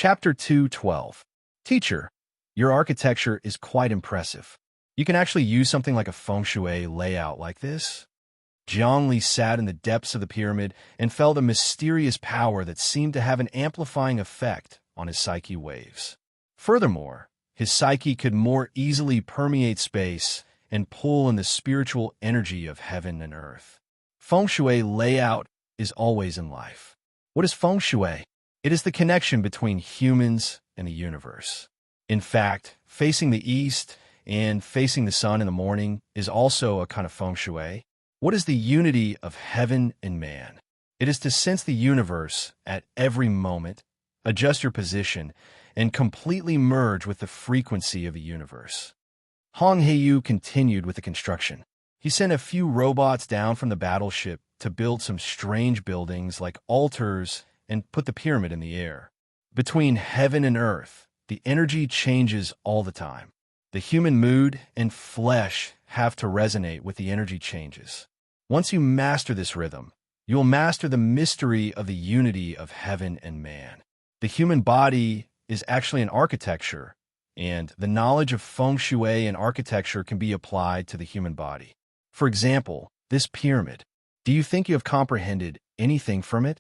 Chapter 2:12. Teacher, your architecture is quite impressive. You can actually use something like a feng shui layout like this? Zhongli sat in the depths of the pyramid and felt a mysterious power that seemed to have an amplifying effect on his psyche waves. Furthermore, his psyche could more easily permeate space and pull in the spiritual energy of heaven and earth. Feng shui layout is always in life. What is feng shui? It is the connection between humans and the universe. In fact, facing the east and facing the sun in the morning is also a kind of feng shui. What is the unity of heaven and man? It is to sense the universe at every moment, adjust your position, and completely merge with the frequency of the universe. Hong Heiyu continued with the construction. He sent a few robots down from the battleship to build some strange buildings like altars and put the pyramid in the air. Between heaven and earth, the energy changes all the time. The human mood and flesh have to resonate with the energy changes. Once you master this rhythm, you will master the mystery of the unity of heaven and man. The human body is actually an architecture, and the knowledge of feng shui and architecture can be applied to the human body. For example, this pyramid. Do you think you have comprehended anything from it?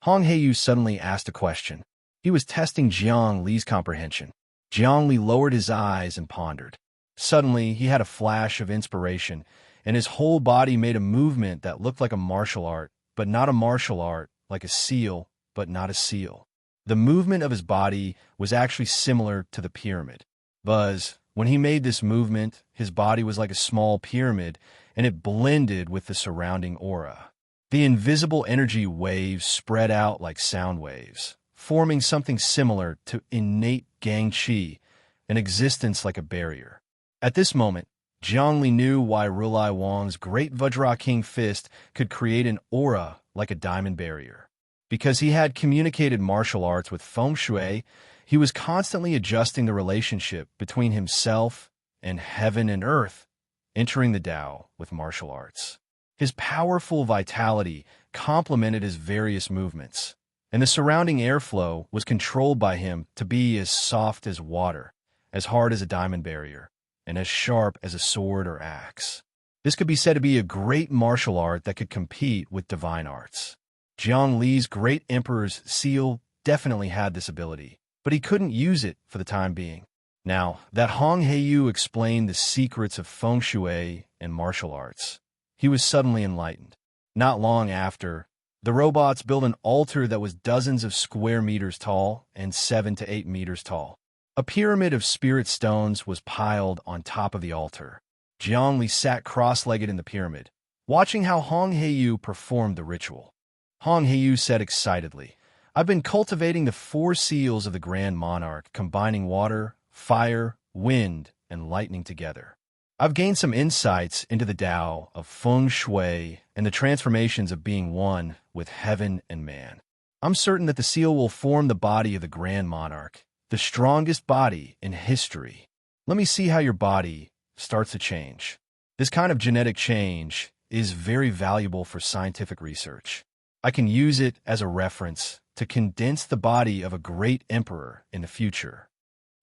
Hong Heiyu suddenly asked a question. He was testing Jiang Li's comprehension. Jiang Li lowered his eyes and pondered. Suddenly, he had a flash of inspiration, and his whole body made a movement that looked like a martial art, but not a martial art, like a seal, but not a seal. The movement of his body was actually similar to the pyramid. Buzz, when he made this movement, his body was like a small pyramid, and it blended with the surrounding aura. The invisible energy waves spread out like sound waves, forming something similar to innate gang qi, an existence like a barrier. At this moment, Zhongli knew why Rulai Wang's great Vajra King fist could create an aura like a diamond barrier. Because he had communicated martial arts with feng shui, he was constantly adjusting the relationship between himself and heaven and earth, entering the Tao with martial arts. His powerful vitality complemented his various movements, and the surrounding airflow was controlled by him to be as soft as water, as hard as a diamond barrier, and as sharp as a sword or axe. This could be said to be a great martial art that could compete with divine arts. Jiang Li's great emperor's seal definitely had this ability, but he couldn't use it for the time being. Now that Hong Heiyu explained the secrets of feng shui and martial arts, he was suddenly enlightened. Not long after, the robots built an altar that was dozens of square meters tall and 7 to 8 meters tall. A pyramid of spirit stones was piled on top of the altar. Jiang Li sat cross-legged in the pyramid, watching how Hong Heiyu performed the ritual. Hong Heiyu said excitedly, "I've been cultivating the 4 seals of the Grand Monarch, combining water, fire, wind, and lightning together. I've gained some insights into the Tao of feng shui and the transformations of being one with heaven and man. I'm certain that the seal will form the body of the Grand Monarch, the strongest body in history. Let me see how your body starts to change. This kind of genetic change is very valuable for scientific research. I can use it as a reference to condense the body of a great emperor in the future."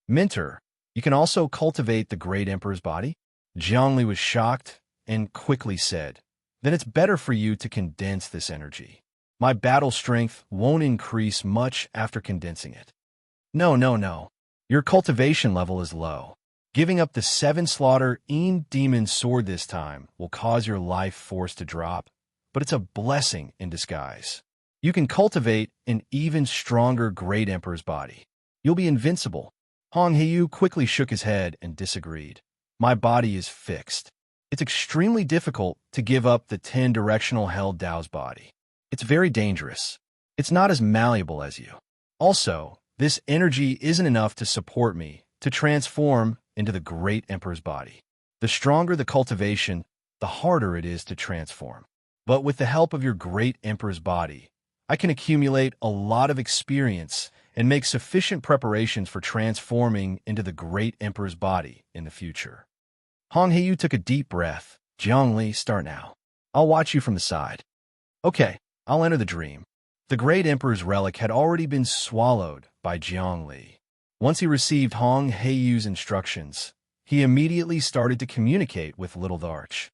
"Mentor, you can also cultivate the great emperor's body?" Zhongli was shocked and quickly said, "Then it's better for you to condense this energy. My battle strength won't increase much after condensing it." No. Your cultivation level is low. Giving up the 7 slaughter demon sword this time will cause your life force to drop, but it's a blessing in disguise. You can cultivate an even stronger great emperor's body. You'll be invincible." Hong Heiyu quickly shook his head and disagreed. "My body is fixed. It's extremely difficult to give up the 10-directional held Tao's body. It's very dangerous. It's not as malleable as you. Also, this energy isn't enough to support me to transform into the great emperor's body. The stronger the cultivation, the harder it is to transform. But with the help of your great emperor's body, I can accumulate a lot of experience and make sufficient preparations for transforming into the great emperor's body in the future." Hong Heiyu took a deep breath. "Jiang Li, start now. I'll watch you from the side." "Okay, I'll enter the dream." The great emperor's relic had already been swallowed by Zhongli. Once he received Hong Heiyu's instructions, he immediately started to communicate with Little Darch.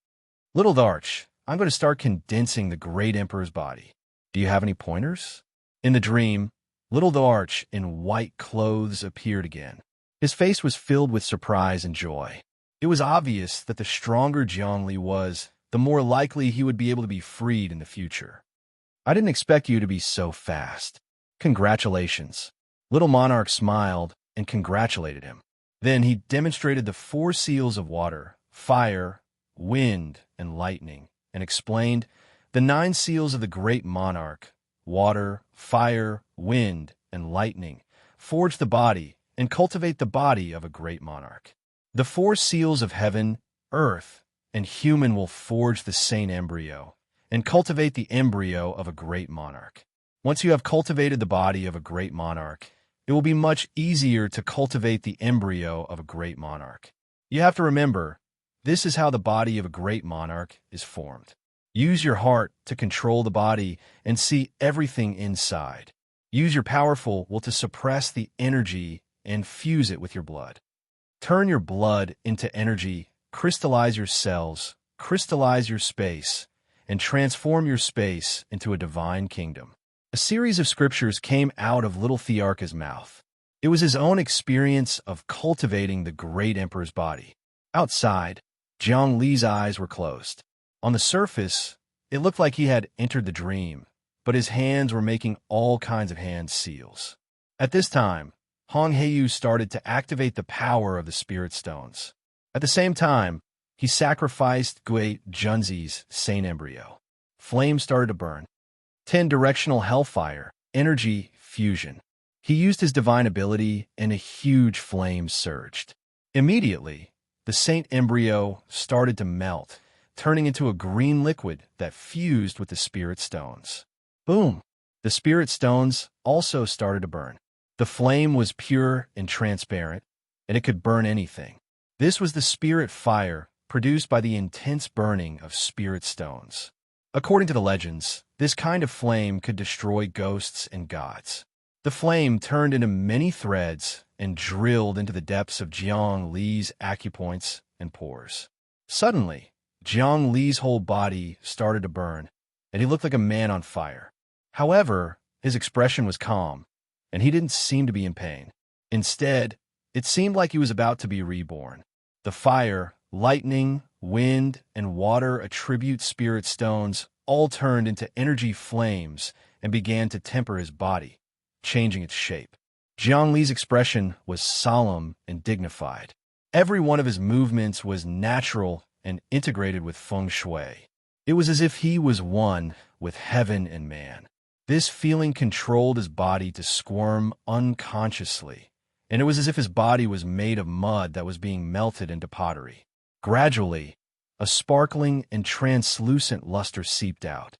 Little Darch, I'm going to start condensing the great emperor's body. Do you have any pointers? In the dream, Little Darch in white clothes appeared again. His face was filled with surprise and joy. It was obvious that the stronger Zhongli was, the more likely he would be able to be freed in the future. I didn't expect you to be so fast. Congratulations. Little Monarch smiled and congratulated him. Then he demonstrated the 4 seals of water, fire, wind, and lightning, and explained the 9 seals of the great monarch, water, fire, wind, and lightning, forge the body and cultivate the body of a great monarch. The 4 seals of heaven, earth, and human will forge the sane embryo and cultivate the embryo of a great monarch. Once you have cultivated the body of a great monarch, it will be much easier to cultivate the embryo of a great monarch. You have to remember, this is how the body of a great monarch is formed. Use your heart to control the body and see everything inside. Use your powerful will to suppress the energy and fuse it with your blood. Turn your blood into energy, crystallize your cells, crystallize your space, and transform your space into a divine kingdom. A series of scriptures came out of little Thearka's mouth. It was his own experience of cultivating the great emperor's body. Outside, Zhongli's eyes were closed. On the surface, it looked like he had entered the dream, but his hands were making all kinds of hand seals. At this time, Hong Heiyu started to activate the power of the spirit stones. At the same time, he sacrificed Gui Junzi's sane embryo. Flames started to burn. 10-directional hellfire, energy, fusion. He used his divine ability, and a huge flame surged. Immediately, the saint embryo started to melt, turning into a green liquid that fused with the spirit stones. Boom! The spirit stones also started to burn. The flame was pure and transparent, and it could burn anything. This was the spirit fire produced by the intense burning of spirit stones. According to the legends, this kind of flame could destroy ghosts and gods. The flame turned into many threads and drilled into the depths of Jiang Li's acupoints and pores. Suddenly, Jiang Li's whole body started to burn, and he looked like a man on fire. However, his expression was calm, and he didn't seem to be in pain. Instead, it seemed like he was about to be reborn. The fire, lightning, wind, and water attribute spirit stones all turned into energy flames and began to temper his body, changing its shape. Jiang Li's expression was solemn and dignified. Every one of his movements was natural and integrated with feng shui. It was as if he was one with heaven and man. This feeling controlled his body to squirm unconsciously, and it was as if his body was made of mud that was being melted into pottery. Gradually, a sparkling and translucent luster seeped out.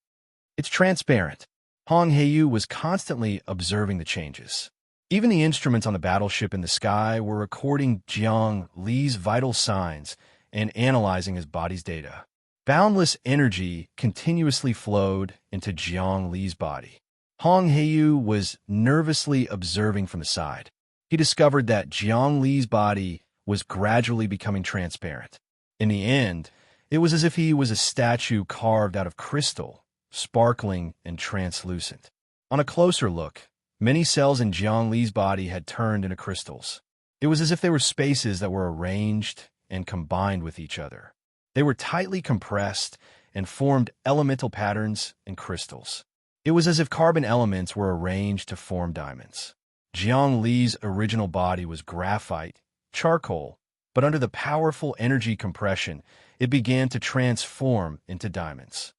It's transparent. Hong Heiyu was constantly observing the changes. Even the instruments on the battleship in the sky were recording Jiang Li's vital signs and analyzing his body's data. Boundless energy continuously flowed into Jiang Li's body. Hong Heiyu was nervously observing from the side. He discovered that Jiang Li's body was gradually becoming transparent. In the end, it was as if he was a statue carved out of crystal, sparkling and translucent. On a closer look, many cells in Jiang Li's body had turned into crystals. It was as if they were spaces that were arranged and combined with each other. They were tightly compressed and formed elemental patterns and crystals. It was as if carbon elements were arranged to form diamonds. Jiang Li's original body was graphite, charcoal, but under the powerful energy compression, it began to transform into diamonds.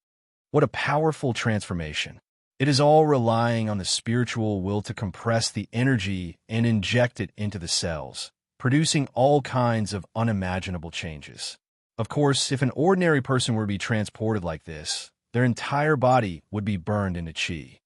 What a powerful transformation. It is all relying on the spiritual will to compress the energy and inject it into the cells, producing all kinds of unimaginable changes. Of course, if an ordinary person were to be transported like this, their entire body would be burned into qi.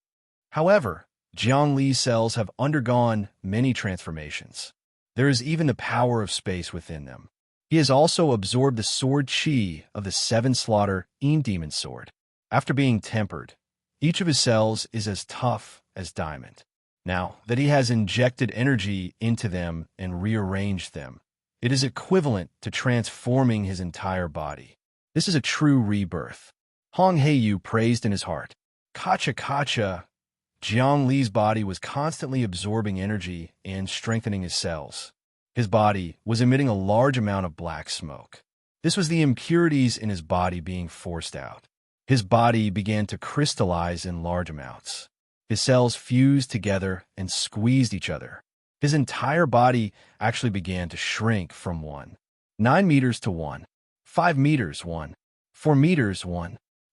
However, Jiang Li's cells have undergone many transformations. There is even the power of space within them. He has also absorbed the sword qi of the 7 slaughter demon sword. After being tempered, Each of his cells is as tough as diamond. Now that he has injected energy into them and rearranged them, it is equivalent to transforming his entire body. This is a true rebirth. Hong Heiyu praised in his heart. Kacha Kacha, Jiang Li's body was constantly absorbing energy and strengthening his cells. His body was emitting a large amount of black smoke. This was the impurities in his body being forced out. His body began to crystallize in large amounts. His cells fused together and squeezed each other. His entire body actually began to shrink from 9 meters to 5 meters, 4 meters,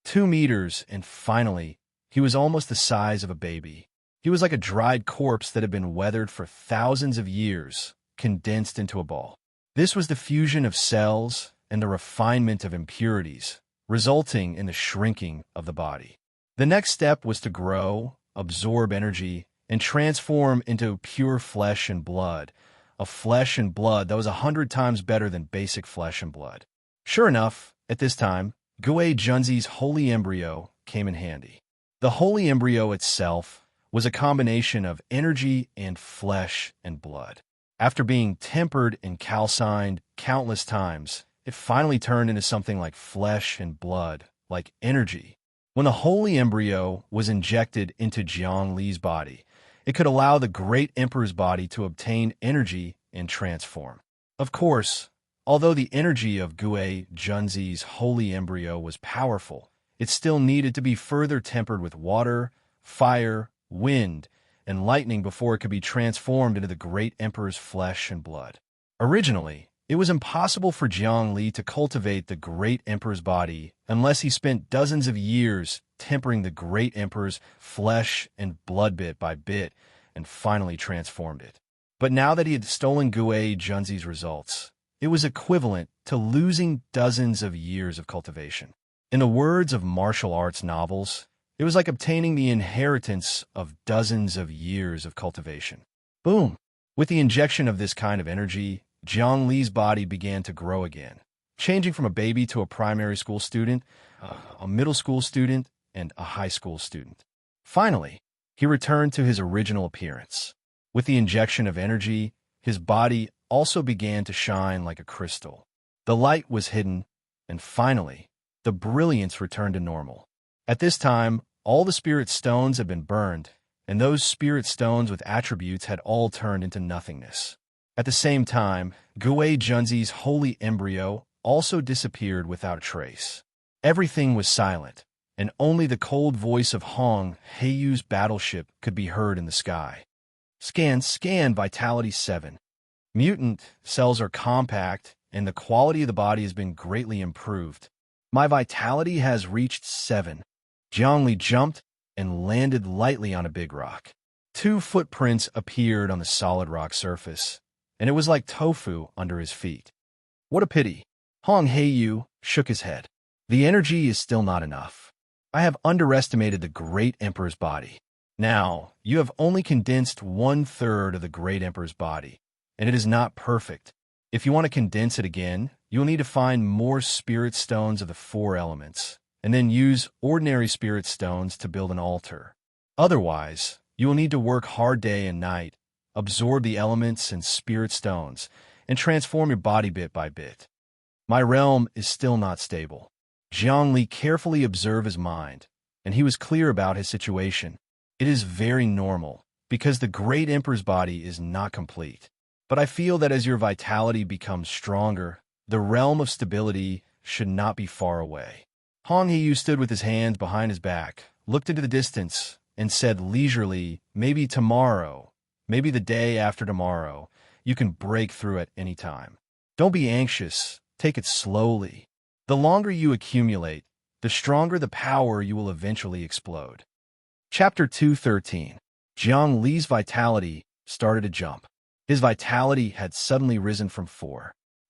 2 meters, and finally, he was almost the size of a baby. He was like a dried corpse that had been weathered for thousands of years, condensed into a ball. This was the fusion of cells and the refinement of impurities, resulting in the shrinking of the body. The next step was to grow, absorb energy, and transform into pure flesh and blood, a flesh and blood that was 100 times better than basic flesh and blood. Sure enough, at this time, Gui Junzi's holy embryo came in handy. The holy embryo itself was a combination of energy and flesh and blood. After being tempered and calcined countless times, it finally turned into something like flesh and blood, like energy. When the holy embryo was injected into Jiang Li's body, it could allow the great emperor's body to obtain energy and transform. Of course, although the energy of Gui Junzi's holy embryo was powerful, it still needed to be further tempered with water, fire, wind, and lightning before it could be transformed into the great emperor's flesh and blood. Originally, it was impossible for Jiang Li to cultivate the great emperor's body unless he spent dozens of years tempering the great emperor's flesh and blood bit by bit and finally transformed it. But now that he had stolen Gui Junzi's results, it was equivalent to losing dozens of years of cultivation. In the words of martial arts novels, it was like obtaining the inheritance of dozens of years of cultivation. Boom! With the injection of this kind of energy, Jiang Li's body began to grow again, changing from a baby to a primary school student, a middle school student, and a high school student. Finally, he returned to his original appearance. With the injection of energy, his body also began to shine like a crystal. The light was hidden, and finally, the brilliance returned to normal. At this time, all the spirit stones had been burned, and those spirit stones with attributes had all turned into nothingness. At the same time, Gui Junzi's holy embryo also disappeared without a trace. Everything was silent, and only the cold voice of Hong Heiyu's battleship could be heard in the sky. Scan, Vitality 7. Mutant cells are compact, and the quality of the body has been greatly improved. My vitality has reached 7. Jiang Li jumped and landed lightly on a big rock. 2 footprints appeared on the solid rock surface, and it was like tofu under his feet. What a pity. Hong Heiyu shook his head. The energy is still not enough. I have underestimated the great emperor's body. Now, you have only condensed 1/3 of the great emperor's body, and it is not perfect. If you want to condense it again, you will need to find more spirit stones of the 4 elements, and then use ordinary spirit stones to build an altar. Otherwise, you will need to work hard day and night, absorb the elements and spirit stones, and transform your body bit by bit. My realm is still not stable. Jiang Li carefully observed his mind, and he was clear about his situation. It is very normal, because the great emperor's body is not complete. But I feel that as your vitality becomes stronger, the realm of stability should not be far away. Hong Heiyu stood with his hands behind his back, looked into the distance, and said leisurely, maybe tomorrow, maybe the day after tomorrow, you can break through at any time. Don't be anxious, take it slowly. The longer you accumulate, the stronger the power you will eventually explode. Chapter 213. Jiang Li's vitality started to jump. His vitality had suddenly risen from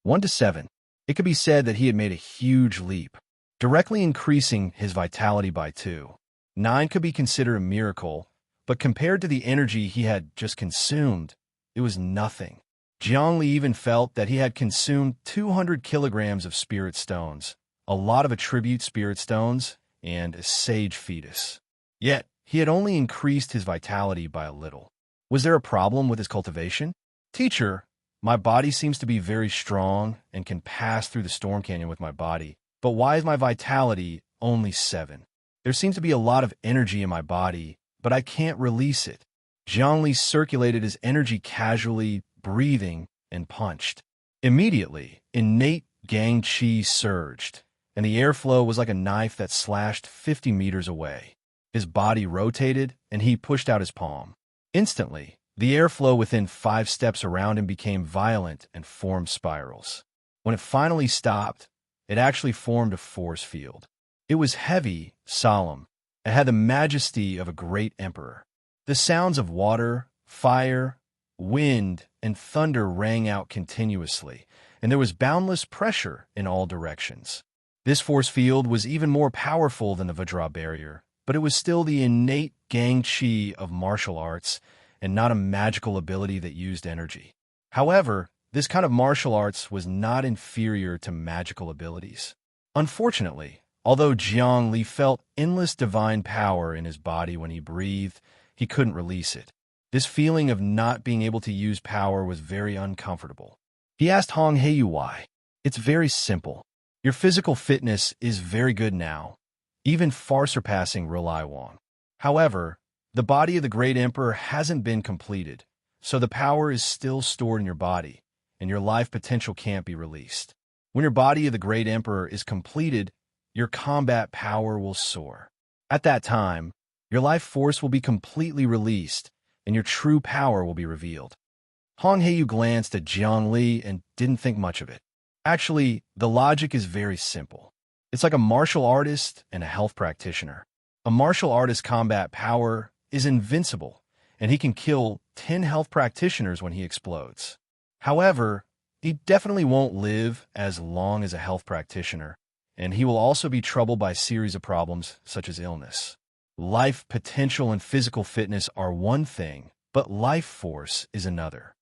1 to 7. It could be said that he had made a huge leap, directly increasing his vitality by 2. 9 could be considered a miracle, but compared to the energy he had just consumed, it was nothing. Jiang Li even felt that he had consumed 200 kilograms of spirit stones, a lot of attribute spirit stones, and a sage fetus. Yet, he had only increased his vitality by a little. Was there a problem with his cultivation? Teacher, my body seems to be very strong and can pass through the storm canyon with my body, but why is my vitality only 7? There seems to be a lot of energy in my body, but I can't release it. Zhongli circulated his energy casually, breathing, and punched. Immediately, innate gang qi surged, and the airflow was like a knife that slashed 50 meters away. His body rotated, and he pushed out his palm. Instantly, the airflow within 5 steps around him became violent and formed spirals. When it finally stopped, it actually formed a force field. It was heavy, solemn, and had the majesty of a great emperor. The sounds of water, fire, wind, and thunder rang out continuously, and there was boundless pressure in all directions. This force field was even more powerful than the Vajra barrier, but it was still the innate gang qi of martial arts and not a magical ability that used energy. However, this kind of martial arts was not inferior to magical abilities. Unfortunately, although Jiang Li felt endless divine power in his body when he breathed, he couldn't release it. This feeling of not being able to use power was very uncomfortable. He asked Hong Heiyu why. It's very simple. Your physical fitness is very good now, even far surpassing Rilai Wang. However, the body of the great emperor hasn't been completed, so the power is still stored in your body, and your life potential can't be released. When your body of the great emperor is completed, your combat power will soar. At that time, your life force will be completely released, and your true power will be revealed. Hong Heiyu glanced at Jiang Li and didn't think much of it. Actually, the logic is very simple. It's like a martial artist and a health practitioner. A martial artist's combat power is invincible, and he can kill 10 health practitioners when he explodes. However, he definitely won't live as long as a health practitioner, and he will also be troubled by a series of problems such as illness. Life potential and physical fitness are one thing, but life force is another.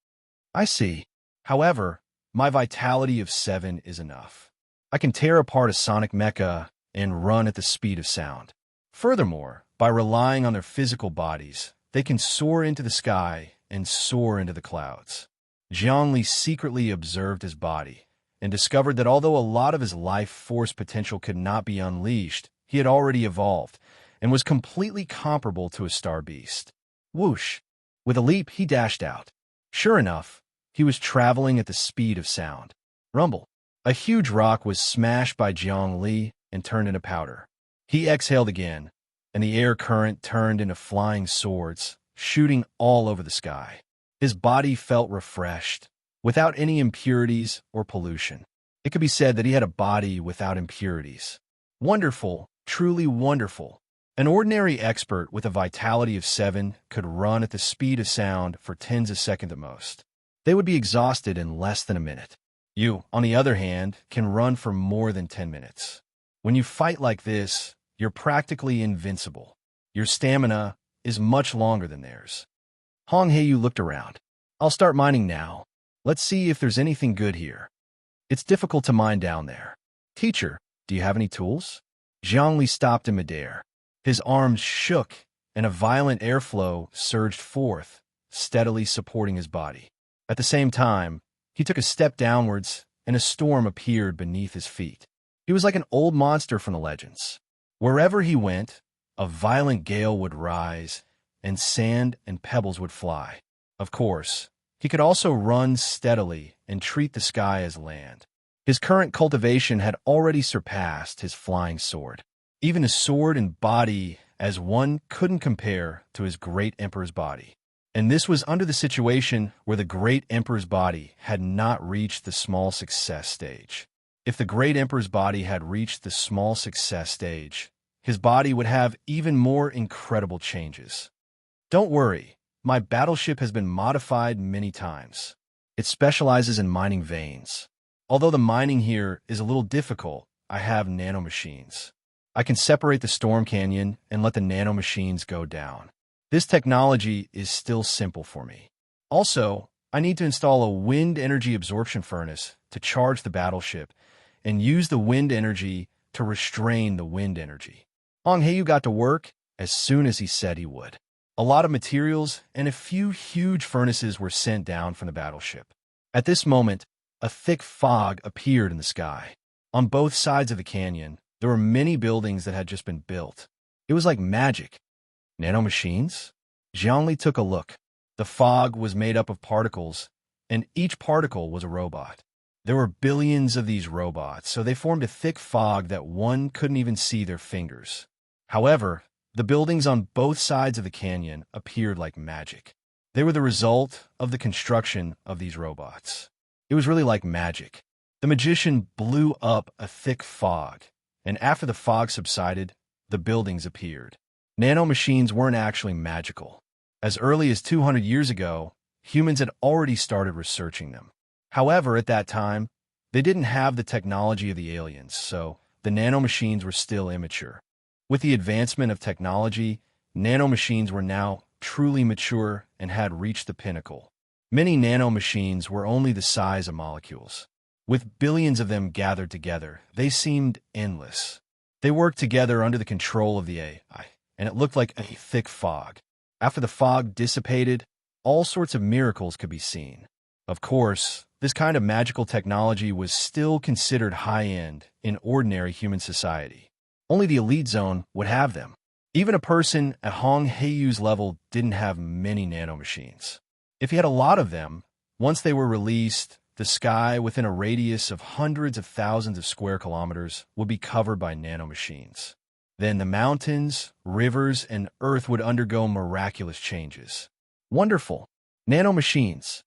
I see. However, my vitality of 7 is enough. I can tear apart a sonic mecha and run at the speed of sound. Furthermore, by relying on their physical bodies, they can soar into the sky and soar into the clouds. Zhongli secretly observed his body and discovered that although a lot of his life force potential could not be unleashed, he had already evolved and was completely comparable to a star beast. Whoosh! With a leap, he dashed out. Sure enough, he was traveling at the speed of sound. Rumble. A huge rock was smashed by Jiang Li and turned into powder. He exhaled again, and the air current turned into flying swords, shooting all over the sky. His body felt refreshed, without any impurities or pollution. It could be said that he had a body without impurities. Wonderful, truly wonderful. An ordinary expert with a vitality of 7 could run at the speed of sound for tens of seconds at most. They would be exhausted in less than a minute. You, on the other hand, can run for more than 10 minutes. When you fight like this, you're practically invincible. Your stamina is much longer than theirs. Hong Heiyu looked around. I'll start mining now. Let's see if there's anything good here. It's difficult to mine down there. Teacher, do you have any tools? Zhongli stopped in midair. His arms shook, and a violent airflow surged forth, steadily supporting his body. At the same time, he took a step downwards, and a storm appeared beneath his feet. He was like an old monster from the legends. Wherever he went, a violent gale would rise, and sand and pebbles would fly. Of course, he could also run steadily and treat the sky as land. His current cultivation had already surpassed his flying sword. Even his sword and body as one couldn't compare to his great emperor's body. And this was under the situation where the great emperor's body had not reached the small success stage. If the great emperor's body had reached the small success stage, his body would have even more incredible changes. Don't worry, my battleship has been modified many times. It specializes in mining veins. Although the mining here is a little difficult, I have nanomachines. I can separate the storm canyon and let the nanomachines go down. This technology is still simple for me. Also, I need to install a wind energy absorption furnace to charge the battleship and use the wind energy to restrain the wind energy. Hong Heiyu got to work as soon as he said he would. A lot of materials and a few huge furnaces were sent down from the battleship. At this moment, a thick fog appeared in the sky. On both sides of the canyon, there were many buildings that had just been built. It was like magic. Nanomachines? Zhongli took a look. The fog was made up of particles, and each particle was a robot. There were billions of these robots, so they formed a thick fog that one couldn't even see their fingers. However, the buildings on both sides of the canyon appeared like magic. They were the result of the construction of these robots. It was really like magic. The magician blew up a thick fog, and after the fog subsided, the buildings appeared. Nanomachines weren't actually magical. As early as 200 years ago, humans had already started researching them. However, at that time, they didn't have the technology of the aliens, so the nanomachines were still immature. With the advancement of technology, nanomachines were now truly mature and had reached the pinnacle. Many nanomachines were only the size of molecules. With billions of them gathered together, they seemed endless. They worked together under the control of the AI, and it looked like a thick fog. After the fog dissipated, all sorts of miracles could be seen. Of course, this kind of magical technology was still considered high-end in ordinary human society. Only the elite zone would have them. Even a person at Hong Heiyu's level didn't have many nanomachines. If he had a lot of them, once they were released, the sky within a radius of hundreds of thousands of square kilometers would be covered by nanomachines. Then the mountains, rivers, and earth would undergo miraculous changes. Wonderful! Nanomachines!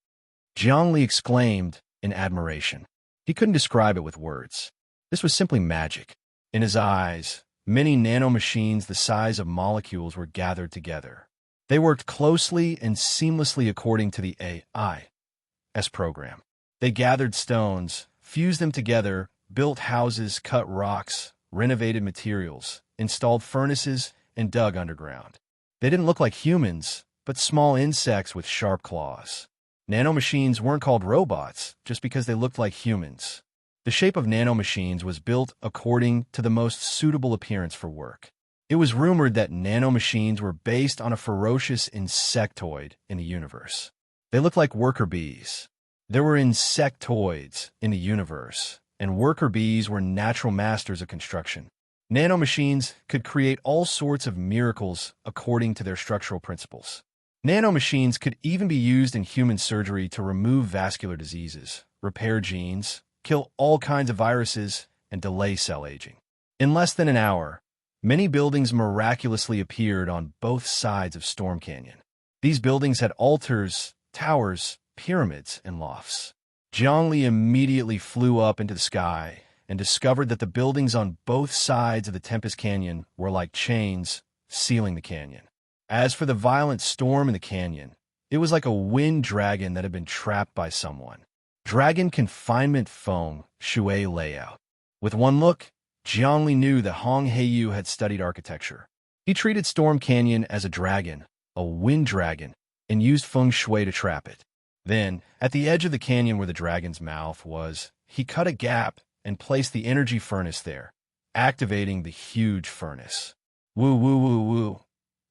Zhongli exclaimed in admiration. He couldn't describe it with words. This was simply magic. In his eyes, many nanomachines the size of molecules were gathered together. They worked closely and seamlessly according to the AI's program. They gathered stones, fused them together, built houses, cut rocks, renovated materials, installed furnaces, and dug underground. They didn't look like humans, but small insects with sharp claws. Nanomachines weren't called robots just because they looked like humans. The shape of nanomachines was built according to the most suitable appearance for work. It was rumored that nanomachines were based on a ferocious insectoid in the universe. They looked like worker bees. There were insectoids in the universe, and worker bees were natural masters of construction. Nanomachines could create all sorts of miracles according to their structural principles. Nanomachines could even be used in human surgery to remove vascular diseases, repair genes, kill all kinds of viruses, and delay cell aging. In less than an hour, many buildings miraculously appeared on both sides of Storm Canyon. These buildings had altars, towers, pyramids, and lofts. Zhongli immediately flew up into the sky and discovered that the buildings on both sides of the Tempest Canyon were like chains sealing the canyon. As for the violent storm in the canyon, it was like a wind dragon that had been trapped by someone. Dragon confinement foam shui layout. With one look, Zhongli knew that Hong Heiyu had studied architecture. He treated Storm Canyon as a dragon, a wind dragon, and used feng shui to trap it. Then, at the edge of the canyon where the dragon's mouth was, he cut a gap and placed the energy furnace there, activating the huge furnace. Woo, woo, woo, woo.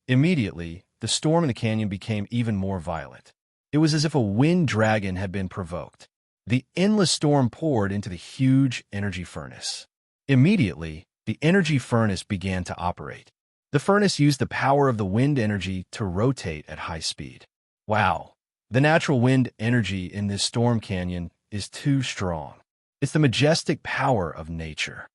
Immediately, the storm in the canyon became even more violent. It was as if a wind dragon had been provoked. The endless storm poured into the huge energy furnace. Immediately, the energy furnace began to operate. The furnace used the power of the wind energy to rotate at high speed. Wow! The natural wind energy in this storm canyon is too strong. It's the majestic power of nature.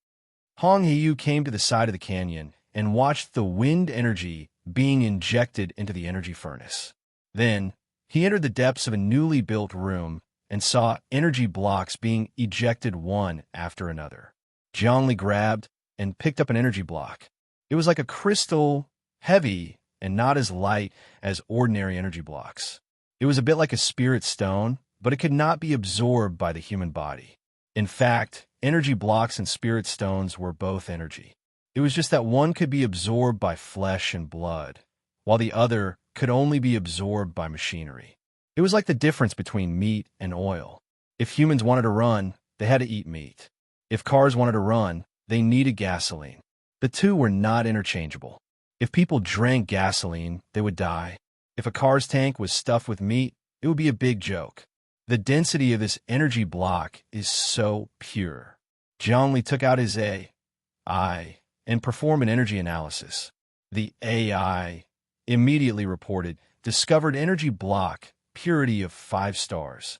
Hong Heiyu came to the side of the canyon and watched the wind energy being injected into the energy furnace. Then, he entered the depths of a newly built room and saw energy blocks being ejected one after another. Zhongli grabbed and picked up an energy block. It was like a crystal, heavy, and not as light as ordinary energy blocks. It was a bit like a spirit stone, but it could not be absorbed by the human body. In fact, energy blocks and spirit stones were both energy. It was just that one could be absorbed by flesh and blood, while the other could only be absorbed by machinery. It was like the difference between meat and oil. If humans wanted to run, they had to eat meat. If cars wanted to run, they needed gasoline. The two were not interchangeable. If people drank gasoline, they would die. If a car's tank was stuffed with meat, it would be a big joke. The density of this energy block is so pure. Zhongli took out his AI and performed an energy analysis. The AI immediately reported, discovered energy block, purity of 5 stars.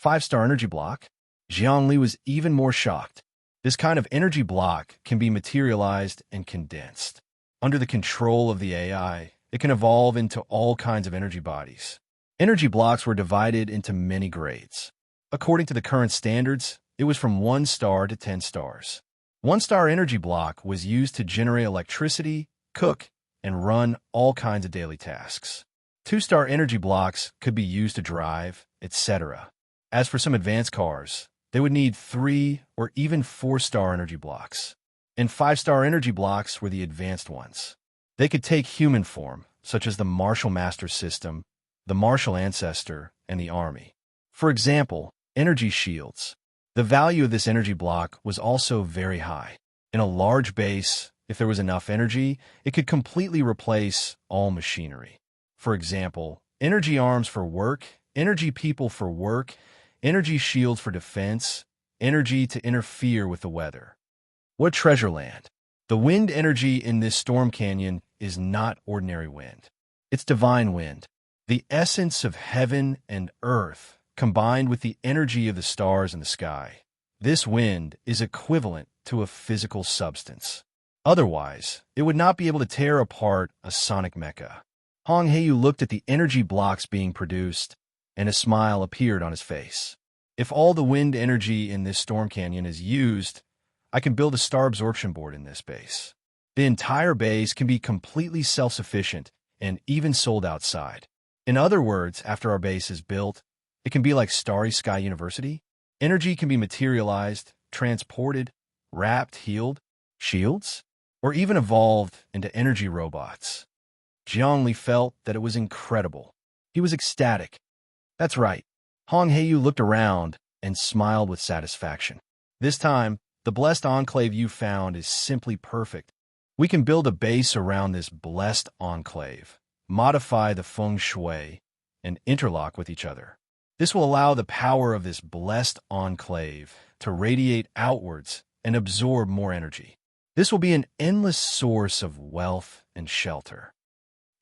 5-star energy block? Zhongli was even more shocked. This kind of energy block can be materialized and condensed. Under the control of the AI, it can evolve into all kinds of energy bodies. Energy blocks were divided into many grades. According to the current standards, it was from 1 star to 10 stars. 1-star energy block was used to generate electricity, cook, and run all kinds of daily tasks. 2-star energy blocks could be used to drive, etc. As for some advanced cars, they would need 3 or even 4-star energy blocks. And 5-star energy blocks were the advanced ones. They could take human form, such as the Martial Master System, the Martial Ancestor, and the Army. For example, energy shields. The value of this energy block was also very high. In a large base, if there was enough energy, it could completely replace all machinery. For example, energy arms for work, energy people for work, energy shields for defense, energy to interfere with the weather. What treasure land! The wind energy in this storm canyon is not ordinary wind. It's divine wind. The essence of heaven and earth combined with the energy of the stars in the sky. This wind is equivalent to a physical substance. Otherwise, it would not be able to tear apart a sonic mecha. Hong Heiyu looked at the energy blocks being produced, and a smile appeared on his face. If all the wind energy in this storm canyon is used, I can build a star absorption board in this base. The entire base can be completely self-sufficient and even sold outside. In other words, after our base is built, it can be like Starry Sky University. Energy can be materialized, transported, wrapped, healed, shields, or even evolved into energy robots. Zhongli felt that it was incredible. He was ecstatic. That's right. Hong Heiyu looked around and smiled with satisfaction. This time, the blessed enclave you found is simply perfect. We can build a base around this blessed enclave, modify the feng shui, and interlock with each other. This will allow the power of this blessed enclave to radiate outwards and absorb more energy. This will be an endless source of wealth and shelter.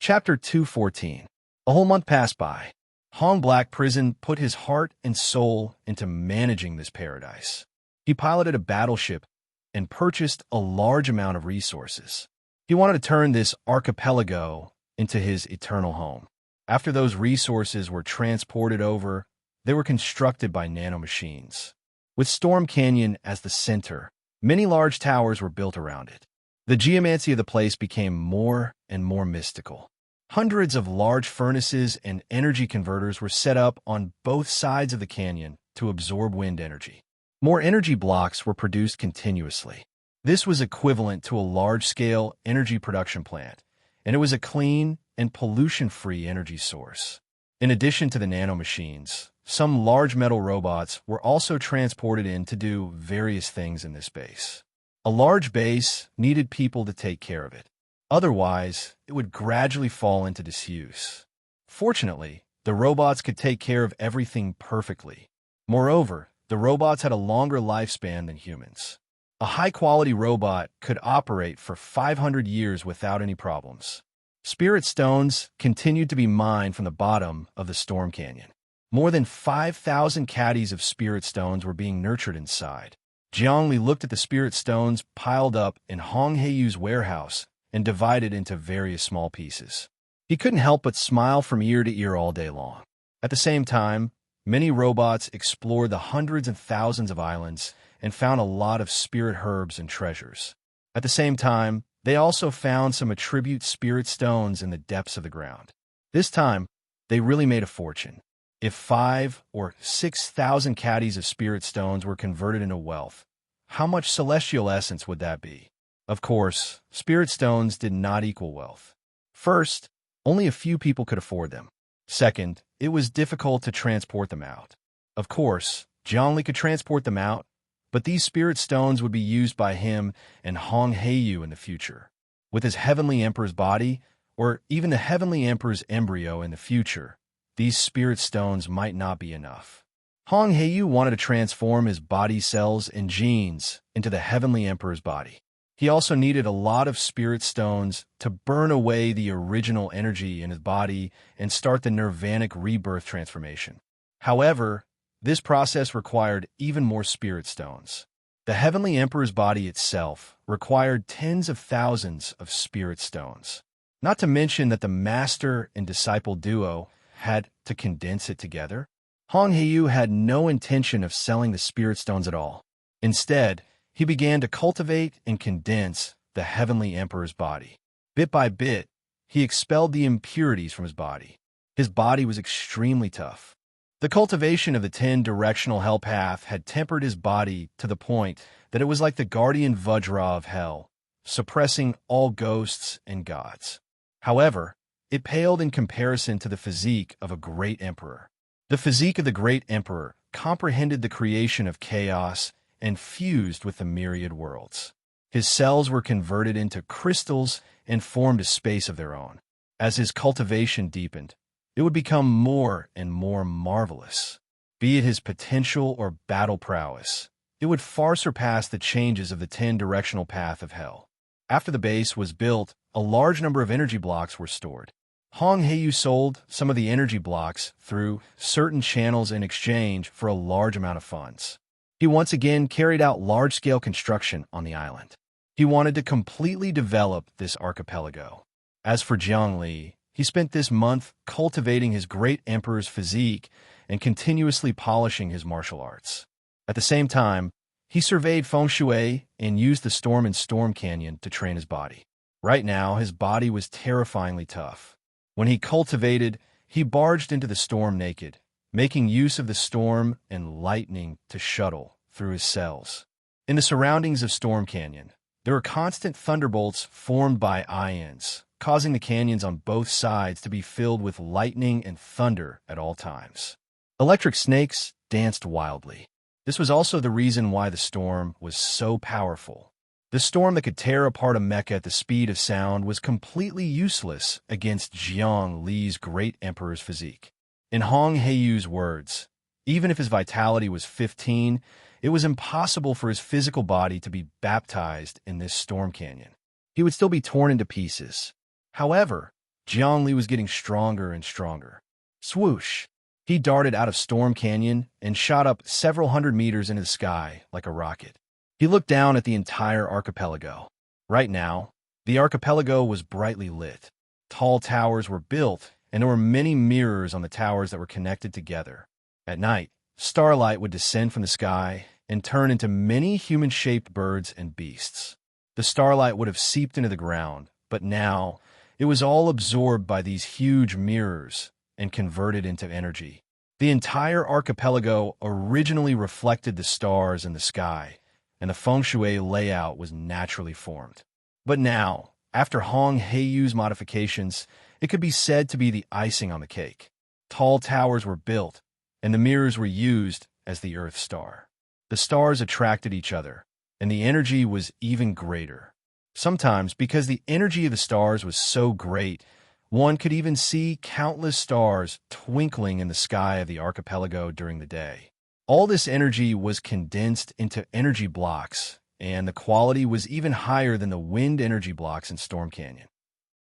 Chapter 214. A whole month passed by. Hong Black Prison put his heart and soul into managing this paradise. He piloted a battleship and purchased a large amount of resources. He wanted to turn this archipelago into his eternal home. After those resources were transported over, they were constructed by nanomachines. With Storm Canyon as the center, many large towers were built around it. The geomancy of the place became more and more mystical. Hundreds of large furnaces and energy converters were set up on both sides of the canyon to absorb wind energy. More energy blocks were produced continuously. This was equivalent to a large-scale energy production plant, and it was a clean and pollution-free energy source. In addition to the nanomachines, some large metal robots were also transported in to do various things in this base. A large base needed people to take care of it. Otherwise, it would gradually fall into disuse. Fortunately, the robots could take care of everything perfectly. Moreover, the robots had a longer lifespan than humans. A high-quality robot could operate for 500 years without any problems. Spirit stones continued to be mined from the bottom of the Storm Canyon. More than 5,000 caddies of spirit stones were being nurtured inside. Zhongli looked at the spirit stones piled up in Hong Heiyu's warehouse and divided into various small pieces. He couldn't help but smile from ear to ear all day long. At the same time, many robots explored the hundreds and thousands of islands and found a lot of spirit herbs and treasures. At the same time, they also found some attribute spirit stones in the depths of the ground. This time, they really made a fortune. If 5,000 or 6,000 caddies of spirit stones were converted into wealth, how much celestial essence would that be? Of course, spirit stones did not equal wealth. First, only a few people could afford them. Second, it was difficult to transport them out. Of course, Zhongli could transport them out, but these spirit stones would be used by him and Hong Heiyu in the future. With his Heavenly Emperor's body, or even the Heavenly Emperor's embryo in the future, these spirit stones might not be enough. Hong Heiyu wanted to transform his body cells and genes into the Heavenly Emperor's body. He also needed a lot of spirit stones to burn away the original energy in his body and start the nirvanic rebirth transformation. However, this process required even more spirit stones. The Heavenly Emperor's body itself required tens of thousands of spirit stones. Not to mention that the master and disciple duo had to condense it together. Hong Heiyu had no intention of selling the spirit stones at all. Instead, he began to cultivate and condense the Heavenly Emperor's body. Bit by bit, he expelled the impurities from his body. His body was extremely tough. The cultivation of the 10-directional hell path had tempered his body to the point that it was like the guardian Vajra of hell, suppressing all ghosts and gods. However, it paled in comparison to the physique of a great emperor. The physique of the great emperor comprehended the creation of chaos and fused with the myriad worlds. His cells were converted into crystals and formed a space of their own. As his cultivation deepened, it would become more and more marvelous. Be it his potential or battle prowess, it would far surpass the changes of the 10-directional path of hell. After the base was built, a large number of energy blocks were stored. Hong Heiyu sold some of the energy blocks through certain channels in exchange for a large amount of funds. He once again carried out large-scale construction on the island. He wanted to completely develop this archipelago. As for Zhongli, he spent this month cultivating his great emperor's physique and continuously polishing his martial arts. At the same time, he surveyed feng shui and used the storm in Storm Canyon to train his body. Right now, his body was terrifyingly tough. When he cultivated, he barged into the storm naked, making use of the storm and lightning to shuttle through his cells. In the surroundings of Storm Canyon, there were constant thunderbolts formed by ions, causing the canyons on both sides to be filled with lightning and thunder at all times. Electric snakes danced wildly. This was also the reason why the storm was so powerful. The storm that could tear apart a mecha at the speed of sound was completely useless against Jiang Li's great emperor's physique. In Hong Heiyu's words, even if his vitality was 15, it was impossible for his physical body to be baptized in this storm canyon. He would still be torn into pieces. However, Jiang Li was getting stronger and stronger. Swoosh! He darted out of Storm Canyon and shot up several hundred meters into the sky like a rocket. He looked down at the entire archipelago. Right now, the archipelago was brightly lit. Tall towers were built, and there were many mirrors on the towers that were connected together. At night, starlight would descend from the sky and turn into many human-shaped birds and beasts. The starlight would have seeped into the ground, but now it was all absorbed by these huge mirrors and converted into energy. The entire archipelago originally reflected the stars in the sky, and the feng shui layout was naturally formed. But now, after Hong Heiyu's modifications, it could be said to be the icing on the cake. Tall towers were built, and the mirrors were used as the Earth star. The stars attracted each other, and the energy was even greater. Sometimes, because the energy of the stars was so great, one could even see countless stars twinkling in the sky of the archipelago during the day. All this energy was condensed into energy blocks, and the quality was even higher than the wind energy blocks in Storm Canyon.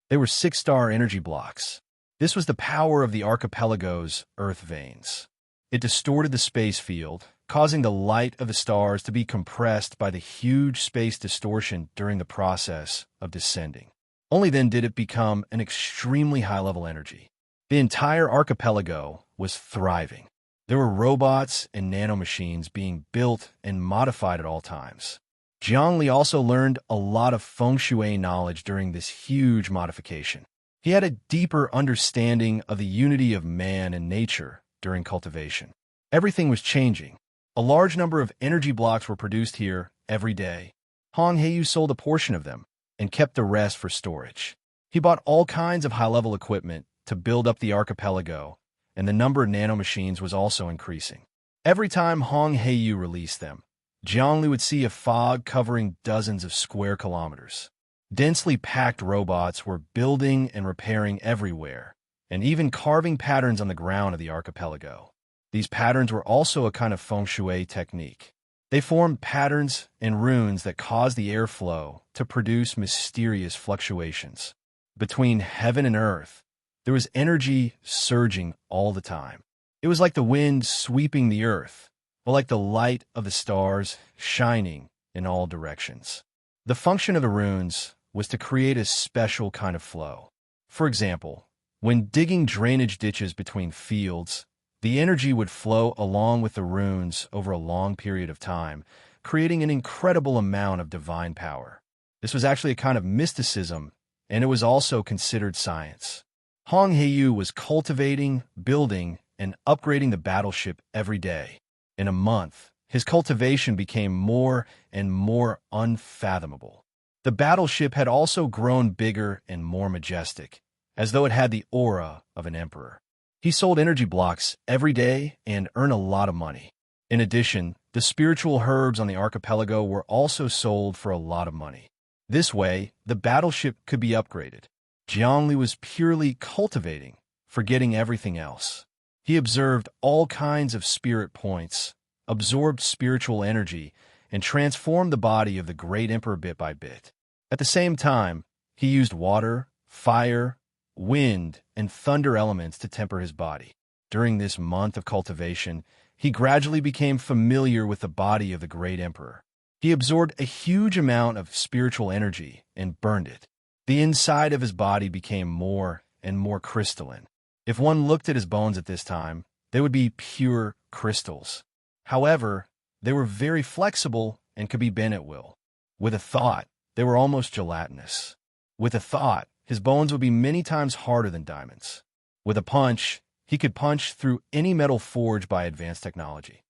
They were 6-star energy blocks. This was the power of the archipelago's earth veins. It distorted the space field, causing the light of the stars to be compressed by the huge space distortion during the process of descending. Only then did it become an extremely high-level energy. The entire archipelago was thriving. There were robots and nanomachines being built and modified at all times. Jiang Li also learned a lot of feng shui knowledge during this huge modification. He had a deeper understanding of the unity of man and nature during cultivation. Everything was changing. A large number of energy blocks were produced here every day. Hong Heiyu sold a portion of them and kept the rest for storage. He bought all kinds of high-level equipment to build up the archipelago, and the number of nanomachines was also increasing. Every time Hong Heiyu released them, Jiang Li would see a fog covering dozens of square kilometers. Densely packed robots were building and repairing everywhere, and even carving patterns on the ground of the archipelago. These patterns were also a kind of feng shui technique. They formed patterns and runes that caused the airflow to produce mysterious fluctuations. Between heaven and earth, there was energy surging all the time. It was like the wind sweeping the earth, or like the light of the stars shining in all directions. The function of the runes was to create a special kind of flow. For example, when digging drainage ditches between fields, the energy would flow along with the runes over a long period of time, creating an incredible amount of divine power. This was actually a kind of mysticism, and it was also considered science. Hong Heiyu was cultivating, building, and upgrading the battleship every day. In a month, his cultivation became more and more unfathomable. The battleship had also grown bigger and more majestic, as though it had the aura of an emperor. He sold energy blocks every day and earned a lot of money. In addition, the spiritual herbs on the archipelago were also sold for a lot of money. This way, the battleship could be upgraded. Jiangli was purely cultivating, forgetting everything else. He observed all kinds of spirit points, absorbed spiritual energy, and transformed the body of the great emperor bit by bit. At the same time, he used water, fire, wind, and thunder elements to temper his body. During this month of cultivation, he gradually became familiar with the body of the great emperor. He absorbed a huge amount of spiritual energy and burned it. The inside of his body became more and more crystalline. If one looked at his bones at this time, they would be pure crystals. However, they were very flexible and could be bent at will. With a thought, they were almost gelatinous. With a thought, his bones would be many times harder than diamonds. With a punch, he could punch through any metal forged by advanced technology.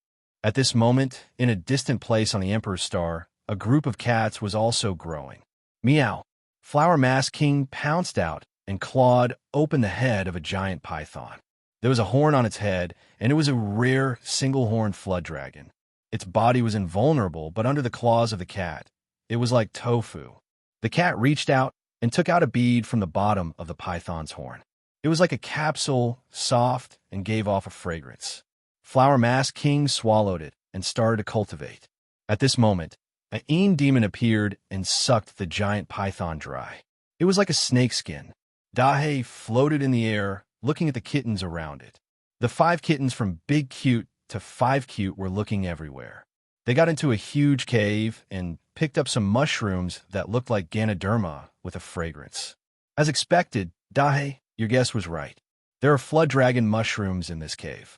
At this moment, in a distant place on the Emperor's Star, a group of cats was also growing. Meow! Flower Mask King pounced out and clawed open the head of a giant python. There was a horn on its head, and it was a rare single-horned flood dragon. Its body was invulnerable, but under the claws of the cat, it was like tofu. The cat reached out and took out a bead from the bottom of the python's horn. It was like a capsule, soft, and gave off a fragrance. Flower Mask King swallowed it and started to cultivate. At this moment, an Een demon appeared and sucked the giant python dry. It was like a snakeskin. Dahe floated in the air, looking at the kittens around it. The 5 kittens from Big Cute to 5 Cute were looking everywhere. They got into a huge cave and picked up some mushrooms that looked like Ganoderma with a fragrance. As expected, Dahe, your guess was right. There are flood dragon mushrooms in this cave.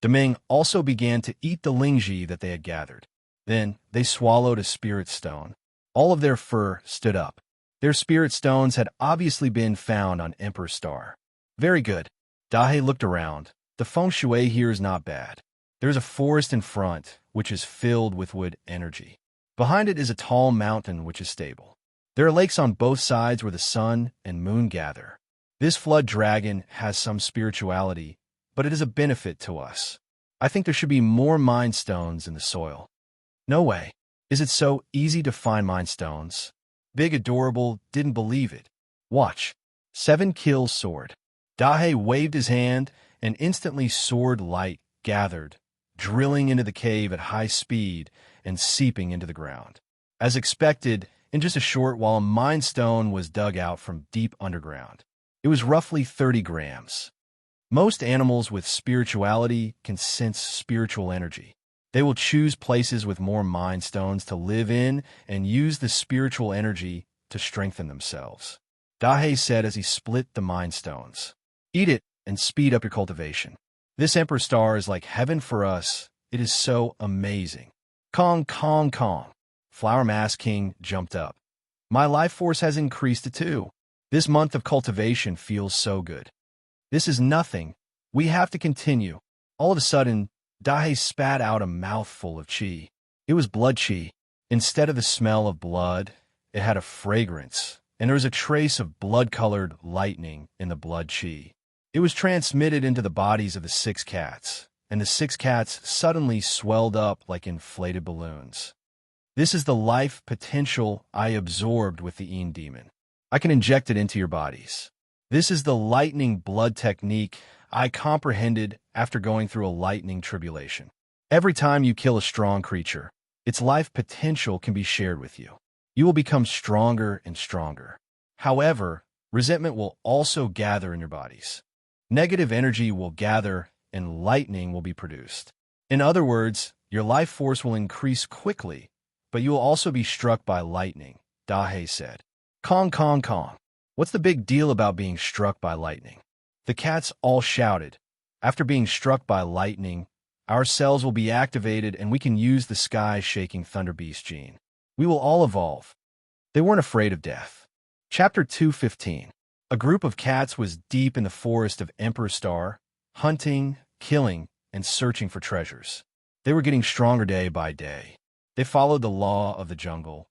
Deming also began to eat the lingji that they had gathered. Then they swallowed a spirit stone. All of their fur stood up. Their spirit stones had obviously been found on Emperor's Star. Very good. Dahe looked around. The feng shui here is not bad. There's a forest in front, which is filled with wood energy. Behind it is a tall mountain, which is stable. There are lakes on both sides where the sun and moon gather. This flood dragon has some spirituality, but it is a benefit to us. I think there should be more mind stones in the soil. No way. Is it so easy to find mind stones? Big Adorable didn't believe it. Watch. 7 kill sword. Dahe waved his hand, and instantly sword light gathered, drilling into the cave at high speed and seeping into the ground. As expected, in just a short while, a mind stone was dug out from deep underground. It was roughly 30 grams. Most animals with spirituality can sense spiritual energy. They will choose places with more mind stones to live in and use the spiritual energy to strengthen themselves. Dahe said as he split the mind stones. Eat it and speed up your cultivation. This Emperor's Star is like heaven for us. It is so amazing. Kong, Kong, Kong. Flower Mask King jumped up. My life force has increased to 2. This month of cultivation feels so good. This is nothing. We have to continue. All of a sudden, Dahe spat out a mouthful of chi. It was blood chi. Instead of the smell of blood, it had a fragrance, and there was a trace of blood-colored lightning in the blood chi. It was transmitted into the bodies of the 6 cats, and the 6 cats suddenly swelled up like inflated balloons. This is the life potential I absorbed with the demon. I can inject it into your bodies. This is the lightning blood technique I comprehended after going through a lightning tribulation. Every time you kill a strong creature, its life potential can be shared with you. You will become stronger and stronger. However, resentment will also gather in your bodies. Negative energy will gather and lightning will be produced. In other words, your life force will increase quickly, but you will also be struck by lightning, Dahe said. Kong, Kong, Kong. What's the big deal about being struck by lightning? The cats all shouted. After being struck by lightning, our cells will be activated and we can use the sky-shaking Thunder Beast gene. We will all evolve. They weren't afraid of death. Chapter 2:15. A group of cats was deep in the forest of Emperor Star, hunting, killing, and searching for treasures. They were getting stronger day by day. They followed the law of the jungle,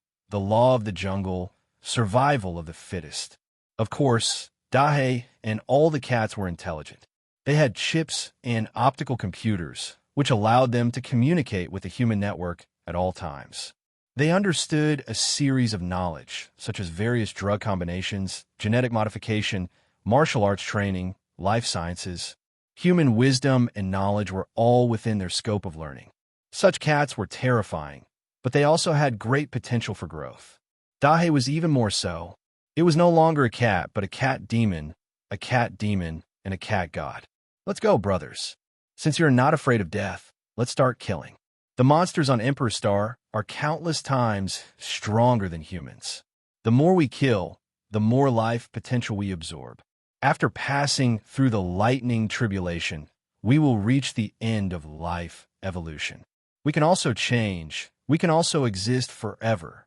survival of the fittest. Of course, Dahe and all the cats were intelligent. They had chips and optical computers, which allowed them to communicate with the human network at all times. They understood a series of knowledge, such as various drug combinations, genetic modification, martial arts training, life sciences. Human wisdom and knowledge were all within their scope of learning. Such cats were terrifying, but they also had great potential for growth. Dahe was even more so. It was no longer a cat, but a cat demon, and a cat god. Let's go, brothers. Since you're not afraid of death, let's start killing. The monsters on Emperor Star are countless times stronger than humans. The more we kill, the more life potential we absorb. After passing through the lightning tribulation, we will reach the end of life evolution. We can also change. We can also exist forever.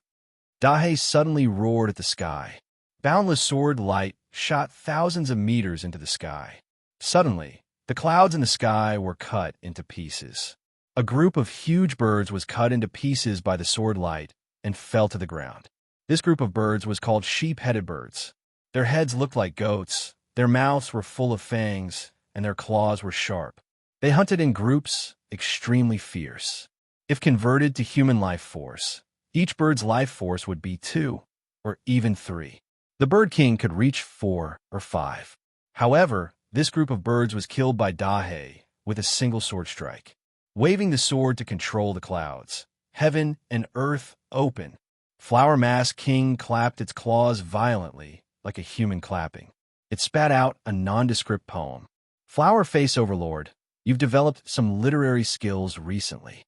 Dahe suddenly roared at the sky. Boundless sword light shot thousands of meters into the sky. Suddenly, the clouds in the sky were cut into pieces. A group of huge birds was cut into pieces by the sword light and fell to the ground. This group of birds was called sheep-headed birds. Their heads looked like goats, their mouths were full of fangs, and their claws were sharp. They hunted in groups, extremely fierce. If converted to human life force, each bird's life force would be 2 or even 3. The bird king could reach 4 or 5. However, this group of birds was killed by Dahe with a single sword strike. Waving the sword to control the clouds, heaven and earth open. Flower Mask King clapped its claws violently, like a human clapping. It spat out a nondescript poem. Flower Face Overlord, you've developed some literary skills recently.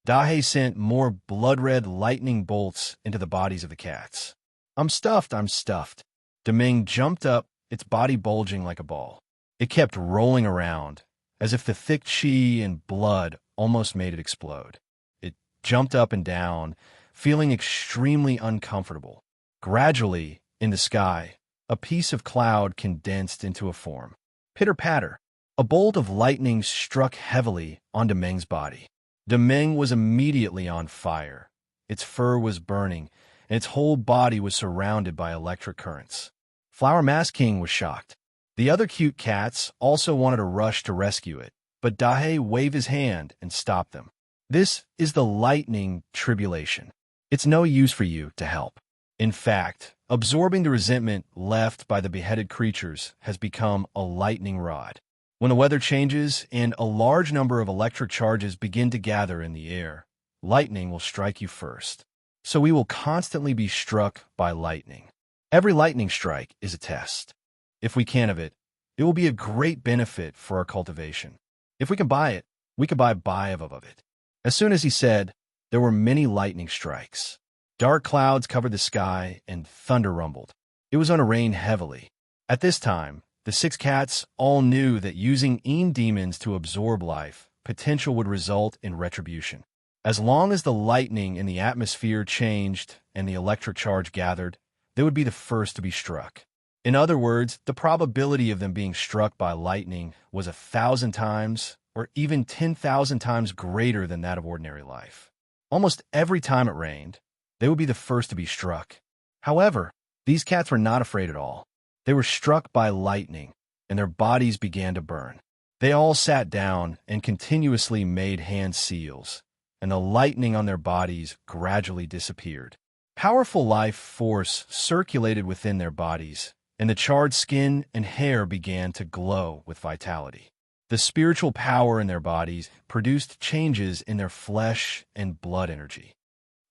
Dahe sent more blood-red lightning bolts into the bodies of the cats. I'm stuffed. Deming jumped up, its body bulging like a ball. It kept rolling around, as if the thick chi and blood almost made it explode. It jumped up and down, feeling extremely uncomfortable. Gradually, in the sky, a piece of cloud condensed into a form. Pitter-patter. A bolt of lightning struck heavily on Demeng's body. Demeng was immediately on fire. Its fur was burning, and its whole body was surrounded by electric currents. Flower Mask King was shocked. The other cute cats also wanted to rush to rescue it, but Dahe waved his hand and stopped them. This is the lightning tribulation. It's no use for you to help. In fact, absorbing the resentment left by the beheaded creatures has become a lightning rod. When the weather changes and a large number of electric charges begin to gather in the air, lightning will strike you first. So we will constantly be struck by lightning. Every lightning strike is a test. If we can of it, it will be a great benefit for our cultivation. If we can buy it, we can buy of it. As soon as he said, there were many lightning strikes. Dark clouds covered the sky and thunder rumbled. It was going to rain heavily. At this time, the 6 cats all knew that using demons to absorb life potential would result in retribution. As long as the lightning in the atmosphere changed and the electric charge gathered, they would be the first to be struck. In other words, the probability of them being struck by lightning was 1,000 times or even 10,000 times greater than that of ordinary life. Almost every time it rained, they would be the first to be struck. However, these cats were not afraid at all. They were struck by lightning, and their bodies began to burn. They all sat down and continuously made hand seals, and the lightning on their bodies gradually disappeared. Powerful life force circulated within their bodies, and the charred skin and hair began to glow with vitality. The spiritual power in their bodies produced changes in their flesh and blood energy.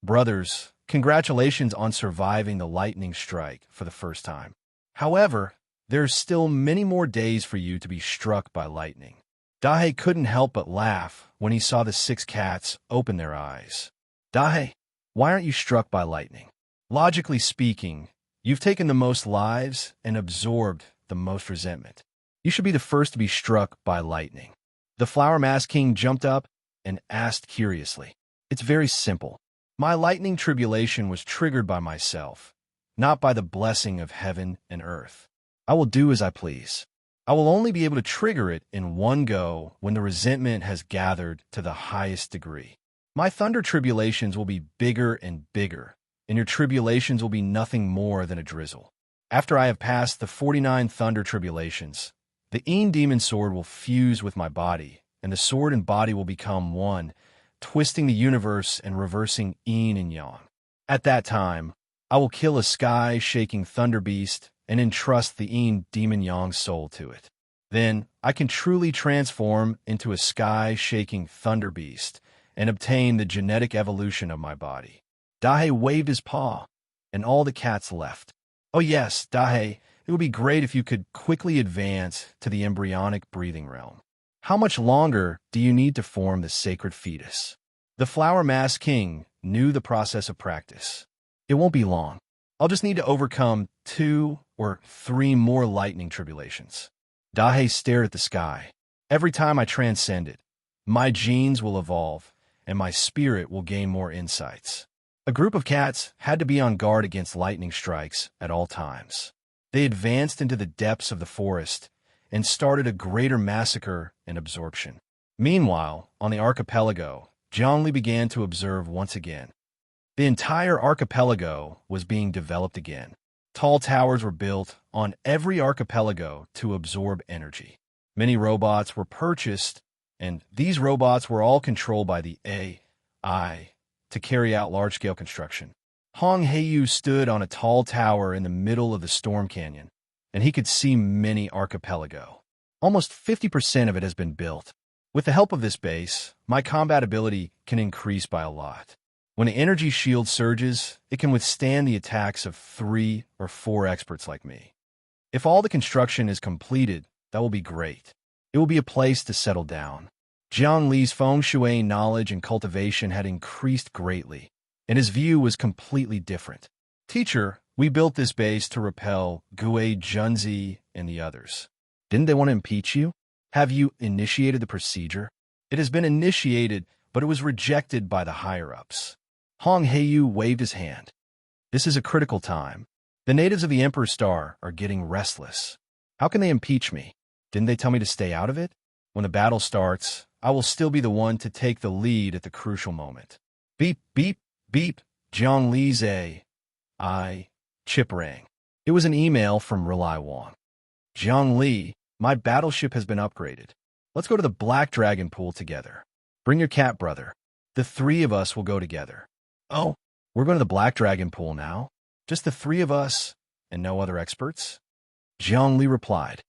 Brothers, congratulations on surviving the lightning strike for the first time. However, there's still many more days for you to be struck by lightning. Dahei couldn't help but laugh when he saw the 6 cats open their eyes. Dahei, why aren't you struck by lightning? Logically speaking, you've taken the most lives and absorbed the most resentment. You should be the first to be struck by lightning. The Flower Mask King jumped up and asked curiously. It's very simple. My lightning tribulation was triggered by myself, not by the blessing of heaven and earth. I will do as I please. I will only be able to trigger it in one go when the resentment has gathered to the highest degree. My thunder tribulations will be bigger and bigger, and your tribulations will be nothing more than a drizzle. After I have passed the 49 thunder tribulations, the Een demon sword will fuse with my body, and the sword and body will become one, twisting the universe and reversing yin and yang. At that time, I will kill a sky-shaking thunder beast and entrust the Een demon yang soul to it. Then I can truly transform into a sky-shaking thunder beast and obtain the genetic evolution of my body. Dahei waved his paw, and all the cats left. Oh yes, Dahei, it would be great if you could quickly advance to the embryonic breathing realm. How much longer do you need to form the sacred fetus? The Flower Mask King knew the process of practice. It won't be long. I'll just need to overcome 2 or 3 more lightning tribulations. Dahei stared at the sky. Every time I transcend it, my genes will evolve, and my spirit will gain more insights. A group of cats had to be on guard against lightning strikes at all times. They advanced into the depths of the forest and started a greater massacre and absorption. Meanwhile, on the archipelago, Zhongli began to observe once again. The entire archipelago was being developed again. Tall towers were built on every archipelago to absorb energy. Many robots were purchased, and these robots were all controlled by the AI to carry out large-scale construction. Hong Heiyu stood on a tall tower in the middle of the storm canyon, and he could see many archipelago. Almost 50% of it has been built. With the help of this base, my combat ability can increase by a lot. When the energy shield surges, it can withstand the attacks of 3 or 4 experts like me. If all the construction is completed, that will be great. It will be a place to settle down. Jiang Li's feng shui knowledge and cultivation had increased greatly, and his view was completely different. Teacher, we built this base to repel Gue Junzi and the others. Didn't they want to impeach you? Have you initiated the procedure? It has been initiated, but it was rejected by the higher-ups. Hong Heiyu waved his hand. This is a critical time. The natives of the Emperor's Star are getting restless. How can they impeach me? Didn't they tell me to stay out of it? When the battle starts, I will still be the one to take the lead at the crucial moment. Beep, beep, beep, Jiang Li's chip rang. It was an email from Relai Wang. Jiang Li, my battleship has been upgraded. Let's go to the Black Dragon Pool together. Bring your cat brother. The 3 of us will go together. Oh, we're going to the Black Dragon Pool now? Just the 3 of us and no other experts? Jiang Li replied.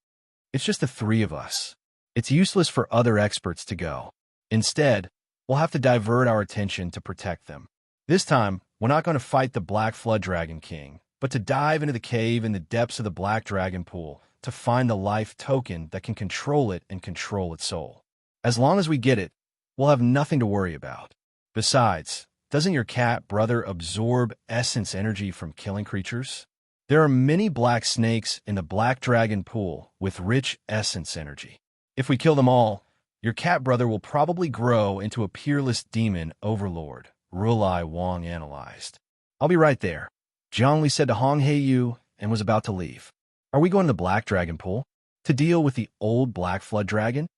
It's just the 3 of us. It's useless for other experts to go. Instead, we'll have to divert our attention to protect them. This time, we're not going to fight the Black Flood Dragon King, but to dive into the cave in the depths of the Black Dragon Pool to find the life token that can control it and control its soul. As long as we get it, we'll have nothing to worry about. Besides, doesn't your cat brother absorb essence energy from killing creatures? There are many black snakes in the Black Dragon Pool with rich essence energy. If we kill them all, your cat brother will probably grow into a peerless demon overlord, Rulai Wang analyzed. I'll be right there. Zhongli said to Hong Heiyu and was about to leave. Are we going to the Black Dragon Pool? To deal with the old Black Flood Dragon?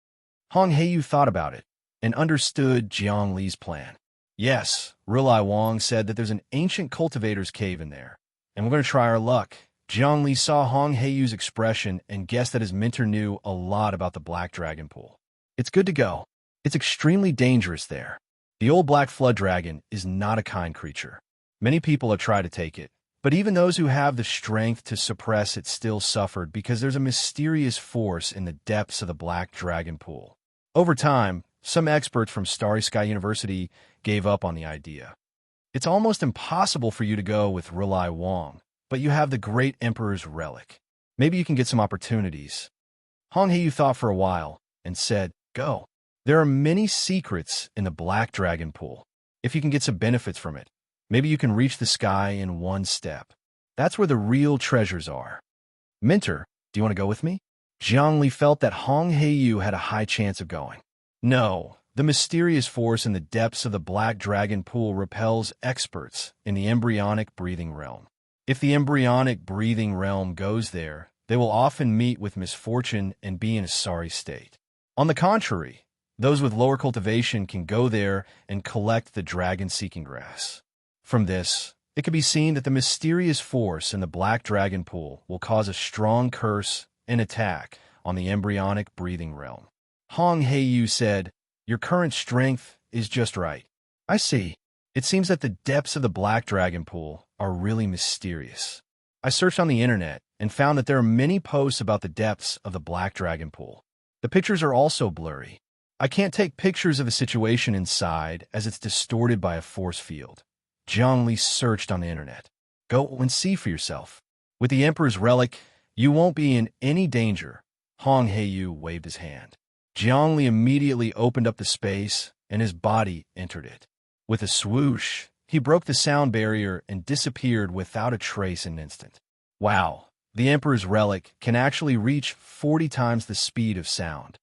Hong Heiyu thought about it and understood Jiang Li's plan. Yes, Rulai Wang said that there's an ancient cultivator's cave in there, and we're going to try our luck. Jiang Li saw Hong Heiyu's expression and guessed that his mentor knew a lot about the Black Dragon Pool. It's good to go. It's extremely dangerous there. The old black flood dragon is not a kind creature. Many people have tried to take it, but even those who have the strength to suppress it still suffered because there's a mysterious force in the depths of the black dragon pool. Over time, some experts from Starry Sky University gave up on the idea. It's almost impossible for you to go with Rely Wong, but you have the great Emperor's relic. Maybe you can get some opportunities. Hong Hei thought for a while and said, "Go." There are many secrets in the black dragon pool. If you can get some benefits from it, maybe you can reach the sky in one step. That's where the real treasures are. Minter, do you want to go with me? Jiang Li felt that Hong Hei had a high chance of going. No, the mysterious force in the depths of the black dragon pool repels experts in the embryonic breathing realm. If the embryonic breathing realm goes there, they will often meet with misfortune and be in a sorry state. On the contrary, those with lower cultivation can go there and collect the dragon-seeking grass. From this, it can be seen that the mysterious force in the black dragon pool will cause a strong curse and attack on the embryonic breathing realm. Hong Hei said, "Your current strength is just right." I see. It seems that the depths of the black dragon pool are really mysterious. I searched on the internet and found that there are many posts about the depths of the black dragon pool. The pictures are also blurry. I can't take pictures of the situation inside as it's distorted by a force field. Jiang Li searched on the internet. Go and see for yourself. With the Emperor's relic, you won't be in any danger. Hong Hei waved his hand. Jiang Li immediately opened up the space and his body entered it. With a swoosh, he broke the sound barrier and disappeared without a trace in an instant. Wow, the Emperor's relic can actually reach 40 times the speed of sound.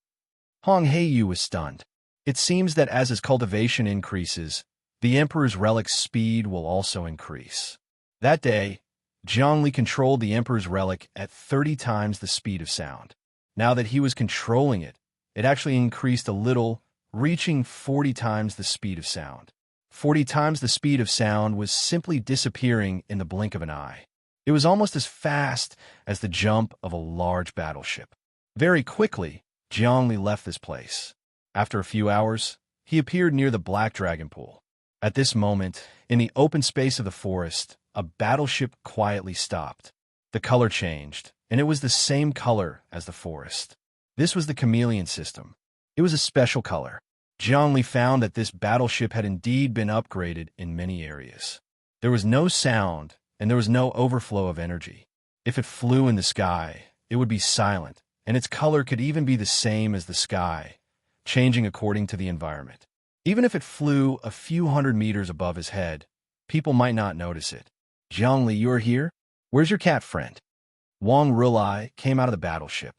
Hong Hei was stunned. It seems that as his cultivation increases, the Emperor's relic's speed will also increase. That day, Jiang Li controlled the Emperor's relic at 30 times the speed of sound. Now that he was controlling it, it actually increased a little, reaching 40 times the speed of sound. 40 times the speed of sound was simply disappearing in the blink of an eye. It was almost as fast as the jump of a large battleship. Very quickly, Jiang Li left this place. After a few hours, he appeared near the black dragon pool. At this moment, in the open space of the forest, a battleship quietly stopped. The color changed, and it was the same color as the forest. This was the chameleon system. It was a special color. Jiang Li found that this battleship had indeed been upgraded in many areas. There was no sound, and there was no overflow of energy. If it flew in the sky, it would be silent, and its color could even be the same as the sky, changing according to the environment. Even if it flew a few hundred meters above his head, people might not notice it. Jiang Li, you're here? Where's your cat friend? Wang Rulai came out of the battleship.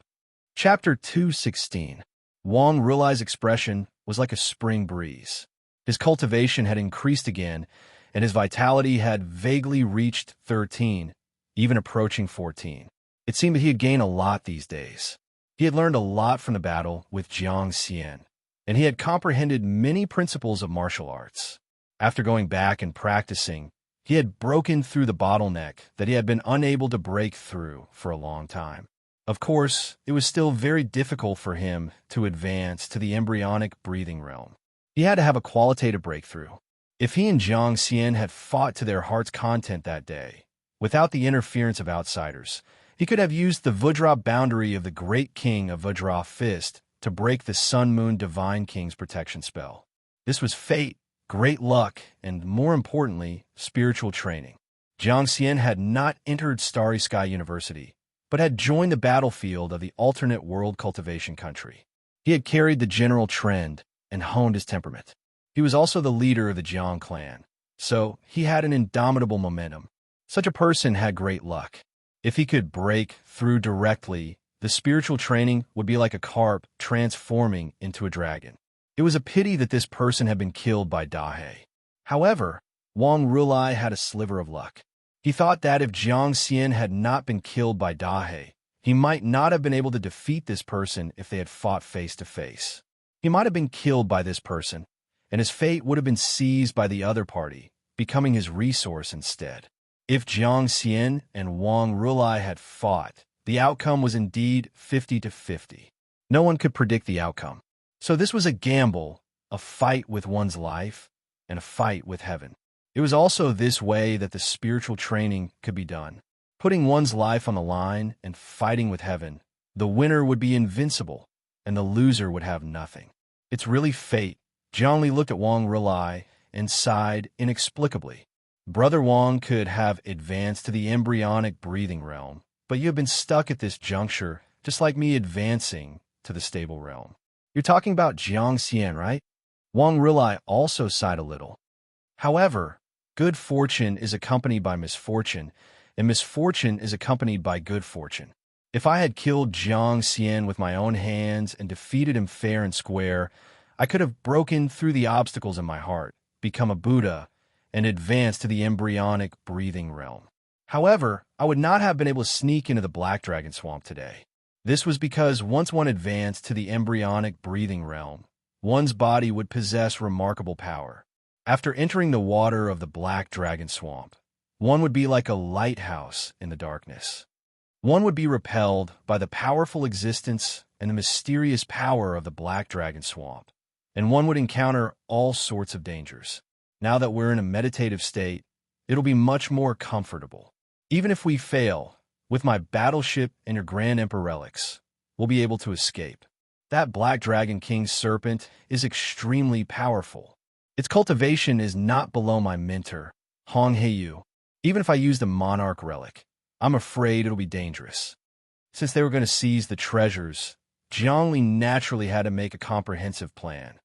Chapter 216. Wang Rulai's expression was like a spring breeze. His cultivation had increased again, and his vitality had vaguely reached 13, even approaching 14. It seemed that he had gained a lot these days. He had learned a lot from the battle with Jiang Xian, and he had comprehended many principles of martial arts. After going back and practicing, he had broken through the bottleneck that he had been unable to break through for a long time. Of course, it was still very difficult for him to advance to the embryonic breathing realm. He had to have a qualitative breakthrough. If he and Jiang Xian had fought to their heart's content that day, without the interference of outsiders, he could have used the Vajra boundary of the Great King of Vajra Fist to break the Sun Moon Divine King's protection spell. This was fate, great luck, and more importantly, spiritual training. Jiang Xian had not entered Starry Sky University, but had joined the battlefield of the alternate world cultivation country. He had carried the general trend and honed his temperament. He was also the leader of the Jiang clan, so he had an indomitable momentum. Such a person had great luck. If he could break through directly, the spiritual training would be like a carp transforming into a dragon. It was a pity that this person had been killed by Dahe. However, Wang Rulai had a sliver of luck. He thought that if Jiang Xian had not been killed by Dahe, he might not have been able to defeat this person if they had fought face to face. He might have been killed by this person, and his fate would have been seized by the other party, becoming his resource instead. If Jiang Xian and Wang Rulai had fought, the outcome was indeed 50-50. No one could predict the outcome. So this was a gamble, a fight with one's life, and a fight with heaven. It was also this way that the spiritual training could be done. Putting one's life on the line and fighting with heaven, the winner would be invincible, and the loser would have nothing. It's really fate. Zhongli looked at Wang Rilai and sighed inexplicably. Brother Wang could have advanced to the embryonic breathing realm, but you have been stuck at this juncture, just like me advancing to the stable realm. You're talking about Jiang Xian, right? Wang Rilai also sighed a little. However, good fortune is accompanied by misfortune, and misfortune is accompanied by good fortune. If I had killed Jiang Xian with my own hands and defeated him fair and square, I could have broken through the obstacles in my heart, become a Buddha, and advanced to the embryonic breathing realm. However, I would not have been able to sneak into the Black Dragon Swamp today. This was because once one advanced to the embryonic breathing realm, one's body would possess remarkable power. After entering the water of the Black Dragon Swamp, one would be like a lighthouse in the darkness. One would be repelled by the powerful existence and the mysterious power of the Black Dragon Swamp, and one would encounter all sorts of dangers. Now that we're in a meditative state, it'll be much more comfortable. Even if we fail, with my battleship and your Grand Emperor relics, we'll be able to escape. That Black Dragon King serpent is extremely powerful. Its cultivation is not below my mentor, Hong Heiyu. Even if I use the Monarch relic, I'm afraid it'll be dangerous. Since they were going to seize the treasures, Zhongli naturally had to make a comprehensive plan.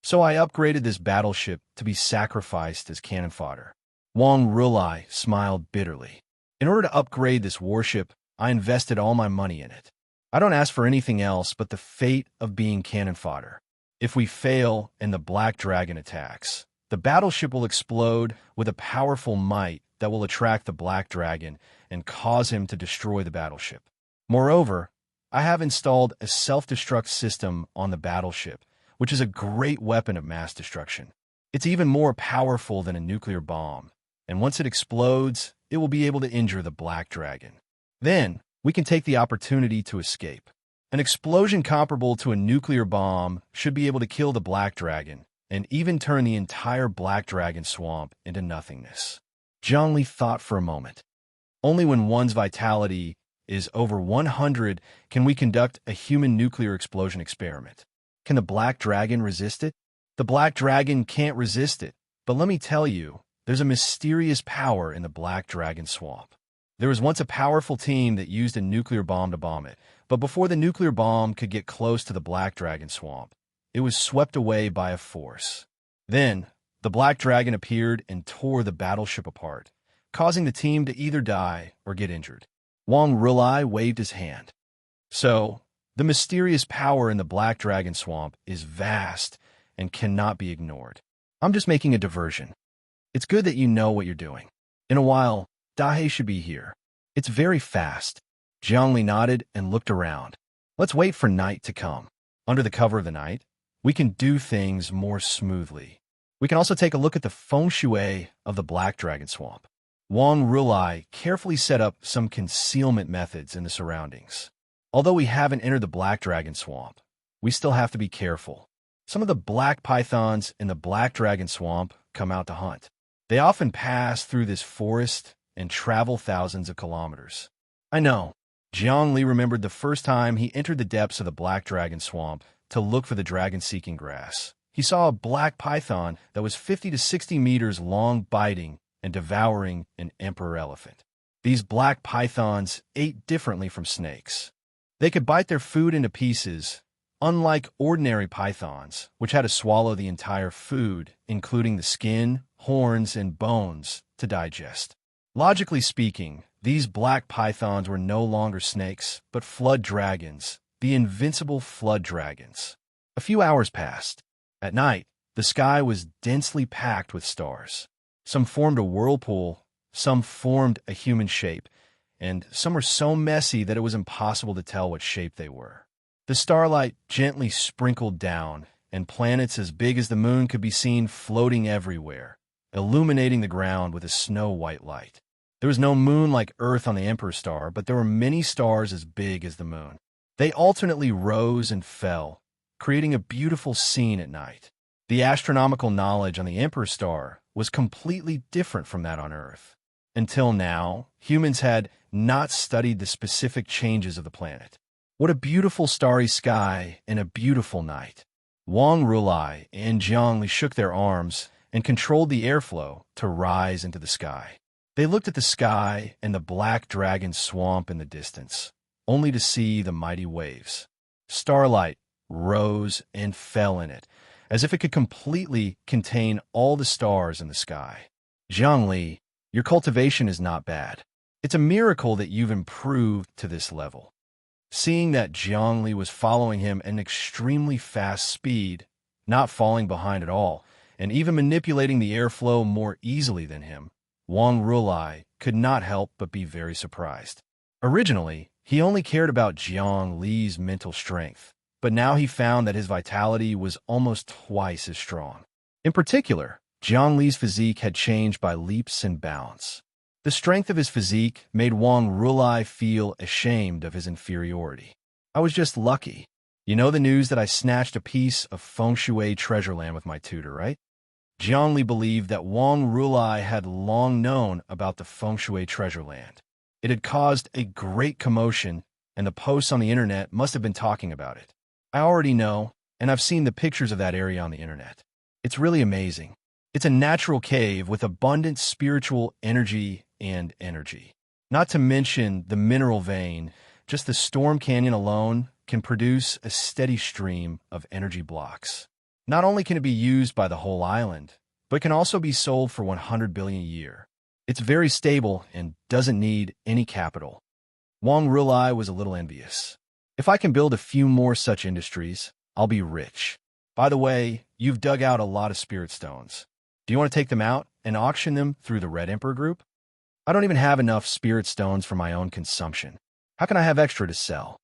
So I upgraded this battleship to be sacrificed as cannon fodder. Wang Rilai smiled bitterly. In order to upgrade this warship, I invested all my money in it. I don't ask for anything else but the fate of being cannon fodder. If we fail and the Black Dragon attacks, the battleship will explode with a powerful might that will attract the Black Dragon and cause him to destroy the battleship. Moreover, I have installed a self-destruct system on the battleship, which is a great weapon of mass destruction. It's even more powerful than a nuclear bomb, and once it explodes, it will be able to injure the Black Dragon. Then, we can take the opportunity to escape. An explosion comparable to a nuclear bomb should be able to kill the Black Dragon, and even turn the entire Black Dragon Swamp into nothingness. Zhongli thought for a moment. Only when one's vitality is over 100 can we conduct a human nuclear explosion experiment. Can the Black Dragon resist it? The Black Dragon can't resist it, but let me tell you, there's a mysterious power in the Black Dragon Swamp. There was once a powerful team that used a nuclear bomb to bomb it, but before the nuclear bomb could get close to the Black Dragon Swamp, it was swept away by a force. Then, the Black Dragon appeared and tore the battleship apart, causing the team to either die or get injured. Wang Rilai waved his hand. So, the mysterious power in the Black Dragon Swamp is vast and cannot be ignored. I'm just making a diversion. It's good that you know what you're doing. In a while, Dahe should be here. It's very fast. Zhongli nodded and looked around. Let's wait for night to come. Under the cover of the night, we can do things more smoothly. We can also take a look at the feng shui of the Black Dragon Swamp. Wang Rilai carefully set up some concealment methods in the surroundings. Although we haven't entered the Black Dragon Swamp, we still have to be careful. Some of the black pythons in the Black Dragon Swamp come out to hunt. They often pass through this forest and travel thousands of kilometers. I know. Zhongli remembered the first time he entered the depths of the Black Dragon Swamp to look for the dragon-seeking grass. He saw a black python that was 50 to 60 meters long, biting and devouring an emperor elephant. These black pythons ate differently from snakes. They could bite their food into pieces, unlike ordinary pythons, which had to swallow the entire food, including the skin, horns, and bones, to digest. Logically speaking, these black pythons were no longer snakes, but flood dragons, the invincible flood dragons. A few hours passed. At night, the sky was densely packed with stars. Some formed a whirlpool, some formed a human shape, and some were so messy that it was impossible to tell what shape they were. The starlight gently sprinkled down, and planets as big as the moon could be seen floating everywhere, illuminating the ground with a snow-white light. There was no moon like Earth on the Emperor star, but there were many stars as big as the moon. They alternately rose and fell, creating a beautiful scene at night. The astronomical knowledge on the Emperor star was completely different from that on Earth. Until now, humans had not studied the specific changes of the planet. What a beautiful starry sky and a beautiful night. Wang Rulai and Jiangli shook their arms and controlled the airflow to rise into the sky. They looked at the sky and the black dragon swamp in the distance, only to see the mighty waves. Starlight rose and fell in it, as if it could completely contain all the stars in the sky. Jiangli, your cultivation is not bad. It's a miracle that you've improved to this level. Seeing that Jiangli was following him at an extremely fast speed, not falling behind at all, and even manipulating the airflow more easily than him, Wang Rulai could not help but be very surprised. Originally, he only cared about Jiang Li's mental strength, but now he found that his vitality was almost twice as strong. In particular, Jiang Li's physique had changed by leaps and bounds. The strength of his physique made Wang Rulai feel ashamed of his inferiority. I was just lucky. You know the news that I snatched a piece of feng shui treasure land with my tutor, right? Jiangli believed that Wang Rulai had long known about the feng shui treasure land. It had caused a great commotion, and the posts on the internet must have been talking about it. I already know, and I've seen the pictures of that area on the internet. It's really amazing. It's a natural cave with abundant spiritual energy and energy. Not to mention the mineral vein, just the Storm Canyon alone can produce a steady stream of energy blocks. Not only can it be used by the whole island, but can also be sold for 100 billion a year. It's very stable and doesn't need any capital. Wang Rulai was a little envious. If I can build a few more such industries, I'll be rich. By the way, you've dug out a lot of spirit stones. Do you want to take them out and auction them through the Red Emperor group? I don't even have enough spirit stones for my own consumption. How can I have extra to sell?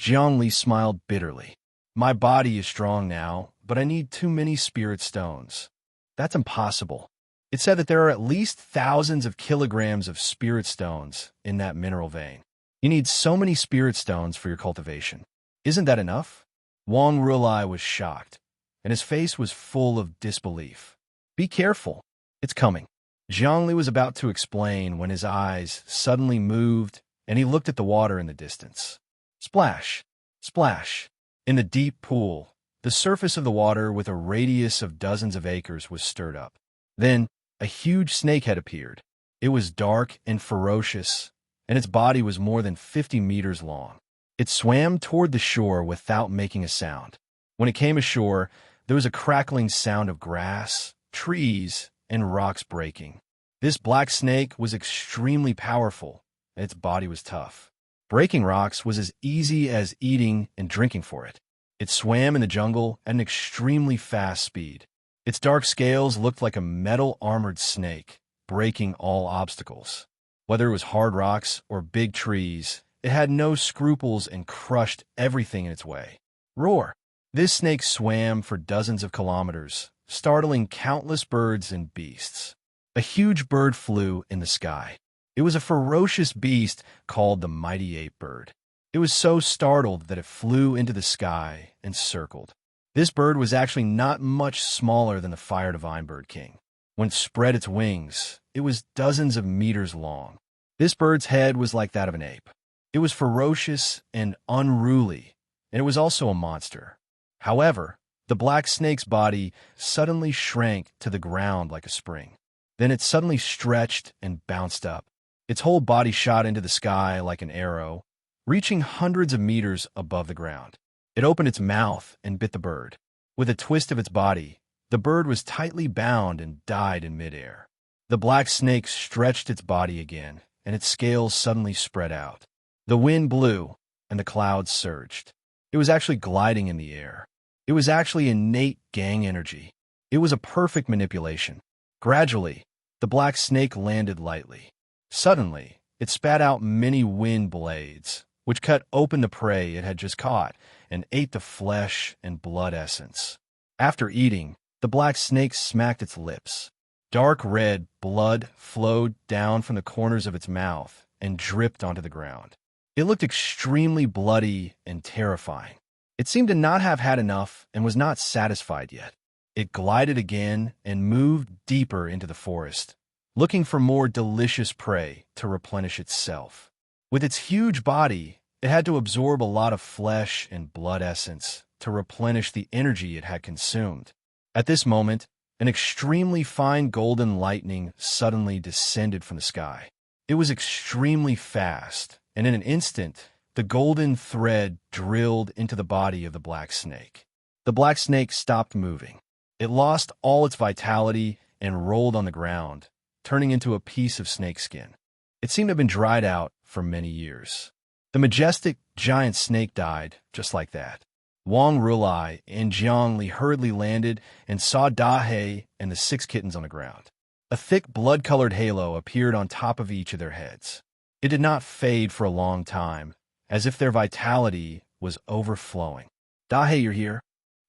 Jiangli smiled bitterly. My body is strong now, but I need too many spirit stones. That's impossible. It said that there are at least thousands of kilograms of spirit stones in that mineral vein. You need so many spirit stones for your cultivation. Isn't that enough? Wang Rulai was shocked, and his face was full of disbelief. Be careful. It's coming. Jiangli was about to explain when his eyes suddenly moved, and he looked at the water in the distance. Splash! Splash! In the deep pool, the surface of the water with a radius of dozens of acres was stirred up. Then, a huge snakehead appeared. It was dark and ferocious, and its body was more than 50 meters long. It swam toward the shore without making a sound. When it came ashore, there was a crackling sound of grass, trees, and rocks breaking. This black snake was extremely powerful, and its body was tough. Breaking rocks was as easy as eating and drinking for it. It swam in the jungle at an extremely fast speed. Its dark scales looked like a metal-armored snake, breaking all obstacles. Whether it was hard rocks or big trees, it had no scruples and crushed everything in its way. Roar! This snake swam for dozens of kilometers, startling countless birds and beasts. A huge bird flew in the sky. It was a ferocious beast called the mighty ape bird. It was so startled that it flew into the sky and circled. This bird was actually not much smaller than the fire divine bird king. When it spread its wings, it was dozens of meters long. This bird's head was like that of an ape. It was ferocious and unruly, and it was also a monster. However, the black snake's body suddenly shrank to the ground like a spring. Then it suddenly stretched and bounced up. Its whole body shot into the sky like an arrow, reaching hundreds of meters above the ground. It opened its mouth and bit the bird. With a twist of its body, the bird was tightly bound and died in midair. The black snake stretched its body again, and its scales suddenly spread out. The wind blew, and the clouds surged. It was actually gliding in the air. It was actually innate gang energy. It was a perfect manipulation. Gradually, the black snake landed lightly. Suddenly, it spat out many wind blades, which cut open the prey it had just caught and ate the flesh and blood essence. After eating, the black snake smacked its lips. Dark red blood flowed down from the corners of its mouth and dripped onto the ground. It looked extremely bloody and terrifying. It seemed to not have had enough and was not satisfied yet. It glided again and moved deeper into the forest, looking for more delicious prey to replenish itself. With its huge body, it had to absorb a lot of flesh and blood essence to replenish the energy it had consumed. At this moment, an extremely fine golden lightning suddenly descended from the sky. It was extremely fast, and in an instant, the golden thread drilled into the body of the black snake. The black snake stopped moving. It lost all its vitality and rolled on the ground, turning into a piece of snakeskin. It seemed to have been dried out for many years. The majestic giant snake died just like that. Wang Rulai and Jiang Li hurriedly landed and saw Dahe and the 6 kittens on the ground. A thick blood-colored halo appeared on top of each of their heads. It did not fade for a long time, as if their vitality was overflowing. Dahe, you're here.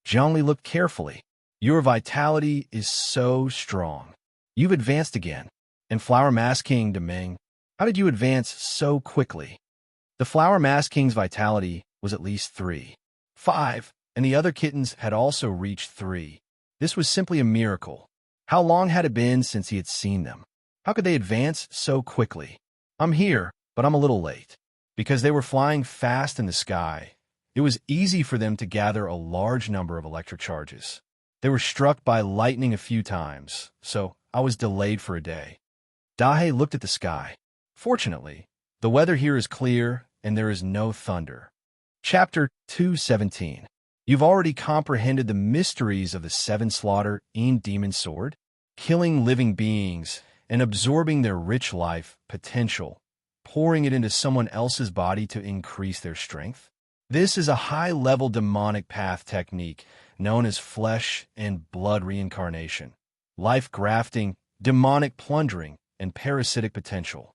Jiang Li looked carefully. Your vitality is so strong. You've advanced again. And Flower Mask King Demeng, how did you advance so quickly? The Flower Mask King's vitality was at least 3. 5, and the other kittens had also reached 3. This was simply a miracle. How long had it been since he had seen them? How could they advance so quickly? I'm here, but I'm a little late. Because they were flying fast in the sky, it was easy for them to gather a large number of electric charges. They were struck by lightning a few times, so I was delayed for a day. Dahe looked at the sky. Fortunately, the weather here is clear and there is no thunder. Chapter 217. You've already comprehended the mysteries of the 7 slaughter in demon sword, killing living beings and absorbing their rich life potential, pouring it into someone else's body to increase their strength. This is a high-level demonic path technique known as flesh and blood reincarnation, life grafting, demonic plundering, and parasitic potential.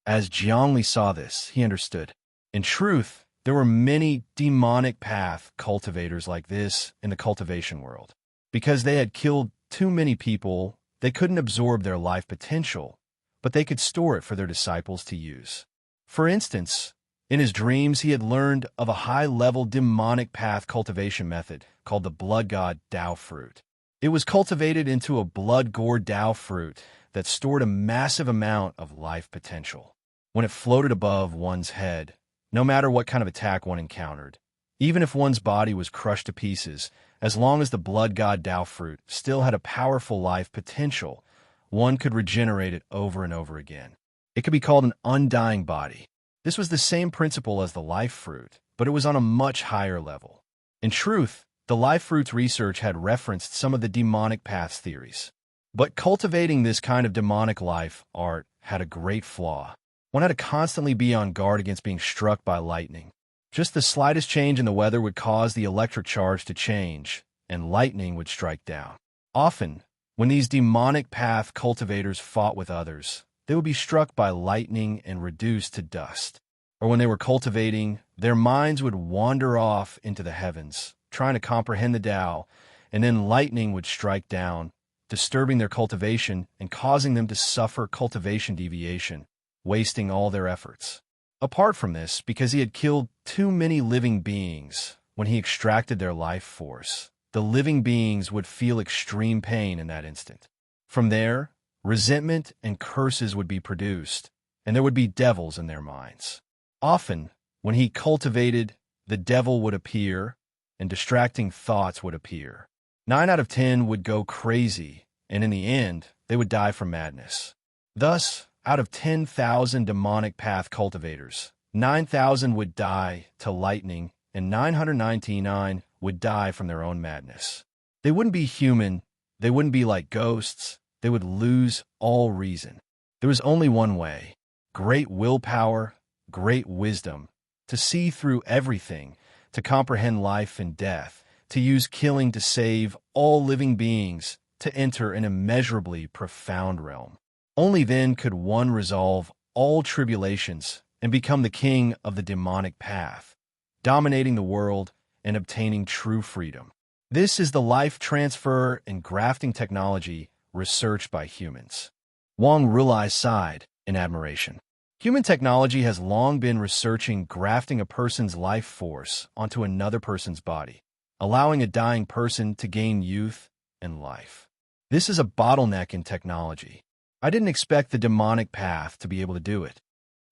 As Jiang Li saw this, he understood. In truth, there were many demonic path cultivators like this in the cultivation world. Because they had killed too many people, they couldn't absorb their life potential, but they could store it for their disciples to use. For instance, in his dreams, he had learned of a high-level demonic path cultivation method called the blood god Dao fruit. It was cultivated into a blood gourd Dao fruit that stored a massive amount of life potential. When it floated above one's head, no matter what kind of attack one encountered, even if one's body was crushed to pieces, as long as the blood god Dao fruit still had a powerful life potential, one could regenerate it over and over again. It could be called an undying body. This was the same principle as the life fruit, but it was on a much higher level. In truth, the life fruit's research had referenced some of the demonic paths theories. But cultivating this kind of demonic life art had a great flaw. One had to constantly be on guard against being struck by lightning. Just the slightest change in the weather would cause the electric charge to change, and lightning would strike down. Often, when these demonic path cultivators fought with others, they would be struck by lightning and reduced to dust. Or when they were cultivating, their minds would wander off into the heavens, trying to comprehend the Tao, and then lightning would strike down, disturbing their cultivation and causing them to suffer cultivation deviation, wasting all their efforts. Apart from this, because he had killed too many living beings when he extracted their life force, the living beings would feel extreme pain in that instant. From there, resentment and curses would be produced, and there would be devils in their minds. Often, when he cultivated, the devil would appear, and distracting thoughts would appear. 9 out of 10 would go crazy, and in the end, they would die from madness. Thus, out of 10,000 demonic path cultivators, 9,000 would die to lightning, and 999 would die from their own madness. They wouldn't be human, they wouldn't be like ghosts, they would lose all reason. There was only one way: great willpower, great wisdom, to see through everything, to comprehend life and death, to use killing to save all living beings, to enter an immeasurably profound realm. Only then could one resolve all tribulations and become the king of the demonic path, dominating the world and obtaining true freedom. This is the life transfer and grafting technology researched by humans. Wang Rulai sighed in admiration. Human technology has long been researching grafting a person's life force onto another person's body, allowing a dying person to gain youth, and life. This is a bottleneck in technology. I didn't expect the demonic path to be able to do it.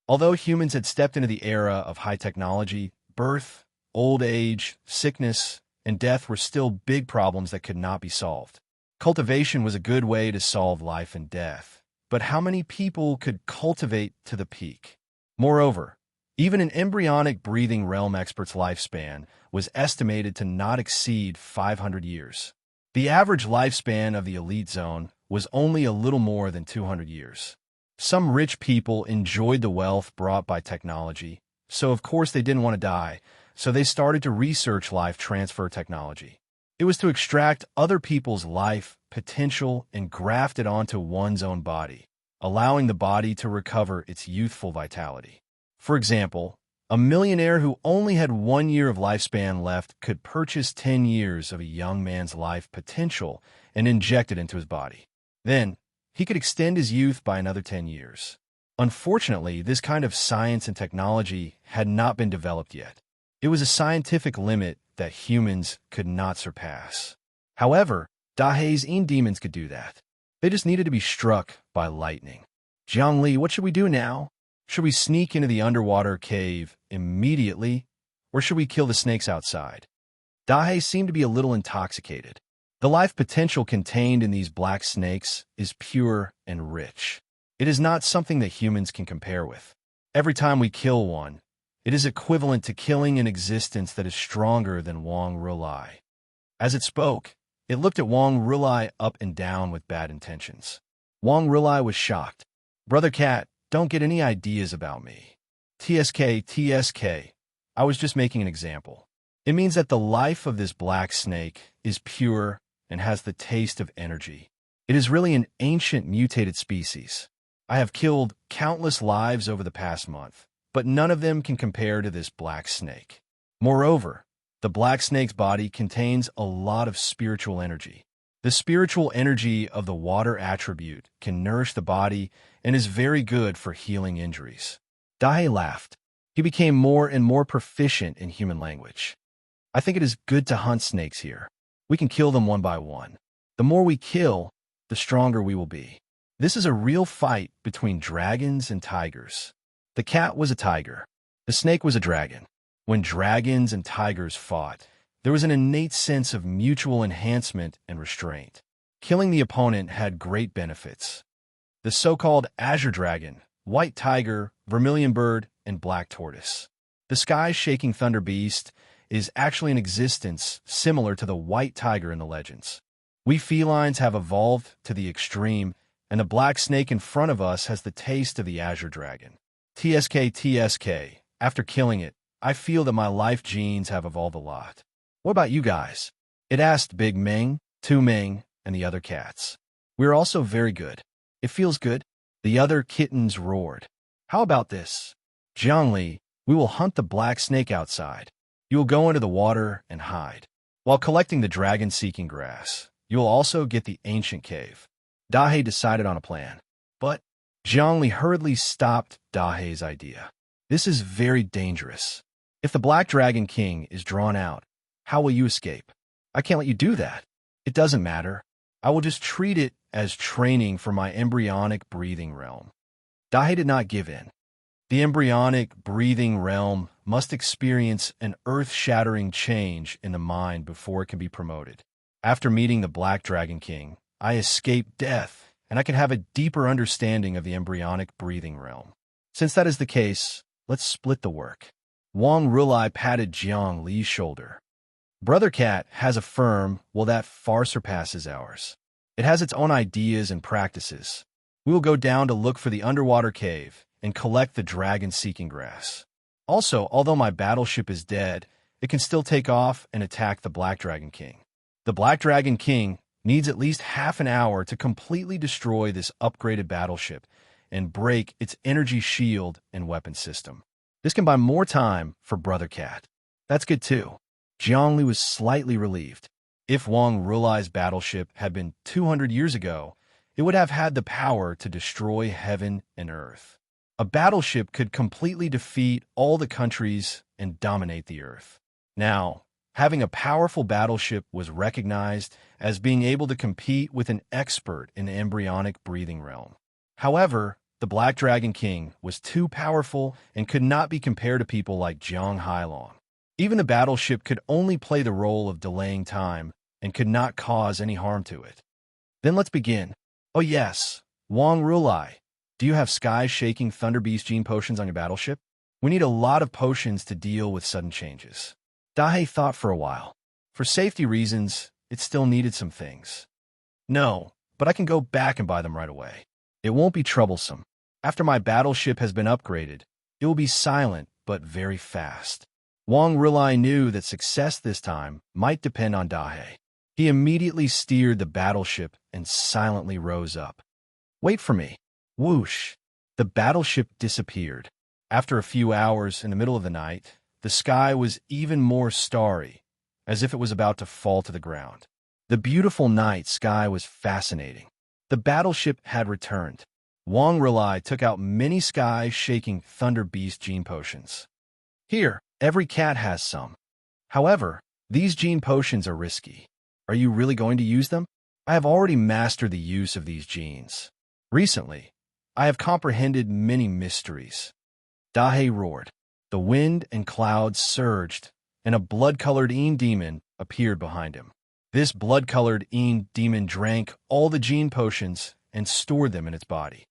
Although humans had stepped into the era of high technology, birth, old age, sickness, and death were still big problems that could not be solved. Cultivation was a good way to solve life and death, but how many people could cultivate to the peak? Moreover, even an embryonic breathing realm expert's lifespan was estimated to not exceed 500 years. The average lifespan of the elite zone was only a little more than 200 years. Some rich people enjoyed the wealth brought by technology, so of course they didn't want to die, so they started to research life transfer technology. It was to extract other people's life, potential, and graft it onto one's own body, allowing the body to recover its youthful vitality. For example, a millionaire who only had 1 year of lifespan left could purchase 10 years of a young man's life potential and inject it into his body. Then, he could extend his youth by another 10 years. Unfortunately, this kind of science and technology had not been developed yet. It was a scientific limit that humans could not surpass. However, Dahe's demons could do that. They just needed to be struck by lightning. Jiangli, what should we do now? Should we sneak into the underwater cave immediately, or should we kill the snakes outside? Dahe seemed to be a little intoxicated. The life potential contained in these black snakes is pure and rich. It is not something that humans can compare with. Every time we kill one, it is equivalent to killing an existence that is stronger than Wang Rulai. As it spoke, it looked at Wang Rulai up and down with bad intentions. Wang Rulai was shocked. Brother Cat, don't get any ideas about me. TSK, I was just making an example. It means that the life of this black snake is pure and has the taste of energy. It is really an ancient mutated species. I have killed countless lives over the past month, but none of them can compare to this black snake. Moreover, the black snake's body contains a lot of spiritual energy. The spiritual energy of the water attribute can nourish the body and is very good for healing injuries. Dahe laughed. He became more and more proficient in human language. I think it is good to hunt snakes here. We can kill them one by one. The more we kill, the stronger we will be. This is a real fight between dragons and tigers. The cat was a tiger. The snake was a dragon. When dragons and tigers fought, there was an innate sense of mutual enhancement and restraint. Killing the opponent had great benefits. The so-called azure dragon, white tiger, vermilion bird, and black tortoise. The sky-shaking thunder beast is actually an existence similar to the white tiger in the legends. We felines have evolved to the extreme, and the black snake in front of us has the taste of the azure dragon. TSK, after killing it, I feel that my life genes have evolved a lot. What about you guys? It asked Big Ming, Tu Ming, and the other cats. We're also very good. It feels good. The other kittens roared. How about this? Jiangli, we will hunt the black snake outside. You will go into the water and hide. While collecting the dragon-seeking grass, you will also get the ancient cave. Dahe decided on a plan. But Jiangli hurriedly stopped Dahe's idea. This is very dangerous. If the Black Dragon King is drawn out, how will you escape? I can't let you do that. It doesn't matter. I will just treat it as training for my embryonic breathing realm. Dahe did not give in. The embryonic breathing realm must experience an earth-shattering change in the mind before it can be promoted. After meeting the Black Dragon King, I escape death, and I can have a deeper understanding of the embryonic breathing realm. Since that is the case, let's split the work. Wang Rulai patted Jiang Li's shoulder. Brother Cat has a firm, well, that far surpasses ours. It has its own ideas and practices. We will go down to look for the underwater cave and collect the dragon-seeking grass. Also, although my battleship is dead, it can still take off and attack the Black Dragon King. The Black Dragon King needs at least half an hour to completely destroy this upgraded battleship and break its energy shield and weapon system. This can buy more time for Brother Cat. That's good too. Jiangli was slightly relieved. If Wang Rulai's battleship had been 200 years ago, it would have had the power to destroy heaven and earth. A battleship could completely defeat all the countries and dominate the earth. Now, Having a powerful battleship was recognized as being able to compete with an expert in the embryonic breathing realm. However, the Black Dragon King was too powerful and could not be compared to people like Jiang Hailong. Even the battleship could only play the role of delaying time and could not cause any harm to it. Then let's begin. Oh yes, Wang Rulai, do you have sky-shaking Thunder Beast gene potions on your battleship? We need a lot of potions to deal with sudden changes. Dahei thought for a while. For safety reasons, it still needed some things. No, but I can go back and buy them right away. It won't be troublesome. After my battleship has been upgraded, it will be silent but very fast. Wang Rulai knew that success this time might depend on Dahei. He immediately steered the battleship and silently rose up. Wait for me. Whoosh! The battleship disappeared. After a few hours in the middle of the night, the sky was even more starry, as if it was about to fall to the ground. The beautiful night sky was fascinating. The battleship had returned. Wang Rulai took out many sky-shaking Thunder Beast gene potions. Here, every cat has some. However, these gene potions are risky. Are you really going to use them? I have already mastered the use of these genes. Recently, I have comprehended many mysteries. Dahei roared. The wind and clouds surged, and a blood-colored Een demon appeared behind him. This blood-colored Een demon drank all the gene potions and stored them in its body.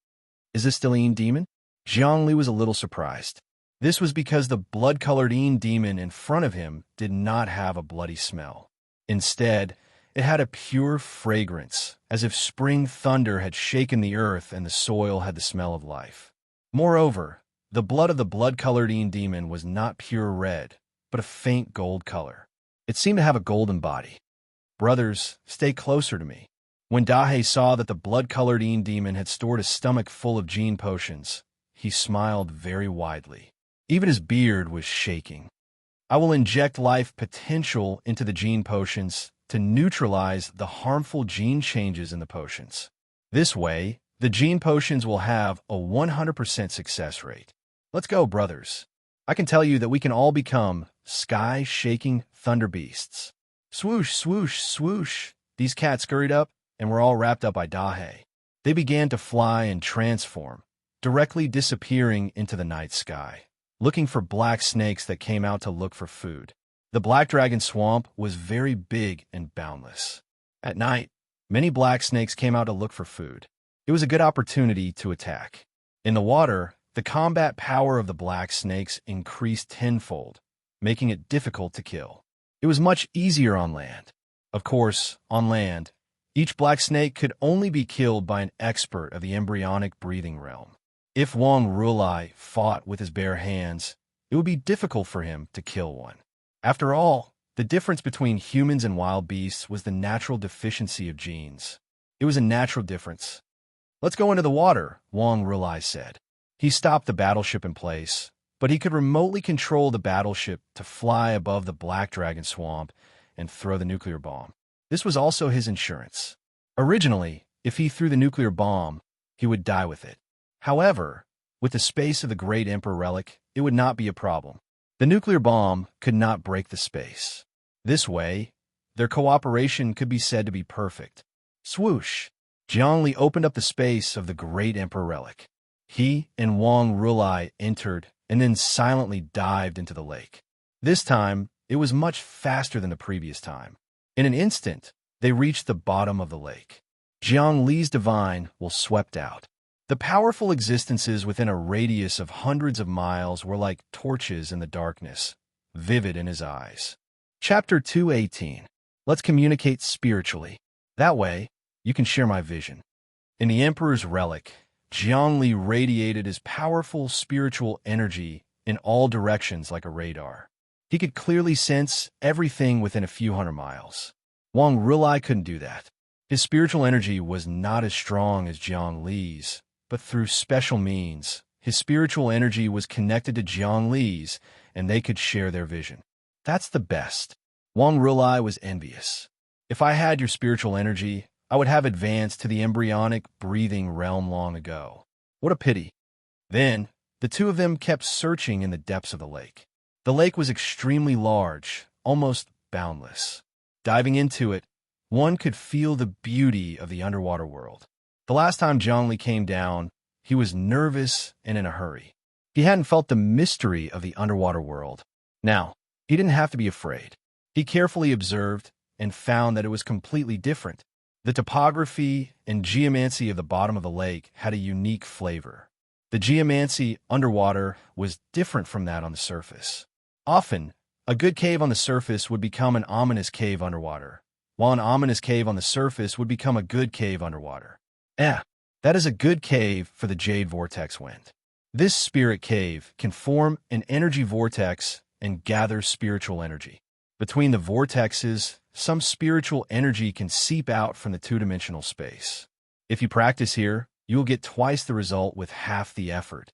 Is this still Een demon? Zhongli was a little surprised. This was because the blood-colored Een demon in front of him did not have a bloody smell. Instead, it had a pure fragrance, as if spring thunder had shaken the earth and the soil had the smell of life. Moreover, the blood of the blood-colored Een demon was not pure red, but a faint gold color. It seemed to have a golden body. Brothers, stay closer to me. When Dahei saw that the blood-colored Een demon had stored a stomach full of gene potions, he smiled very widely. Even his beard was shaking. I will inject life potential into the gene potions to neutralize the harmful gene changes in the potions. This way, the gene potions will have a 100% success rate. Let's go, brothers. I can tell you that we can all become sky-shaking thunder beasts. Swoosh, swoosh, swoosh. These cats scurried up and were all wrapped up by Dahei. They began to fly and transform, directly disappearing into the night sky, looking for black snakes that came out to look for food. The Black Dragon Swamp was very big and boundless. At night, many black snakes came out to look for food. It was a good opportunity to attack. In the water, the combat power of the black snakes increased tenfold, making it difficult to kill. It was much easier on land. Of course, on land, each black snake could only be killed by an expert of the embryonic breathing realm. If Wang Rulai fought with his bare hands, it would be difficult for him to kill one. After all, the difference between humans and wild beasts was the natural deficiency of genes. It was a natural difference. Let's go into the water, Wang Rulai said. He stopped the battleship in place, but he could remotely control the battleship to fly above the Black Dragon Swamp and throw the nuclear bomb. This was also his insurance. Originally, if he threw the nuclear bomb, he would die with it. However, with the space of the Great Emperor relic, it would not be a problem. The nuclear bomb could not break the space. This way, their cooperation could be said to be perfect. Swoosh! Zhongli opened up the space of the Great Emperor relic. He and Wang Rulai entered and then silently dived into the lake. This time, it was much faster than the previous time. In an instant, they reached the bottom of the lake. Jiang Li's divine will swept out. The powerful existences within a radius of hundreds of miles were like torches in the darkness, vivid in his eyes. Chapter 218. Let's communicate spiritually. That way, you can share my vision. In the Emperor's relic, Zhongli radiated his powerful spiritual energy in all directions like a radar. He could clearly sense everything within a few hundred miles. Wang Rulai couldn't do that. His spiritual energy was not as strong as Jiang Li's, but through special means, his spiritual energy was connected to Jiang Li's, and they could share their vision. That's the best. Wang Rulai was envious. If I had your spiritual energy, I would have advanced to the embryonic breathing realm long ago. What a pity. Then, the two of them kept searching in the depths of the lake. The lake was extremely large, almost boundless. Diving into it, one could feel the beauty of the underwater world. The last time Zhongli came down, he was nervous and in a hurry. He hadn't felt the mystery of the underwater world. Now, he didn't have to be afraid. He carefully observed and found that it was completely different. The topography and geomancy of the bottom of the lake had a unique flavor. The geomancy underwater was different from that on the surface. Often, a good cave on the surface would become an ominous cave underwater, while an ominous cave on the surface would become a good cave underwater. That is a good cave for the Jade Vortex Wind. This spirit cave can form an energy vortex and gather spiritual energy. Between the vortexes, some spiritual energy can seep out from the two-dimensional space. If you practice here, you will get twice the result with half the effort.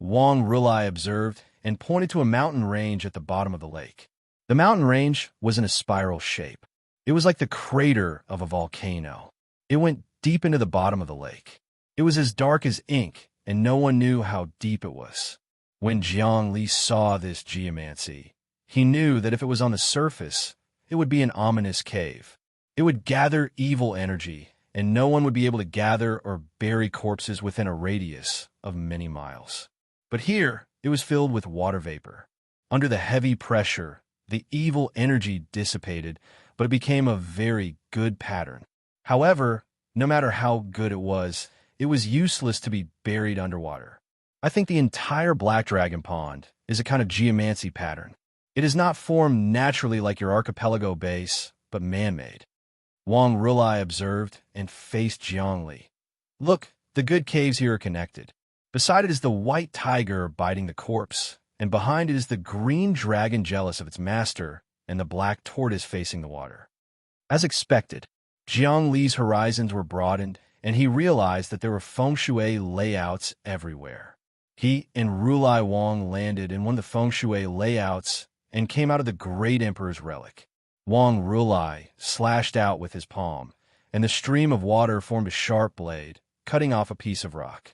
Wang Rulai observed and pointed to a mountain range at the bottom of the lake. The mountain range was in a spiral shape. It was like the crater of a volcano. It went deep into the bottom of the lake. It was as dark as ink, and no one knew how deep it was. When Jiang Li saw this geomancy, he knew that if it was on the surface, it would be an ominous cave. It would gather evil energy, and no one would be able to gather or bury corpses within a radius of many miles. But here, it was filled with water vapor. Under the heavy pressure, the evil energy dissipated, but it became a very good pattern. However, no matter how good it was useless to be buried underwater. I think the entire Black Dragon Pond is a kind of geomancy pattern. It is not formed naturally like your archipelago base, but man-made. Wang Rulai observed and faced Jiangli. Look, the good caves here are connected. Beside it is the white tiger biting the corpse, and behind it is the green dragon jealous of its master, and the black tortoise facing the water. As expected, Jiangli's horizons were broadened, and he realized that there were feng shui layouts everywhere. He and Rulai Wang landed in one of the feng shui layouts and came out of the great emperor's relic. Wang Rulai slashed out with his palm, and the stream of water formed a sharp blade, cutting off a piece of rock.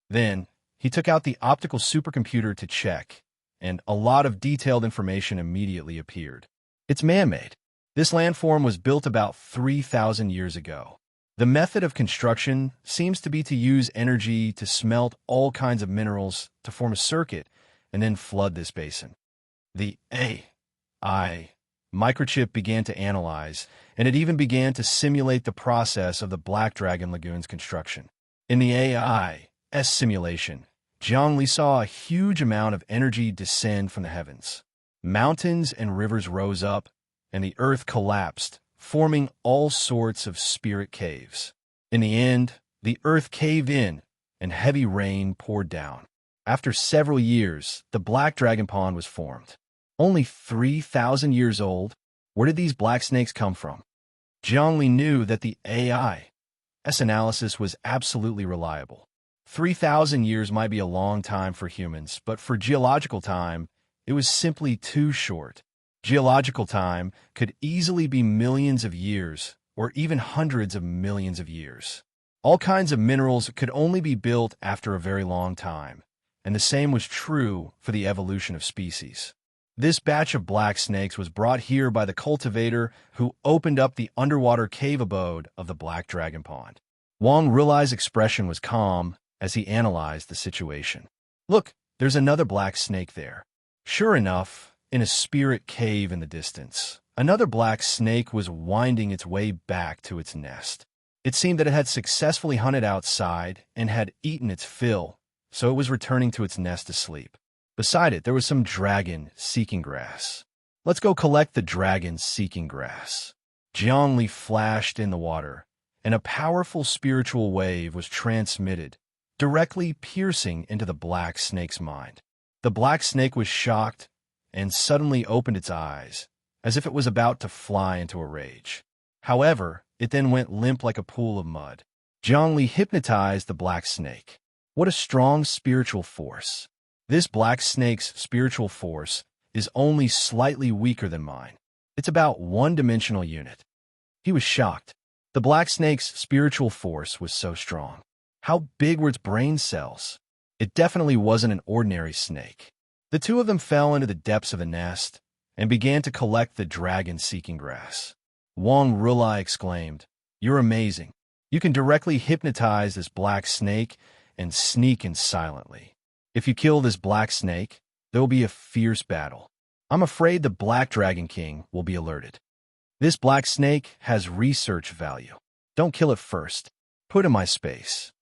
Then, he took out the optical supercomputer to check, and a lot of detailed information immediately appeared. It's man-made. This landform was built about 3,000 years ago. The method of construction seems to be to use energy to smelt all kinds of minerals to form a circuit and then flood this basin. The AI microchip began to analyze, and it even began to simulate the process of the Black Dragon Lagoon's construction. In the AI's simulation, Jiangli saw a huge amount of energy descend from the heavens. Mountains and rivers rose up, and the earth collapsed, forming all sorts of spirit caves. In the end, the earth caved in, and heavy rain poured down. After several years, the Black Dragon Pond was formed. Only 3,000 years old? Where did these black snakes come from? Jiangli knew that the AI's analysis was absolutely reliable. 3,000 years might be a long time for humans, but for geological time, it was simply too short. Geological time could easily be millions of years, or even hundreds of millions of years. All kinds of minerals could only be built after a very long time, and the same was true for the evolution of species. This batch of black snakes was brought here by the cultivator who opened up the underwater cave abode of the Black Dragon Pond. Wang Rulai's expression was calm as he analyzed the situation. Look, there's another black snake there. Sure enough, in a spirit cave in the distance, another black snake was winding its way back to its nest. It seemed that it had successfully hunted outside and had eaten its fill, so it was returning to its nest to sleep. Beside it, there was some dragon seeking grass. Let's go collect the dragon seeking grass. Jiangli flashed in the water, and a powerful spiritual wave was transmitted, directly piercing into the black snake's mind. The black snake was shocked and suddenly opened its eyes, as if it was about to fly into a rage. However, it then went limp like a pool of mud. Jiangli hypnotized the black snake. What a strong spiritual force. This black snake's spiritual force is only slightly weaker than mine. It's about one-dimensional unit. He was shocked. The black snake's spiritual force was so strong. How big were its brain cells? It definitely wasn't an ordinary snake. The two of them fell into the depths of the nest, and began to collect the dragon-seeking grass. Wang Rulai exclaimed, "You're amazing. You can directly hypnotize this black snake and sneak in silently. If you kill this black snake, there will be a fierce battle. I'm afraid the Black Dragon King will be alerted. This black snake has research value. Don't kill it first. Put in my space."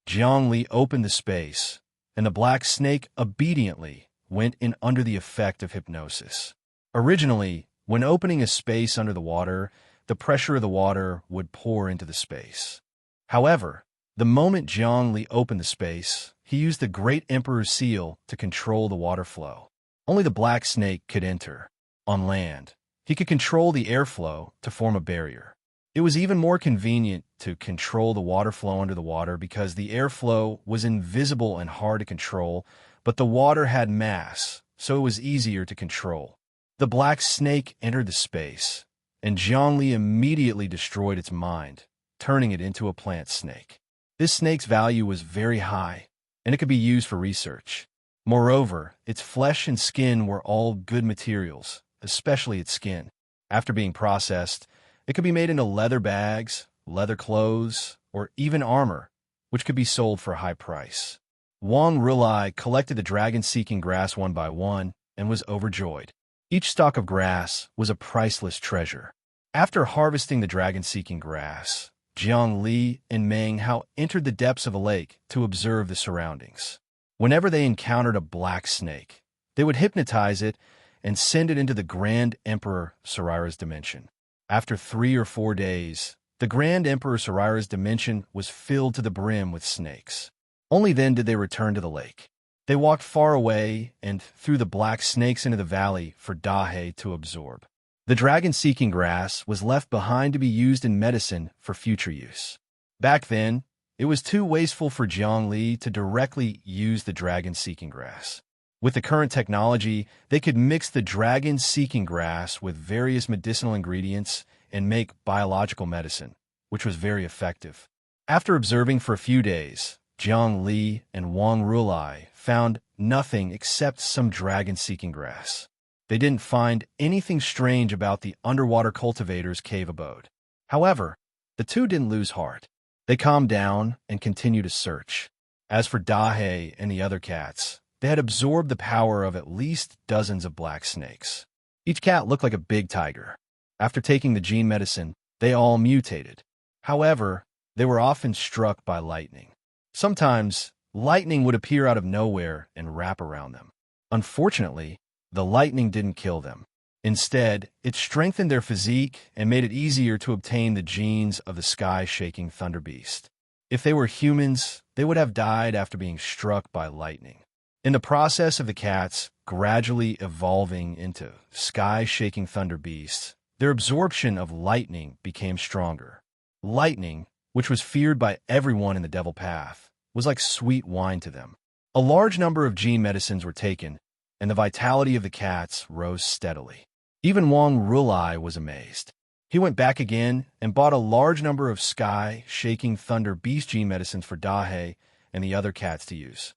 Jiang Li opened the space, and the black snake obediently went in under the effect of hypnosis. Originally, when opening a space under the water, the pressure of the water would pour into the space. However, the moment Jiang Li opened the space, he used the Great Emperor's seal to control the water flow. Only the black snake could enter. On land, he could control the airflow to form a barrier. It was even more convenient to control the water flow under the water because the airflow was invisible and hard to control, but the water had mass, so it was easier to control. The black snake entered the space, and Jiang Li immediately destroyed its mind, turning it into a plant snake. This snake's value was very high, and it could be used for research. Moreover, its flesh and skin were all good materials, especially its skin. After being processed, it could be made into leather bags, leather clothes, or even armor, which could be sold for a high price. Wang Rulai collected the dragon-seeking grass one by one and was overjoyed. Each stalk of grass was a priceless treasure. After harvesting the dragon-seeking grass, Jiang Li and Meng Hao entered the depths of a lake to observe the surroundings. Whenever they encountered a black snake, they would hypnotize it and send it into the Grand Emperor Sarira's dimension. After 3 or 4 days, the Grand Emperor Sarira's dimension was filled to the brim with snakes. Only then did they return to the lake. They walked far away and threw the black snakes into the valley for Dahe to absorb. The dragon-seeking grass was left behind to be used in medicine for future use. Back then, it was too wasteful for Jiang Li to directly use the dragon-seeking grass. With the current technology, they could mix the dragon-seeking grass with various medicinal ingredients and make biological medicine, which was very effective. After observing for a few days, Jiang Li and Wang Rulai found nothing except some dragon-seeking grass. They didn't find anything strange about the underwater cultivator's cave abode. However, the two didn't lose heart. They calmed down and continued to search. As for Dahe and the other cats, they had absorbed the power of at least dozens of black snakes. Each cat looked like a big tiger. After taking the gene medicine, they all mutated. However, they were often struck by lightning. Sometimes, lightning would appear out of nowhere and wrap around them. Unfortunately, the lightning didn't kill them. Instead, it strengthened their physique and made it easier to obtain the genes of the sky-shaking thunder beast. If they were humans, they would have died after being struck by lightning. In the process of the cats gradually evolving into sky-shaking thunder beasts, their absorption of lightning became stronger. Lightning, which was feared by everyone in the Devil Path, was like sweet wine to them. A large number of gene medicines were taken, and the vitality of the cats rose steadily. Even Wang Rulai was amazed. He went back again and bought a large number of sky-shaking thunder beast gene medicines for Dahe and the other cats to use.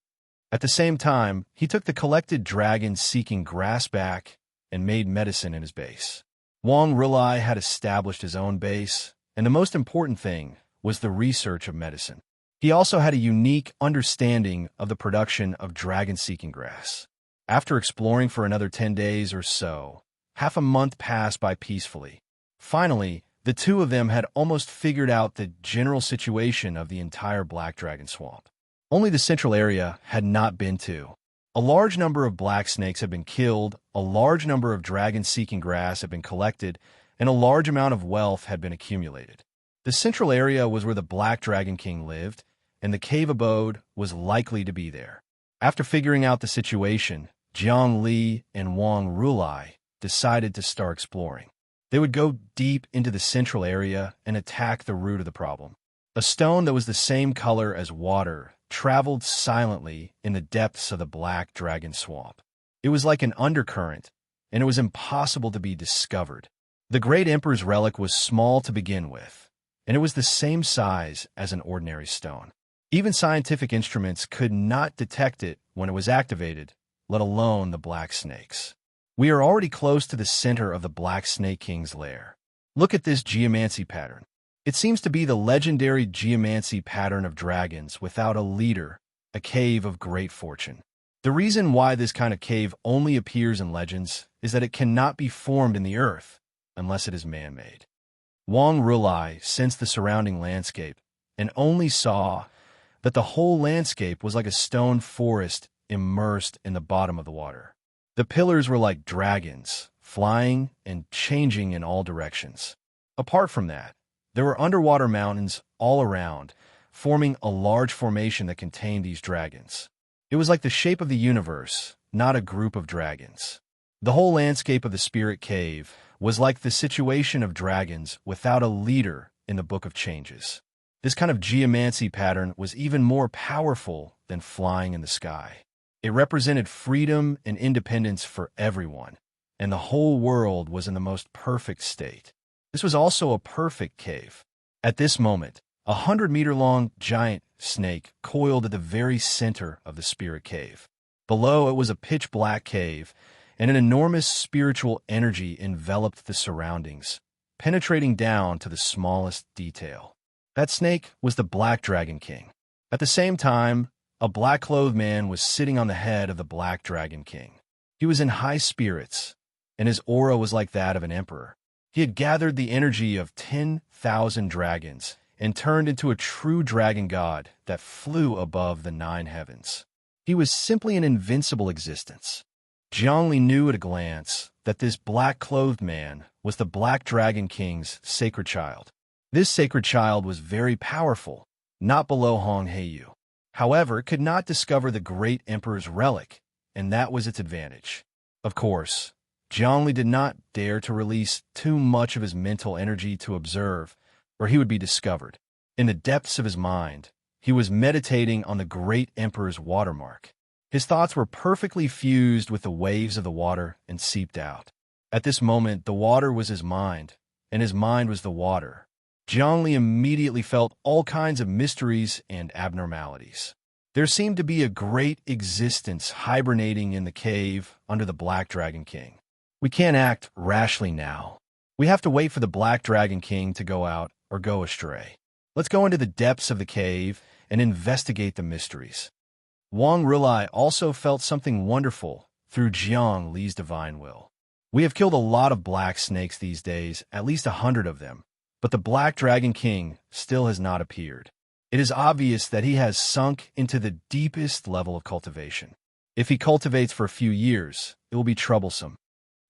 At the same time, he took the collected dragon-seeking grass back and made medicine in his base. Wang Rulai had established his own base, and the most important thing was the research of medicine. He also had a unique understanding of the production of dragon-seeking grass. After exploring for another 10 days or so, half a month passed by peacefully. Finally, the two of them had almost figured out the general situation of the entire Black Dragon Swamp. Only the central area had not been to. A large number of black snakes had been killed, a large number of dragon-seeking grass had been collected, and a large amount of wealth had been accumulated. The central area was where the Black Dragon King lived, and the cave abode was likely to be there. After figuring out the situation, Jiang Li and Wang Rulai decided to start exploring. They would go deep into the central area and attack the root of the problem. A stone that was the same color as water traveled silently in the depths of the Black Dragon Swamp. It was like an undercurrent, and it was impossible to be discovered. The Great Emperor's relic was small to begin with, and it was the same size as an ordinary stone. Even scientific instruments could not detect it when it was activated, let alone the black snakes. We are already close to the center of the Black Snake King's lair. Look at this geomancy pattern. It seems to be the legendary geomancy pattern of dragons without a leader, a cave of great fortune. The reason why this kind of cave only appears in legends is that it cannot be formed in the earth unless it is man-made. Wang Rulai sensed the surrounding landscape and only saw that the whole landscape was like a stone forest immersed in the bottom of the water. The pillars were like dragons, flying and changing in all directions. Apart from that, there were underwater mountains all around, forming a large formation that contained these dragons. It was like the shape of the universe, not a group of dragons. The whole landscape of the Spirit Cave was like the situation of dragons without a leader in the Book of Changes. This kind of geomancy pattern was even more powerful than flying in the sky. It represented freedom and independence for everyone, and the whole world was in the most perfect state. This was also a perfect cave. At this moment, 100-meter-long giant snake coiled at the very center of the Spirit Cave. Below it was a pitch-black cave, and an enormous spiritual energy enveloped the surroundings, penetrating down to the smallest detail. That snake was the Black Dragon King. At the same time, a black-clothed man was sitting on the head of the Black Dragon King. He was in high spirits, and his aura was like that of an emperor. He had gathered the energy of 10,000 dragons and turned into a true dragon god that flew above the 9 heavens. He was simply an invincible existence. Zhongli knew at a glance that this black-clothed man was the Black Dragon King's sacred child. This sacred child was very powerful, not below Hong Heiyu. However, it could not discover the great emperor's relic, and that was its advantage. Of course, Zhongli did not dare to release too much of his mental energy to observe, or he would be discovered. In the depths of his mind, he was meditating on the great emperor's watermark. His thoughts were perfectly fused with the waves of the water and seeped out. At this moment, the water was his mind, and his mind was the water. Zhongli immediately felt all kinds of mysteries and abnormalities. There seemed to be a great existence hibernating in the cave under the Black Dragon King. We can't act rashly now. We have to wait for the Black Dragon King to go out or go astray. Let's go into the depths of the cave and investigate the mysteries. Wang Rulai also felt something wonderful through Jiang Li's divine will. We have killed a lot of black snakes these days, at least 100 of them. But the Black Dragon King still has not appeared. It is obvious that he has sunk into the deepest level of cultivation. If he cultivates for a few years, it will be troublesome.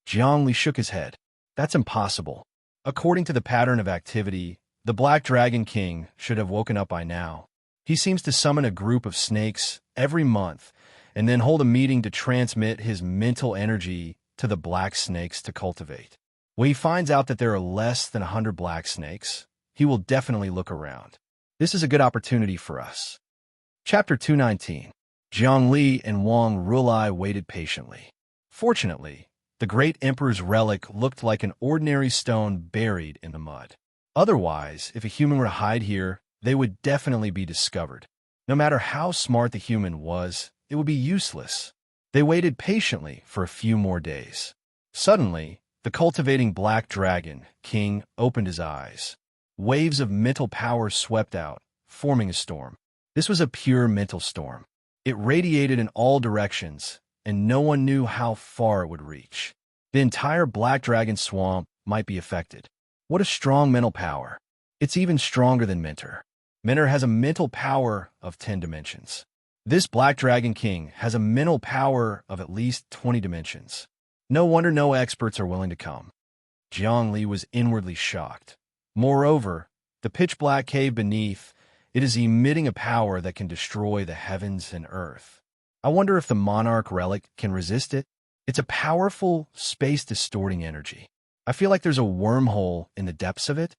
Zhongli shook his head. That's impossible. According to the pattern of activity, the Black Dragon King should have woken up by now. He seems to summon a group of snakes every month and then hold a meeting to transmit his mental energy to the black snakes to cultivate. When he finds out that there are less than 100 black snakes, he will definitely look around. This is a good opportunity for us. Chapter 219. Jiang Li and Wang Rulai waited patiently. Fortunately, the great emperor's relic looked like an ordinary stone buried in the mud. Otherwise, if a human were to hide here, they would definitely be discovered. No matter how smart the human was, it would be useless. They waited patiently for a few more days. Suddenly, the cultivating Black Dragon King opened his eyes. Waves of mental power swept out, forming a storm. This was a pure mental storm. It radiated in all directions, and no one knew how far it would reach. The entire Black Dragon swamp might be affected. What a strong mental power. It's even stronger than Mentor. Mentor has a mental power of 10 dimensions. This Black Dragon King has a mental power of at least 20 dimensions. No wonder no experts are willing to come. Jiang Li was inwardly shocked. Moreover, the pitch-black cave beneath, it is emitting a power that can destroy the heavens and earth. I wonder if the Monarch Relic can resist it. It's a powerful, space-distorting energy. I feel like there's a wormhole in the depths of it.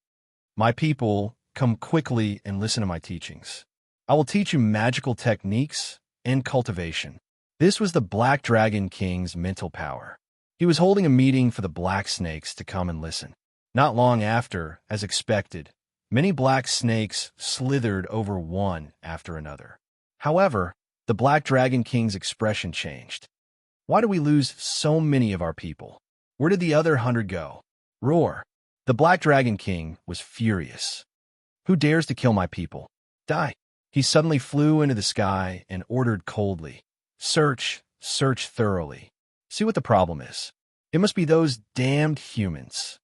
My people, come quickly and listen to my teachings. I will teach you magical techniques and cultivation. This was the Black Dragon King's mental power. He was holding a meeting for the black snakes to come and listen. Not long after, as expected, many black snakes slithered over one after another. However, the Black Dragon King's expression changed. Why do we lose so many of our people? Where did the other 100 go? Roar. The Black Dragon King was furious. Who dares to kill my people? Die. He suddenly flew into the sky and ordered coldly. Search thoroughly. See what the problem is. It must be those damned humans.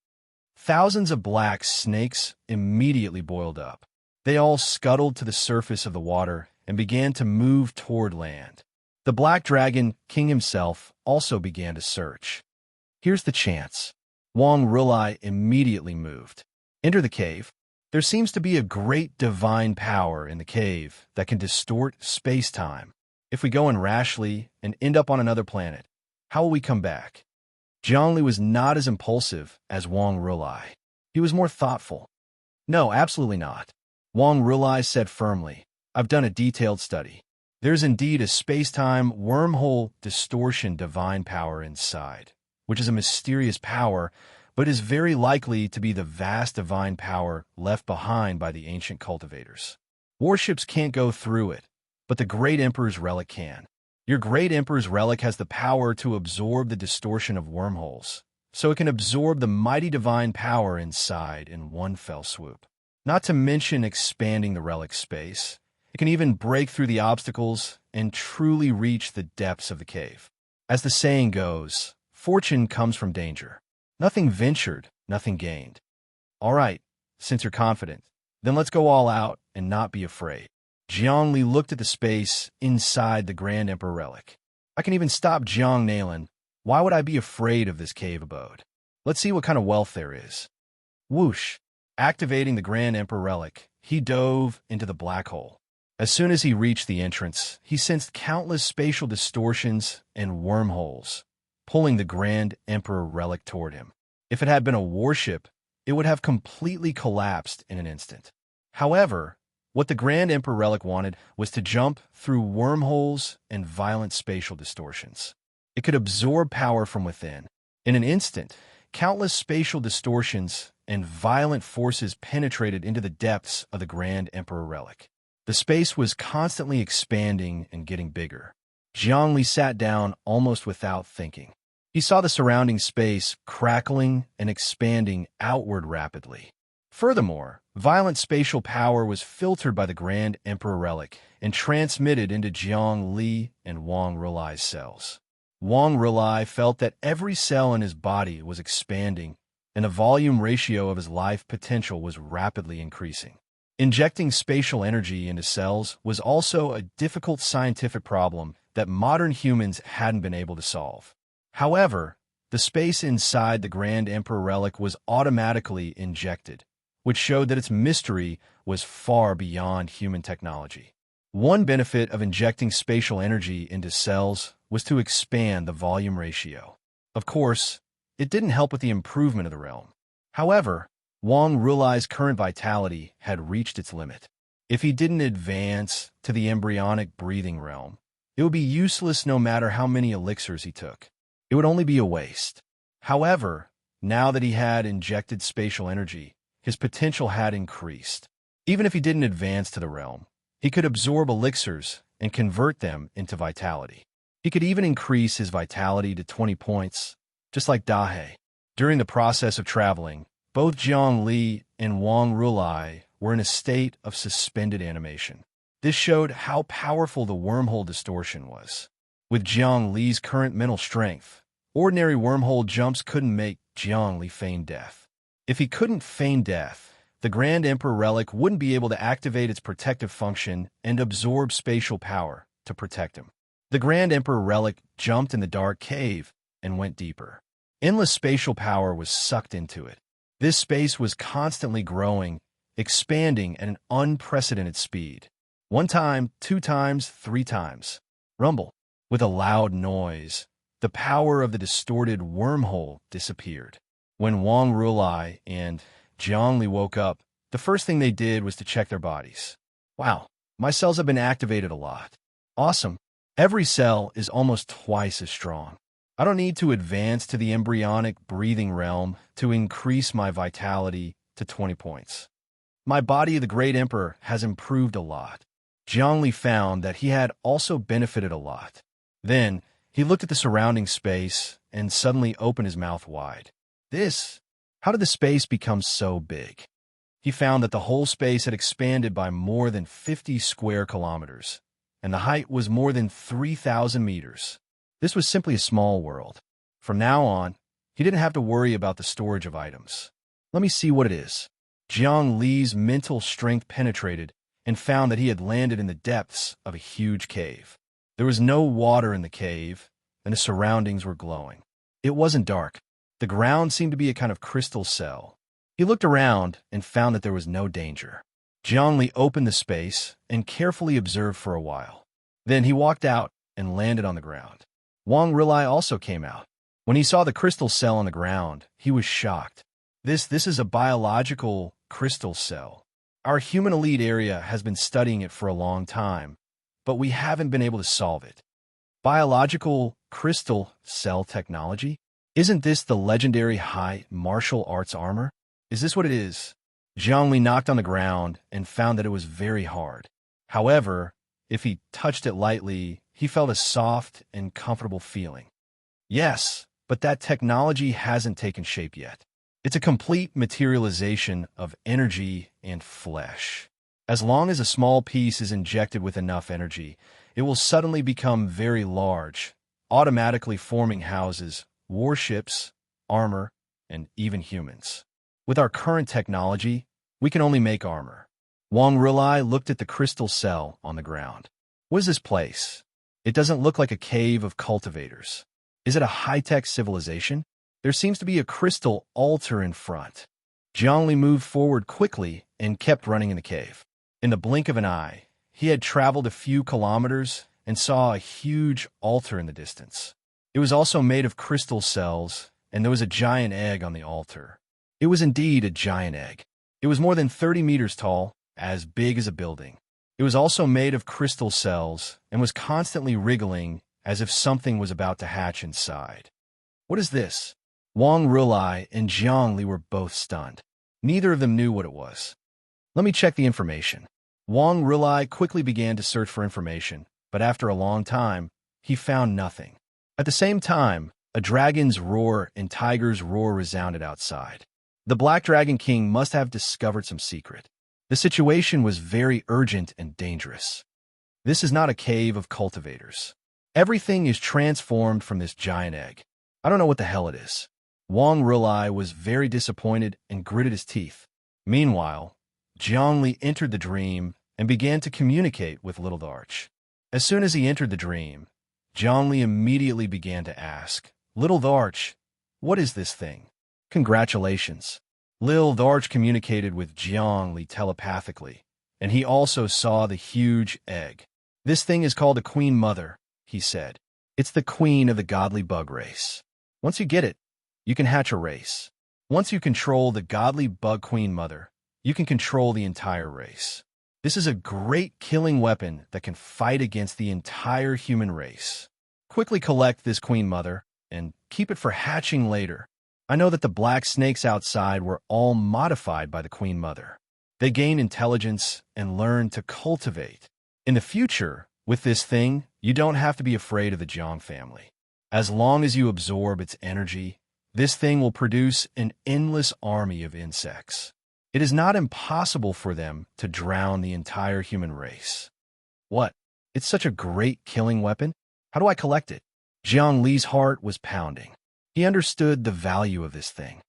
Thousands of black snakes immediately boiled up. They all scuttled to the surface of the water and began to move toward land. The Black Dragon King himself also began to search. Here's the chance. Wang Rulai immediately moved. Enter the cave. There seems to be a great divine power in the cave that can distort space-time. If we go in rashly and end up on another planet, how will we come back? Zhongli was not as impulsive as Wang Rulai. He was more thoughtful. No, absolutely not. Wang Rulai said firmly, I've done a detailed study. There's indeed a space-time wormhole distortion divine power inside, which is a mysterious power, but is very likely to be the vast divine power left behind by the ancient cultivators. Warships can't go through it, but the Great Emperor's relic can. Your Great Emperor's relic has the power to absorb the distortion of wormholes, so it can absorb the mighty divine power inside in one fell swoop. Not to mention expanding the relic space, it can even break through the obstacles and truly reach the depths of the cave. As the saying goes, fortune comes from danger. Nothing ventured, nothing gained. All right, since you're confident, then let's go all out and not be afraid. Zhongli looked at the space inside the Grand Emperor relic. I can even stop Jiang Nailin. Why would I be afraid of this cave abode? Let's see what kind of wealth there is. Whoosh! Activating the Grand Emperor relic, he dove into the black hole. As soon as he reached the entrance, he sensed countless spatial distortions and wormholes, pulling the Grand Emperor relic toward him. If it had been a warship, it would have completely collapsed in an instant. However, what the Grand Emperor relic wanted was to jump through wormholes and violent spatial distortions. It could absorb power from within. In an instant, countless spatial distortions and violent forces penetrated into the depths of the Grand Emperor relic. The space was constantly expanding and getting bigger. Zhongli sat down almost without thinking. He saw the surrounding space crackling and expanding outward rapidly. Furthermore, violent spatial power was filtered by the Grand Emperor relic and transmitted into Jiang Li and Wang Rulai's cells. Wang Rulai felt that every cell in his body was expanding, and the volume ratio of his life potential was rapidly increasing. Injecting spatial energy into cells was also a difficult scientific problem that modern humans hadn't been able to solve. However, the space inside the Grand Emperor relic was automatically injected, which showed that its mystery was far beyond human technology. One benefit of injecting spatial energy into cells was to expand the volume ratio. Of course, it didn't help with the improvement of the realm. However, Wang Rulai's current vitality had reached its limit. If he didn't advance to the embryonic breathing realm, it would be useless no matter how many elixirs he took. It would only be a waste. However, now that he had injected spatial energy, his potential had increased. Even if he didn't advance to the realm, he could absorb elixirs and convert them into vitality. He could even increase his vitality to 20 points, just like Dahe. During the process of traveling, both Jiang Li and Wang Rulai were in a state of suspended animation. This showed how powerful the wormhole distortion was. With Jiang Li's current mental strength, ordinary wormhole jumps couldn't make Jiang Li feign death. If he couldn't feign death, the Grand Emperor relic wouldn't be able to activate its protective function and absorb spatial power to protect him. The Grand Emperor relic jumped in the dark cave and went deeper. Endless spatial power was sucked into it. This space was constantly growing, expanding at an unprecedented speed. 1 time, 2 times, 3 times. Rumble. With a loud noise, the power of the distorted wormhole disappeared. When Wang Rulai and Jiang Li woke up, the first thing they did was to check their bodies. Wow, my cells have been activated a lot. Awesome. Every cell is almost twice as strong. I don't need to advance to the embryonic breathing realm to increase my vitality to 20 points. My body of the Great Emperor has improved a lot. Jiang Li found that he had also benefited a lot. Then, He looked at the surrounding space and suddenly opened his mouth wide. How did the space become so big? He found that the whole space had expanded by more than 50 square kilometers, and the height was more than 3,000 meters. This was simply a small world. From now on, he didn't have to worry about the storage of items. Let me see what it is. Jiang Li's mental strength penetrated and found that he had landed in the depths of a huge cave. There was no water in the cave, and the surroundings were glowing. It wasn't dark. The ground seemed to be a kind of crystal cell. He looked around and found that there was no danger. Jiang Li opened the space and carefully observed for a while. Then he walked out and landed on the ground. Wang Rilai also came out. When he saw the crystal cell on the ground, he was shocked. This is a biological crystal cell. Our human elite area has been studying it for a long time, but we haven't been able to solve it. Biological crystal cell technology? Isn't this the legendary high martial arts armor? Is this what it is? Jiang Li knocked on the ground and found that it was very hard. However, if he touched it lightly, he felt a soft and comfortable feeling. Yes, but that technology hasn't taken shape yet. It's a complete materialization of energy and flesh. As long as a small piece is injected with enough energy, it will suddenly become very large, automatically forming houses, warships, armor, and even humans. With our current technology, we can only make armor. Wang Rilai looked at the crystal cell on the ground. What is this place? It doesn't look like a cave of cultivators. Is it a high-tech civilization? There seems to be a crystal altar in front. Jiang Li moved forward quickly and kept running in the cave. In the blink of an eye, he had traveled a few kilometers and saw a huge altar in the distance. It was also made of crystal cells, and there was a giant egg on the altar. It was indeed a giant egg. It was more than 30 meters tall, as big as a building. It was also made of crystal cells and was constantly wriggling as if something was about to hatch inside. What is this? Wang Rilai and Jiang Li were both stunned. Neither of them knew what it was. Let me check the information. Wang Rilai quickly began to search for information, but after a long time, he found nothing. At the same time, a dragon's roar and tiger's roar resounded outside. The Black Dragon King must have discovered some secret. The situation was very urgent and dangerous. This is not a cave of cultivators. Everything is transformed from this giant egg. I don't know what the hell it is. Wang Rilai was very disappointed and gritted his teeth. Meanwhile, Jiang Li entered the dream and began to communicate with Little Darch. As soon as he entered the dream, Jiang Li immediately began to ask, "Little Darch, what is this thing?" "Congratulations." Lil Darch communicated with Jiang Li telepathically, and he also saw the huge egg. "This thing is called a Queen Mother," he said. "It's the queen of the godly bug race. Once you get it, you can hatch a race. Once you control the godly bug Queen Mother, you can control the entire race. This is a great killing weapon that can fight against the entire human race. Quickly collect this Queen Mother and keep it for hatching later. I know that the black snakes outside were all modified by the Queen Mother. They gain intelligence and learn to cultivate. In the future, with this thing, you don't have to be afraid of the Jiang family. As long as you absorb its energy, this thing will produce an endless army of insects. It is not impossible for them to drown the entire human race." "What? It's such a great killing weapon? How do I collect it?" Jiang Li's heart was pounding. He understood the value of this thing.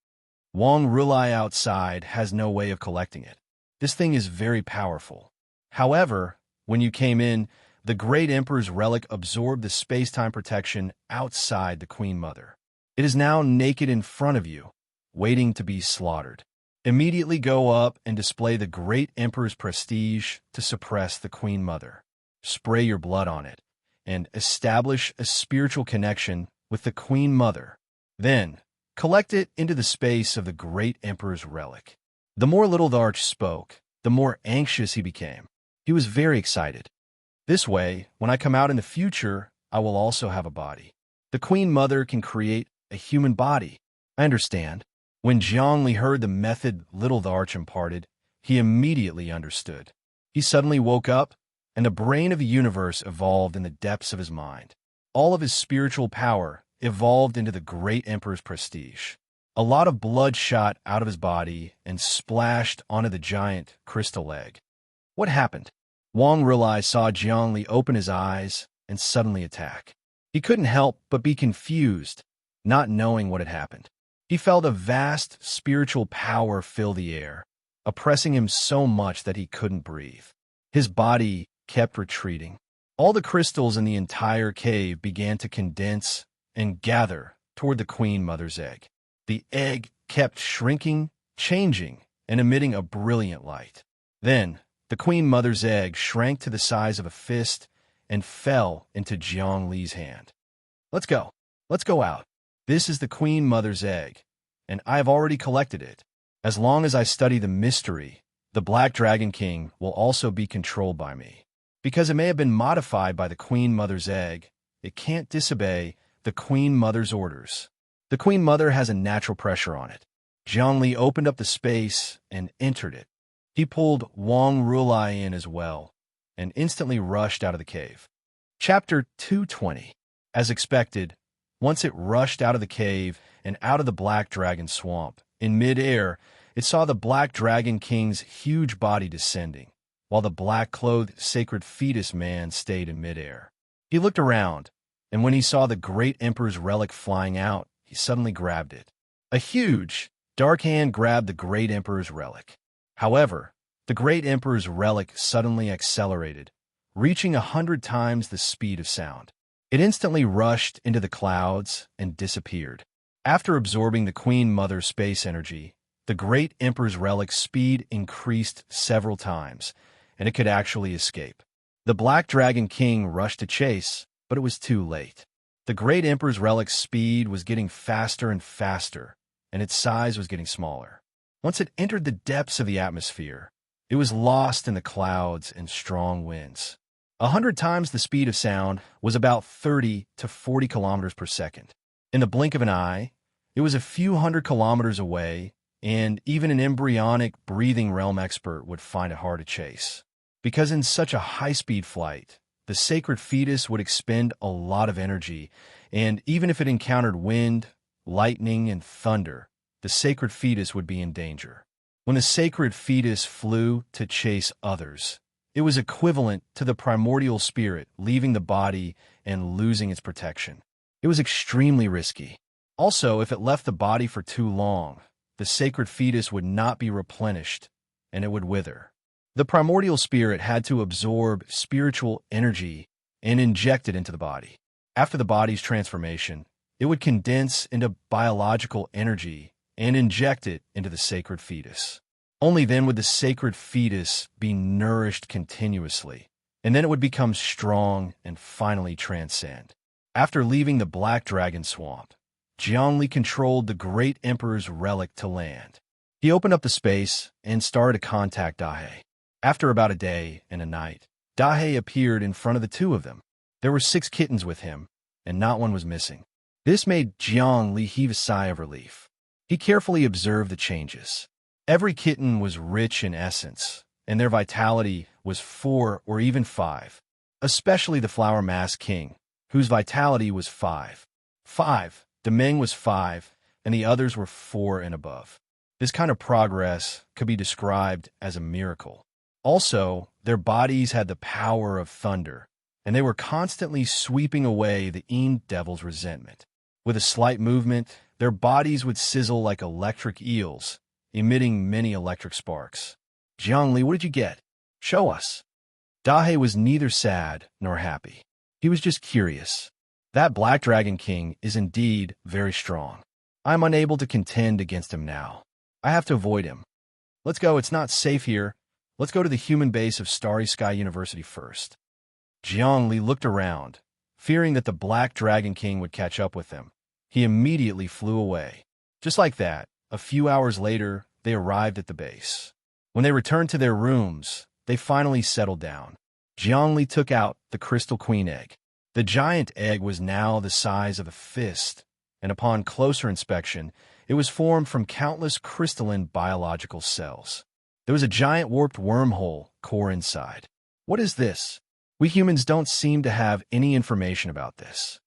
Wang Rilai outside has no way of collecting it. This thing is very powerful. However, when you came in, the Great Emperor's relic absorbed the space-time protection outside the Queen Mother. It is now naked in front of you, waiting to be slaughtered. Immediately go up and display the Great Emperor's prestige to suppress the Queen Mother. Spray your blood on it, and establish a spiritual connection with the Queen Mother. Then, collect it into the space of the Great Emperor's relic. The more Little Darch spoke, the more anxious he became. He was very excited. This way, when I come out in the future, I will also have a body. The Queen Mother can create a human body. I understand. When Jiang Li heard the method Little Darch imparted, he immediately understood. He suddenly woke up, and the brain of the universe evolved in the depths of his mind. All of his spiritual power evolved into the great emperor's prestige. A lot of blood shot out of his body and splashed onto the giant crystal egg. What happened? Wang Rilai saw Jiangli open his eyes and suddenly attack. He couldn't help but be confused, not knowing what had happened. He felt a vast spiritual power fill the air, oppressing him so much that he couldn't breathe. His body kept retreating. All the crystals in the entire cave began to condense and gather toward the Queen Mother's egg. The egg kept shrinking, changing, and emitting a brilliant light. Then, the Queen Mother's egg shrank to the size of a fist and fell into Jiang Li's hand. Let's go. Let's go out. This is the Queen Mother's egg, and I've already collected it. As long as I study the mystery, the Black Dragon King will also be controlled by me. Because it may have been modified by the Queen Mother's egg, it can't disobey the Queen Mother's orders. The Queen Mother has a natural pressure on it. Jiang Li opened up the space and entered it. He pulled Wang Rilai in as well, and instantly rushed out of the cave. Chapter 220. As expected, once it rushed out of the cave and out of the Black Dragon Swamp, in mid-air, it saw the Black Dragon King's huge body descending, while the black-clothed sacred fetus man stayed in mid-air. He looked around, and when he saw the great Emperor's relic flying out, he suddenly grabbed it. A huge, dark hand grabbed the great Emperor's relic. However, the great Emperor's relic suddenly accelerated, reaching 100 times the speed of sound. It instantly rushed into the clouds and disappeared. After absorbing the Queen Mother's space energy, the great Emperor's relic's speed increased several times, and it could actually escape. The Black Dragon King rushed to chase, but it was too late. The great Emperor's relic's speed was getting faster and faster, and its size was getting smaller. Once it entered the depths of the atmosphere, it was lost in the clouds and strong winds. 100 times the speed of sound was about 30 to 40 kilometers per second. In the blink of an eye, it was a few hundred kilometers away, and even an embryonic breathing realm expert would find it hard to chase. Because in such a high-speed flight, the sacred fetus would expend a lot of energy, and even if it encountered wind, lightning, and thunder, the sacred fetus would be in danger. When the sacred fetus flew to chase others, it was equivalent to the primordial spirit leaving the body and losing its protection. It was extremely risky. Also, if it left the body for too long, the sacred fetus would not be replenished, and it would wither. The primordial spirit had to absorb spiritual energy and inject it into the body. After the body's transformation, it would condense into biological energy and inject it into the sacred fetus. Only then would the sacred fetus be nourished continuously, and then it would become strong and finally transcend. After leaving the Black Dragon Swamp, Jiangli controlled the great Emperor's relic to land. He opened up the space and started to contact Dahe. After about a day and a night, Dahe appeared in front of the two of them. There were 6 kittens with him, and not one was missing. This made Jiang Li heave a sigh of relief. He carefully observed the changes. Every kitten was rich in essence, and their vitality was 4 or even 5, especially the Flower Mask King, whose vitality was 5. Demeng was 5, and the others were 4 and above. This kind of progress could be described as a miracle. Also, their bodies had the power of thunder, and they were constantly sweeping away the Devil's resentment. With a slight movement, their bodies would sizzle like electric eels, emitting many electric sparks. Jiangli, what did you get? Show us. Dahe was neither sad nor happy. He was just curious. That Black Dragon King is indeed very strong. I am unable to contend against him now. I have to avoid him. Let's go, it's not safe here. Let's go to the human base of Starry Sky University first. Jiang Li looked around, fearing that the Black Dragon King would catch up with them. He immediately flew away. Just like that, a few hours later, they arrived at the base. When they returned to their rooms, they finally settled down. Jiang Li took out the Crystal Queen egg. The giant egg was now the size of a fist, and upon closer inspection, it was formed from countless crystalline biological cells. There was a giant warped wormhole core inside. What is this? We humans don't seem to have any information about this.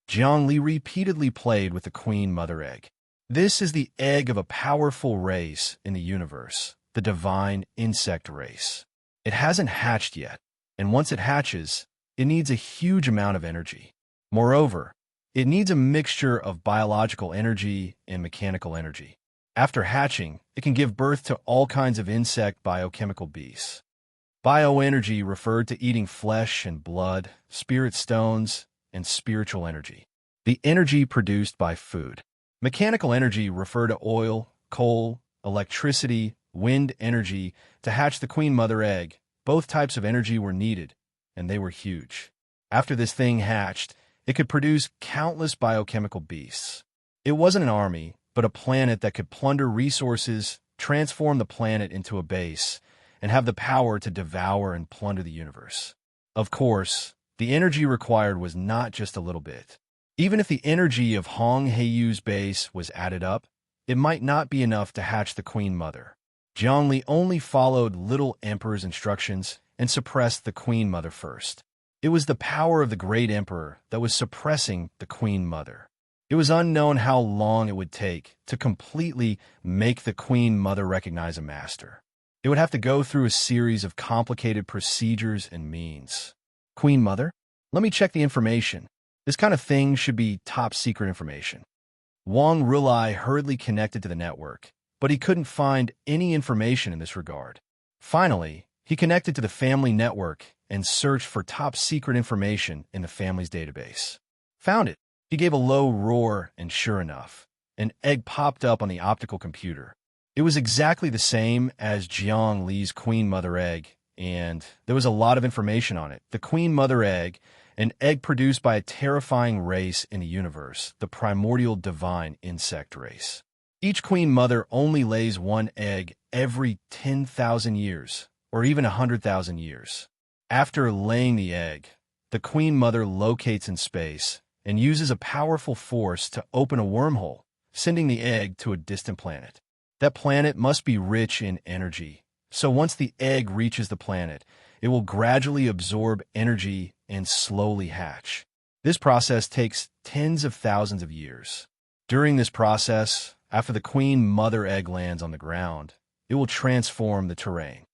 Jiangli repeatedly played with the queen mother egg. This is the egg of a powerful race in the universe, the divine insect race. It hasn't hatched yet, and once it hatches, it needs a huge amount of energy. Moreover, it needs a mixture of biological energy and mechanical energy. After hatching, it can give birth to all kinds of insect biochemical beasts. Bioenergy referred to eating flesh and blood, spirit stones, and spiritual energy. The energy produced by food. Mechanical energy refer to oil, coal, electricity, wind energy to hatch the queen mother egg. Both types of energy were needed, and they were huge. After this thing hatched, it could produce countless biochemical beasts. It wasn't an army, but a planet that could plunder resources, transform the planet into a base, and have the power to devour and plunder the universe. Of course, the energy required was not just a little bit. Even if the energy of Hong Heiyu's base was added up, it might not be enough to hatch the queen mother. Zhongli only followed Little Emperor's instructions and suppressed the queen mother first. It was the power of the great emperor that was suppressing the queen mother. It was unknown how long it would take to completely make the queen mother recognize a master. It would have to go through a series of complicated procedures and means. Queen mother? Let me check the information. This kind of thing should be top secret information. Wang Rulai hurriedly connected to the network, but he couldn't find any information in this regard. Finally, he connected to the family network and searched for top secret information in the family's database. Found it. He gave a low roar, and sure enough, an egg popped up on the optical computer. It was exactly the same as Jiang Li's queen mother egg, and there was a lot of information on it. The queen mother egg, an egg produced by a terrifying race in the universe, the primordial divine insect race. Each queen mother only lays one egg every 10,000 years, or even 100,000 years. After laying the egg, the queen mother locates in space and uses a powerful force to open a wormhole, sending the egg to a distant planet. That planet must be rich in energy, so once the egg reaches the planet, it will gradually absorb energy and slowly hatch. This process takes tens of thousands of years. During this process, after the queen mother egg lands on the ground, it will transform the terrain.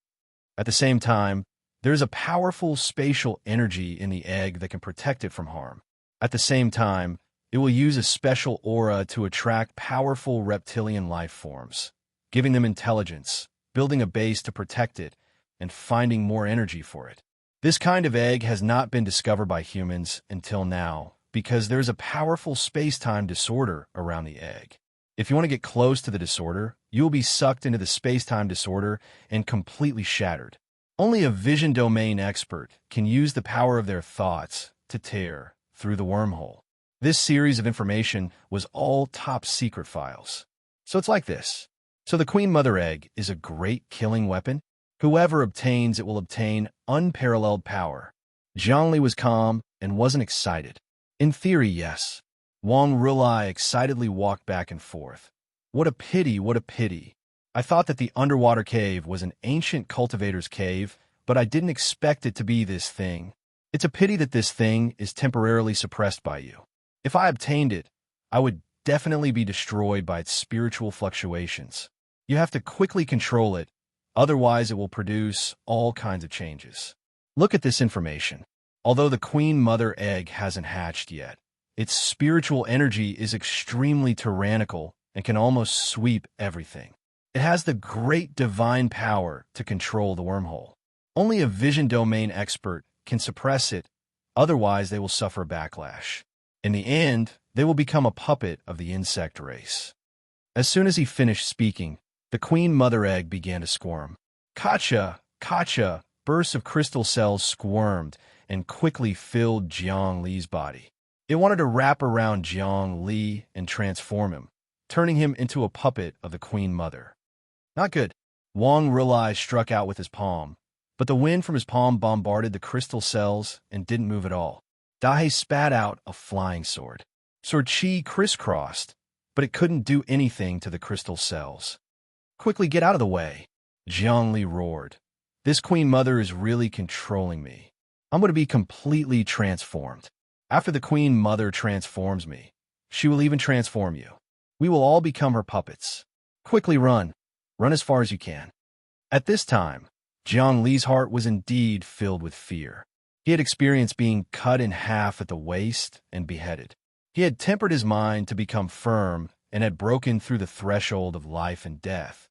At the same time, there is a powerful spatial energy in the egg that can protect it from harm. At the same time, it will use a special aura to attract powerful reptilian life forms, giving them intelligence, building a base to protect it, and finding more energy for it. This kind of egg has not been discovered by humans until now because there's a powerful space-time disorder around the egg. If you want to get close to the disorder, you will be sucked into the space-time disorder and completely shattered. Only a vision domain expert can use the power of their thoughts to tear through the wormhole. This series of information was all top secret files. So it's like this. So the queen mother egg is a great killing weapon. Whoever obtains it will obtain unparalleled power. Zhongli was calm and wasn't excited. In theory, yes. Wang Rulai excitedly walked back and forth. What a pity, what a pity. I thought that the underwater cave was an ancient cultivator's cave, but I didn't expect it to be this thing. It's a pity that this thing is temporarily suppressed by you. If I obtained it, I would definitely be destroyed by its spiritual fluctuations. You have to quickly control it, otherwise it will produce all kinds of changes. Look at this information. Although the queen mother egg hasn't hatched yet, its spiritual energy is extremely tyrannical and can almost sweep everything. It has the great divine power to control the wormhole. Only a vision domain expert can suppress it, otherwise they will suffer a backlash. In the end, they will become a puppet of the insect race. As soon as he finished speaking, the queen mother egg began to squirm. Kacha! Kacha! Bursts of crystal cells squirmed and quickly filled Jiang Li's body. It wanted to wrap around Jiang Li and transform him, turning him into a puppet of the queen mother. Not good. Wang Rulai struck out with his palm, but the wind from his palm bombarded the crystal cells and didn't move at all. Dahe spat out a flying sword. Sword Chi crisscrossed, but it couldn't do anything to the crystal cells. Quickly get out of the way, Jiang Li roared. This queen mother is really controlling me. I'm going to be completely transformed. After the Queen Mother transforms me, she will even transform you. We will all become her puppets. Quickly run. Run as far as you can." At this time, Jiang Li's heart was indeed filled with fear. He had experienced being cut in half at the waist and beheaded. He had tempered his mind to become firm and had broken through the threshold of life and death.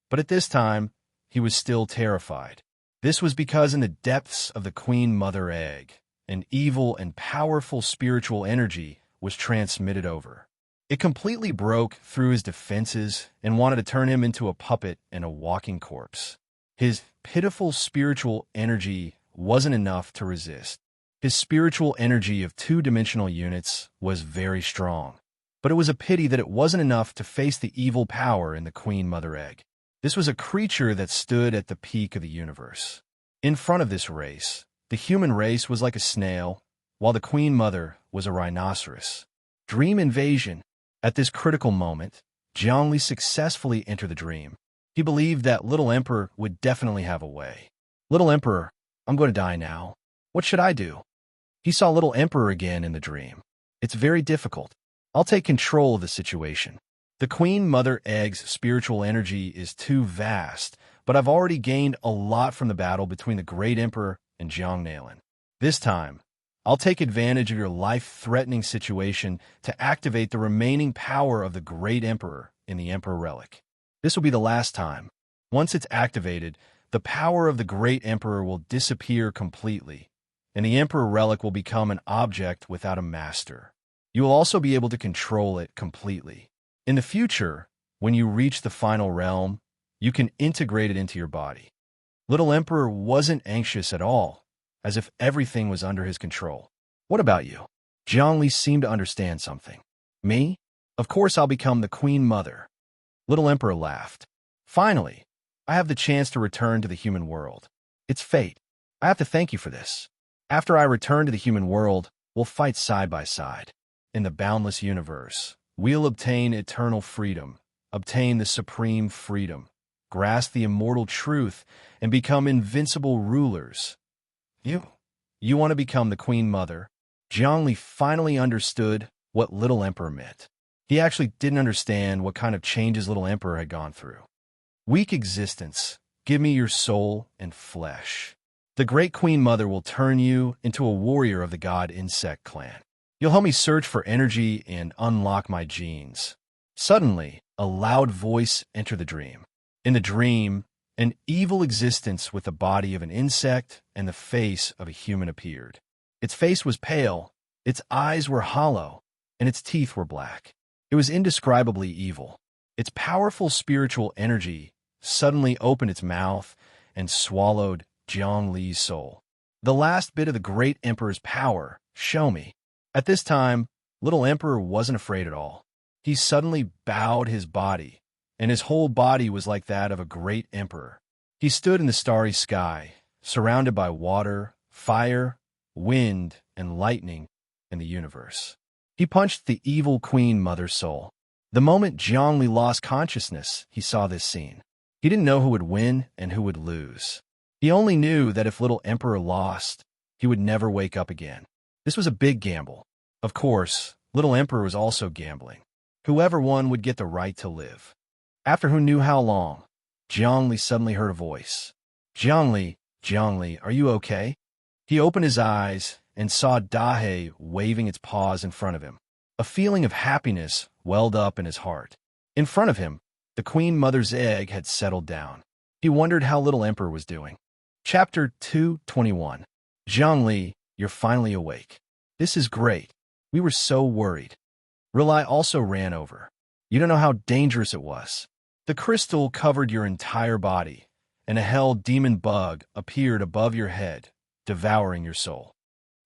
But at this time, he was still terrified. This was because in the depths of the Queen Mother egg, an evil and powerful spiritual energy was transmitted over. It completely broke through his defenses and wanted to turn him into a puppet and a walking corpse. His pitiful spiritual energy wasn't enough to resist. His spiritual energy of two-dimensional units was very strong, but it was a pity that it wasn't enough to face the evil power in the Queen Mother egg. This was a creature that stood at the peak of the universe. In front of this race, the human race was like a snail, while the Queen Mother was a rhinoceros. Dream invasion. At this critical moment, Jiang Li successfully entered the dream. He believed that Little Emperor would definitely have a way. "Little Emperor, I'm going to die now. What should I do?" He saw Little Emperor again in the dream. "It's very difficult. I'll take control of the situation. The Queen Mother Egg's spiritual energy is too vast, but I've already gained a lot from the battle between the Great Emperor and Jiang Nailin. This time, I'll take advantage of your life-threatening situation to activate the remaining power of the Great Emperor in the Emperor Relic. This will be the last time. Once it's activated, the power of the Great Emperor will disappear completely, and the Emperor Relic will become an object without a master. You will also be able to control it completely. In the future, when you reach the final realm, you can integrate it into your body." Little Emperor wasn't anxious at all, as if everything was under his control. "What about you?" Jiang Li seemed to understand something. "Me? Of course I'll become the Queen Mother." Little Emperor laughed. "Finally, I have the chance to return to the human world. It's fate. I have to thank you for this. After I return to the human world, we'll fight side by side. In the boundless universe, we'll obtain eternal freedom, obtain the supreme freedom, grasp the immortal truth, and become invincible rulers. You want to become the Queen Mother?" Jiang Li finally understood what Little Emperor meant. He actually didn't understand what kind of changes Little Emperor had gone through. "Weak existence, give me your soul and flesh. The Great Queen Mother will turn you into a warrior of the God Insect clan. You'll help me search for energy and unlock my genes." Suddenly, a loud voice entered the dream. In the dream, an evil existence with the body of an insect and the face of a human appeared. Its face was pale, its eyes were hollow, and its teeth were black. It was indescribably evil. Its powerful spiritual energy suddenly opened its mouth and swallowed Jiang Li's soul. "The last bit of the Great Emperor's power, show me." At this time, Little Emperor wasn't afraid at all. He suddenly bowed his body, and his whole body was like that of a great emperor. He stood in the starry sky, surrounded by water, fire, wind, and lightning in the universe. He punched the evil Queen Mother's soul. The moment Jiang Li lost consciousness, he saw this scene. He didn't know who would win and who would lose. He only knew that if Little Emperor lost, he would never wake up again. This was a big gamble. Of course, Little Emperor was also gambling. Whoever won would get the right to live. After who knew how long, Jiang Li suddenly heard a voice. Jiang Li, are you okay?" He opened his eyes and saw Dahe waving its paws in front of him. A feeling of happiness welled up in his heart. In front of him, the Queen Mother's egg had settled down. He wondered how Little Emperor was doing. Chapter 221. Jiang Li, you're finally awake. This is great. We were so worried. Rilai also ran over. You don't know how dangerous it was. The crystal covered your entire body, and a hell demon bug appeared above your head, devouring your soul.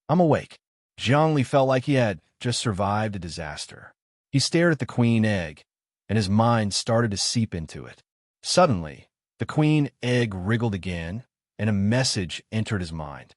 I'm awake. Jiang Li felt like he had just survived a disaster. He stared at the queen egg, and his mind started to seep into it. Suddenly, the queen egg wriggled again, and a message entered his mind.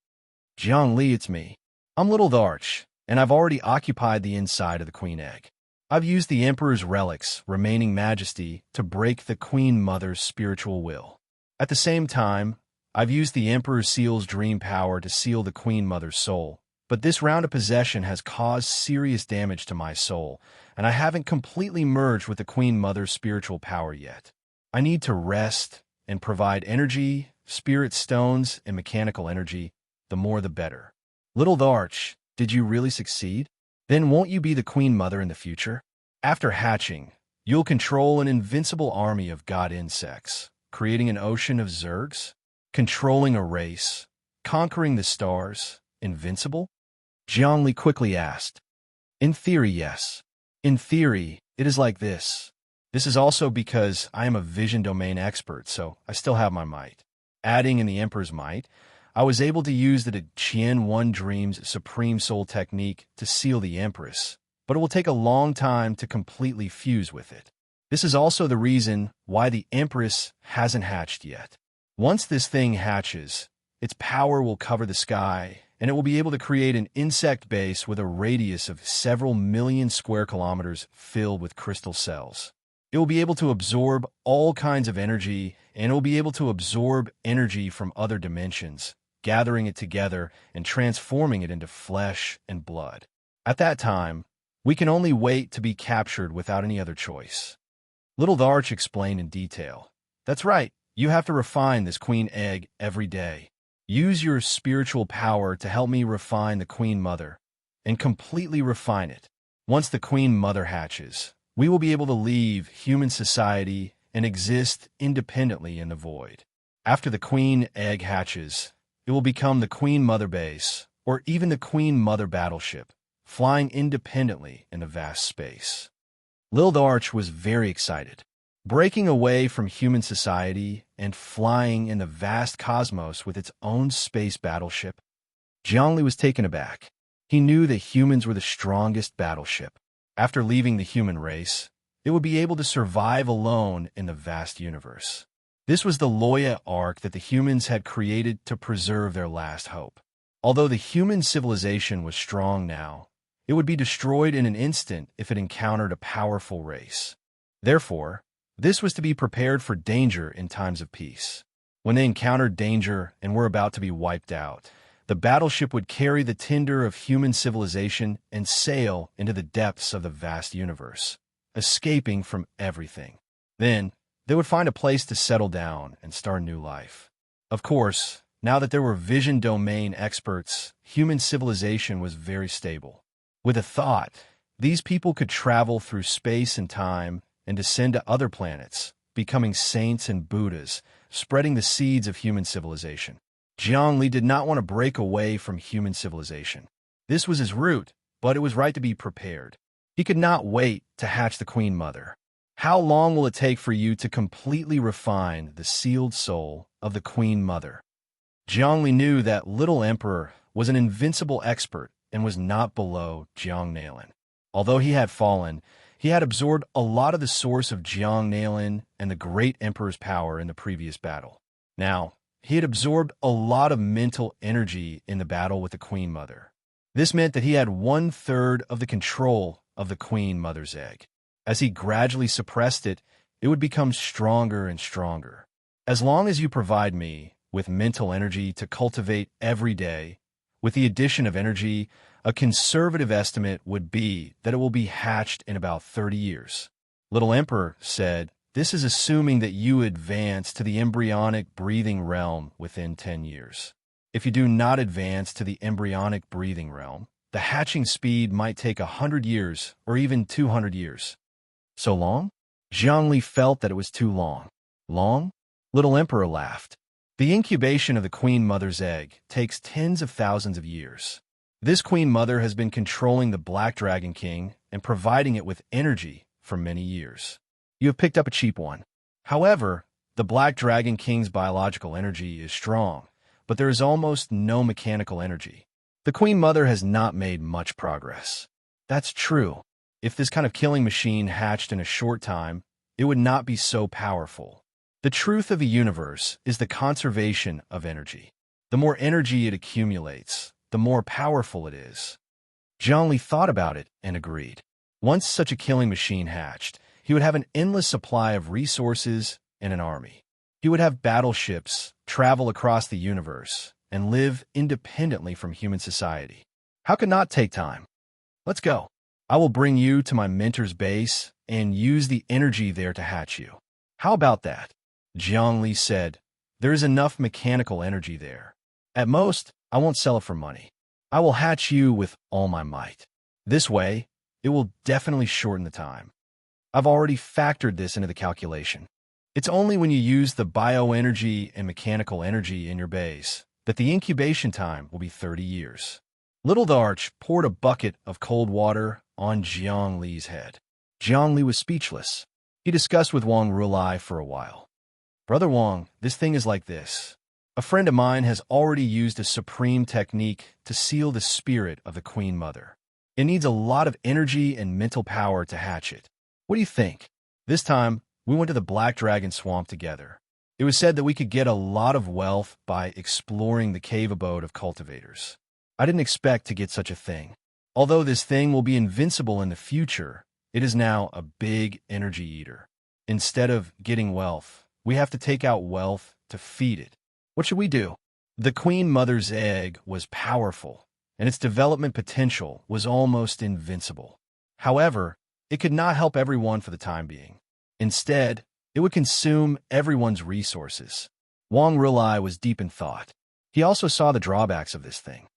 Jiang Li, it's me. I'm Little Arch, and I've already occupied the inside of the queen egg. I've used the Emperor's relics, remaining majesty, to break the Queen Mother's spiritual will. At the same time, I've used the Emperor's seal's dream power to seal the Queen Mother's soul, But this round of possession has caused serious damage to my soul, and I haven't completely merged with the Queen Mother's spiritual power yet. I need to rest and provide energy, spirit stones, and mechanical energy. The more the better. Little Dharch, did you really succeed? Then won't you be the Queen Mother in the future? After hatching, you'll control an invincible army of god insects, creating an ocean of zergs, controlling a race, conquering the stars. Invincible? Zhongli quickly asked. In theory, yes. In theory, it is like this. This is also because I am a vision domain expert, so I still have my might. Adding in the Emperor's might, I was able to use the Qian One Dream's Supreme Soul technique to seal the Empress, but it will take a long time to completely fuse with it. This is also the reason why the Empress hasn't hatched yet. Once this thing hatches, its power will cover the sky, and it will be able to create an insect base with a radius of several million square kilometers filled with crystal cells. It will be able to absorb all kinds of energy, and it will be able to absorb energy from other dimensions, gathering it together and transforming it into flesh and blood. At that time, we can only wait to be captured without any other choice. Little Dharch explained in detail. That's right, you have to refine this queen egg every day. Use your spiritual power to help me refine the Queen Mother, and completely refine it. Once the Queen Mother hatches, we will be able to leave human society and exist independently in the void. After the Queen Egg hatches, it will become the Queen Mother base, or even the Queen Mother battleship, flying independently in the vast space. Lil Dharch was very excited. Breaking away from human society and flying in the vast cosmos with its own space battleship, Zhongli was taken aback. He knew that humans were the strongest battleship. After leaving the human race, it would be able to survive alone in the vast universe. This was the Loya arc that the humans had created to preserve their last hope. Although the human civilization was strong now, it would be destroyed in an instant if it encountered a powerful race. Therefore, this was to be prepared for danger in times of peace. When they encountered danger and were about to be wiped out, the battleship would carry the tinder of human civilization and sail into the depths of the vast universe, escaping from everything. Then, they would find a place to settle down and start new life. Of course, now that there were vision domain experts, human civilization was very stable. With a thought, these people could travel through space and time and descend to other planets, becoming saints and Buddhas, spreading the seeds of human civilization. Zhongli did not want to break away from human civilization. This was his route, but it was right to be prepared. He could not wait to hatch the Queen Mother. How long will it take for you to completely refine the sealed soul of the Queen Mother? Zhongli knew that Little Emperor was an invincible expert and was not below Jiang Nailin. Although he had fallen, he had absorbed a lot of the source of Jiang Nailin and the great Emperor's power in the previous battle. Now, he had absorbed a lot of mental energy in the battle with the Queen Mother. This meant that he had 1/3 of the control of the Queen Mother's egg. As he gradually suppressed it, it would become stronger and stronger. As long as you provide me with mental energy to cultivate every day, with the addition of energy, a conservative estimate would be that it will be hatched in about 30 years. Little Emperor said, this is assuming that you advance to the embryonic breathing realm within 10 years. If you do not advance to the embryonic breathing realm, the hatching speed might take 100 years or even 200 years. So long? Zhongli felt that it was too long. Long? Little Emperor laughed. The incubation of the Queen Mother's egg takes tens of thousands of years. This Queen Mother has been controlling the Black Dragon King and providing it with energy for many years. You have picked up a cheap one. However, the Black Dragon King's biological energy is strong, but there is almost no mechanical energy. The Queen Mother has not made much progress. That's true. If this kind of killing machine hatched in a short time, it would not be so powerful. The truth of the universe is the conservation of energy. The more energy it accumulates, the more powerful it is. Zhongli thought about it and agreed. Once such a killing machine hatched, he would have an endless supply of resources and an army. He would have battleships, travel across the universe, and live independently from human society. How could not take time? Let's go. I will bring you to my mentor's base and use the energy there to hatch you. How about that? Jiangli said, there is enough mechanical energy there. At most, I won't sell it for money. I will hatch you with all my might. This way, it will definitely shorten the time. I've already factored this into the calculation. It's only when you use the bioenergy and mechanical energy in your base that the incubation time will be 30 years. Little Darch poured a bucket of cold water on Jiang Li's head. Jiang Li was speechless. He discussed with Wang Rulai for a while. Brother Wang, this thing is like this. A friend of mine has already used a supreme technique to seal the spirit of the Queen Mother. It needs a lot of energy and mental power to hatch it. What do you think? This time, we went to the Black Dragon Swamp together. It was said that we could get a lot of wealth by exploring the cave abode of cultivators. I didn't expect to get such a thing. Although this thing will be invincible in the future, it is now a big energy eater. Instead of getting wealth, we have to take out wealth to feed it. What should we do? The Queen Mother's egg was powerful, and its development potential was almost invincible. However, it could not help everyone for the time being. Instead, it would consume everyone's resources. Wang Rulai was deep in thought. He also saw the drawbacks of this thing.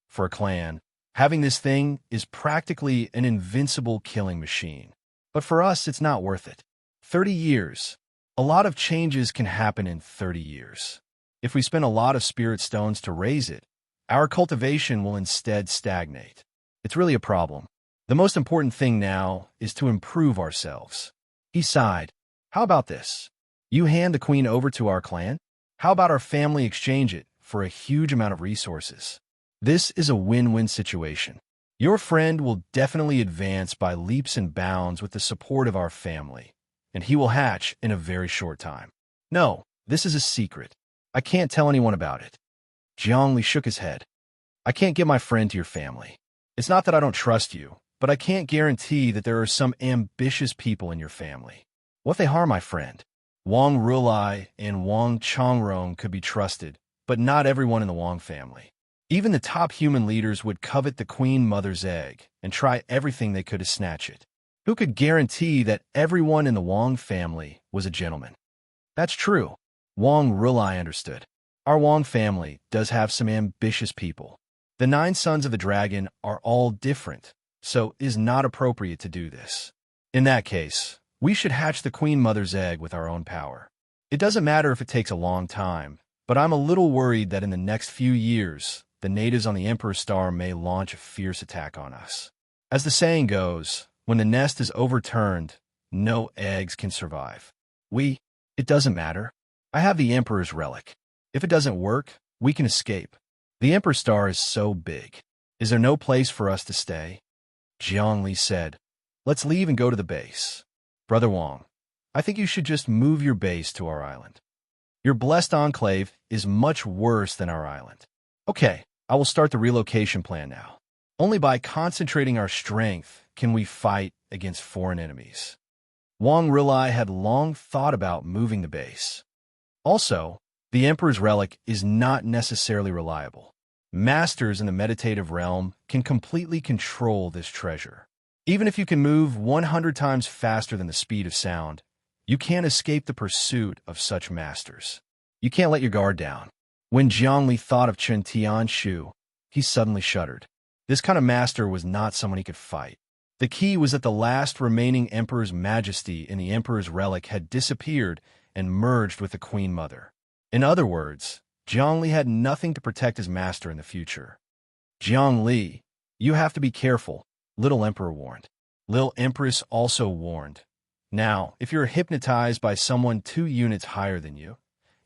For a clan, having this thing is practically an invincible killing machine. But for us, it's not worth it. 30 years. A lot of changes can happen in 30 years. If we spend a lot of spirit stones to raise it, our cultivation will instead stagnate. It's really a problem. The most important thing now is to improve ourselves. He sighed. How about this? You hand the queen over to our clan? How about our family exchange it for a huge amount of resources? This is a win-win situation. Your friend will definitely advance by leaps and bounds with the support of our family, and he will hatch in a very short time. No, this is a secret. I can't tell anyone about it. Jiang Li shook his head. I can't give my friend to your family. It's not that I don't trust you, but I can't guarantee that there are some ambitious people in your family. What if they harm my friend? Wang Rulai and Wang Chongrong could be trusted, but not everyone in the Wang family. Even the top human leaders would covet the Queen Mother's egg and try everything they could to snatch it. Who could guarantee that everyone in the Wang family was a gentleman? That's true. Wang Rulai understood. Our Wang family does have some ambitious people. The 9 sons of the dragon are all different, so it is not appropriate to do this. In that case, we should hatch the Queen Mother's egg with our own power. It doesn't matter if it takes a long time, but I'm a little worried that in the next few years, the natives on the Emperor's Star may launch a fierce attack on us. As the saying goes, when the nest is overturned, no eggs can survive. It doesn't matter. I have the Emperor's relic. If it doesn't work, we can escape. The Emperor's Star is so big. Is there no place for us to stay? Jiang Li said, let's leave and go to the base. Brother Wang, I think you should just move your base to our island. Your blessed enclave is much worse than our island. Okay, I will start the relocation plan now. Only by concentrating our strength can we fight against foreign enemies. Wang Rulai had long thought about moving the base. Also, the Emperor's relic is not necessarily reliable. Masters in the meditative realm can completely control this treasure. Even if you can move 100 times faster than the speed of sound, you can't escape the pursuit of such masters. You can't let your guard down. When Jiang Li thought of Chen Tianshu, he suddenly shuddered. This kind of master was not someone he could fight. The key was that the last remaining Emperor's majesty in the Emperor's relic had disappeared and merged with the Queen Mother. In other words, Jiang Li had nothing to protect his master in the future. Jiang Li, you have to be careful, Little Emperor warned. Little Empress also warned. Now, if you're hypnotized by someone 2 units higher than you,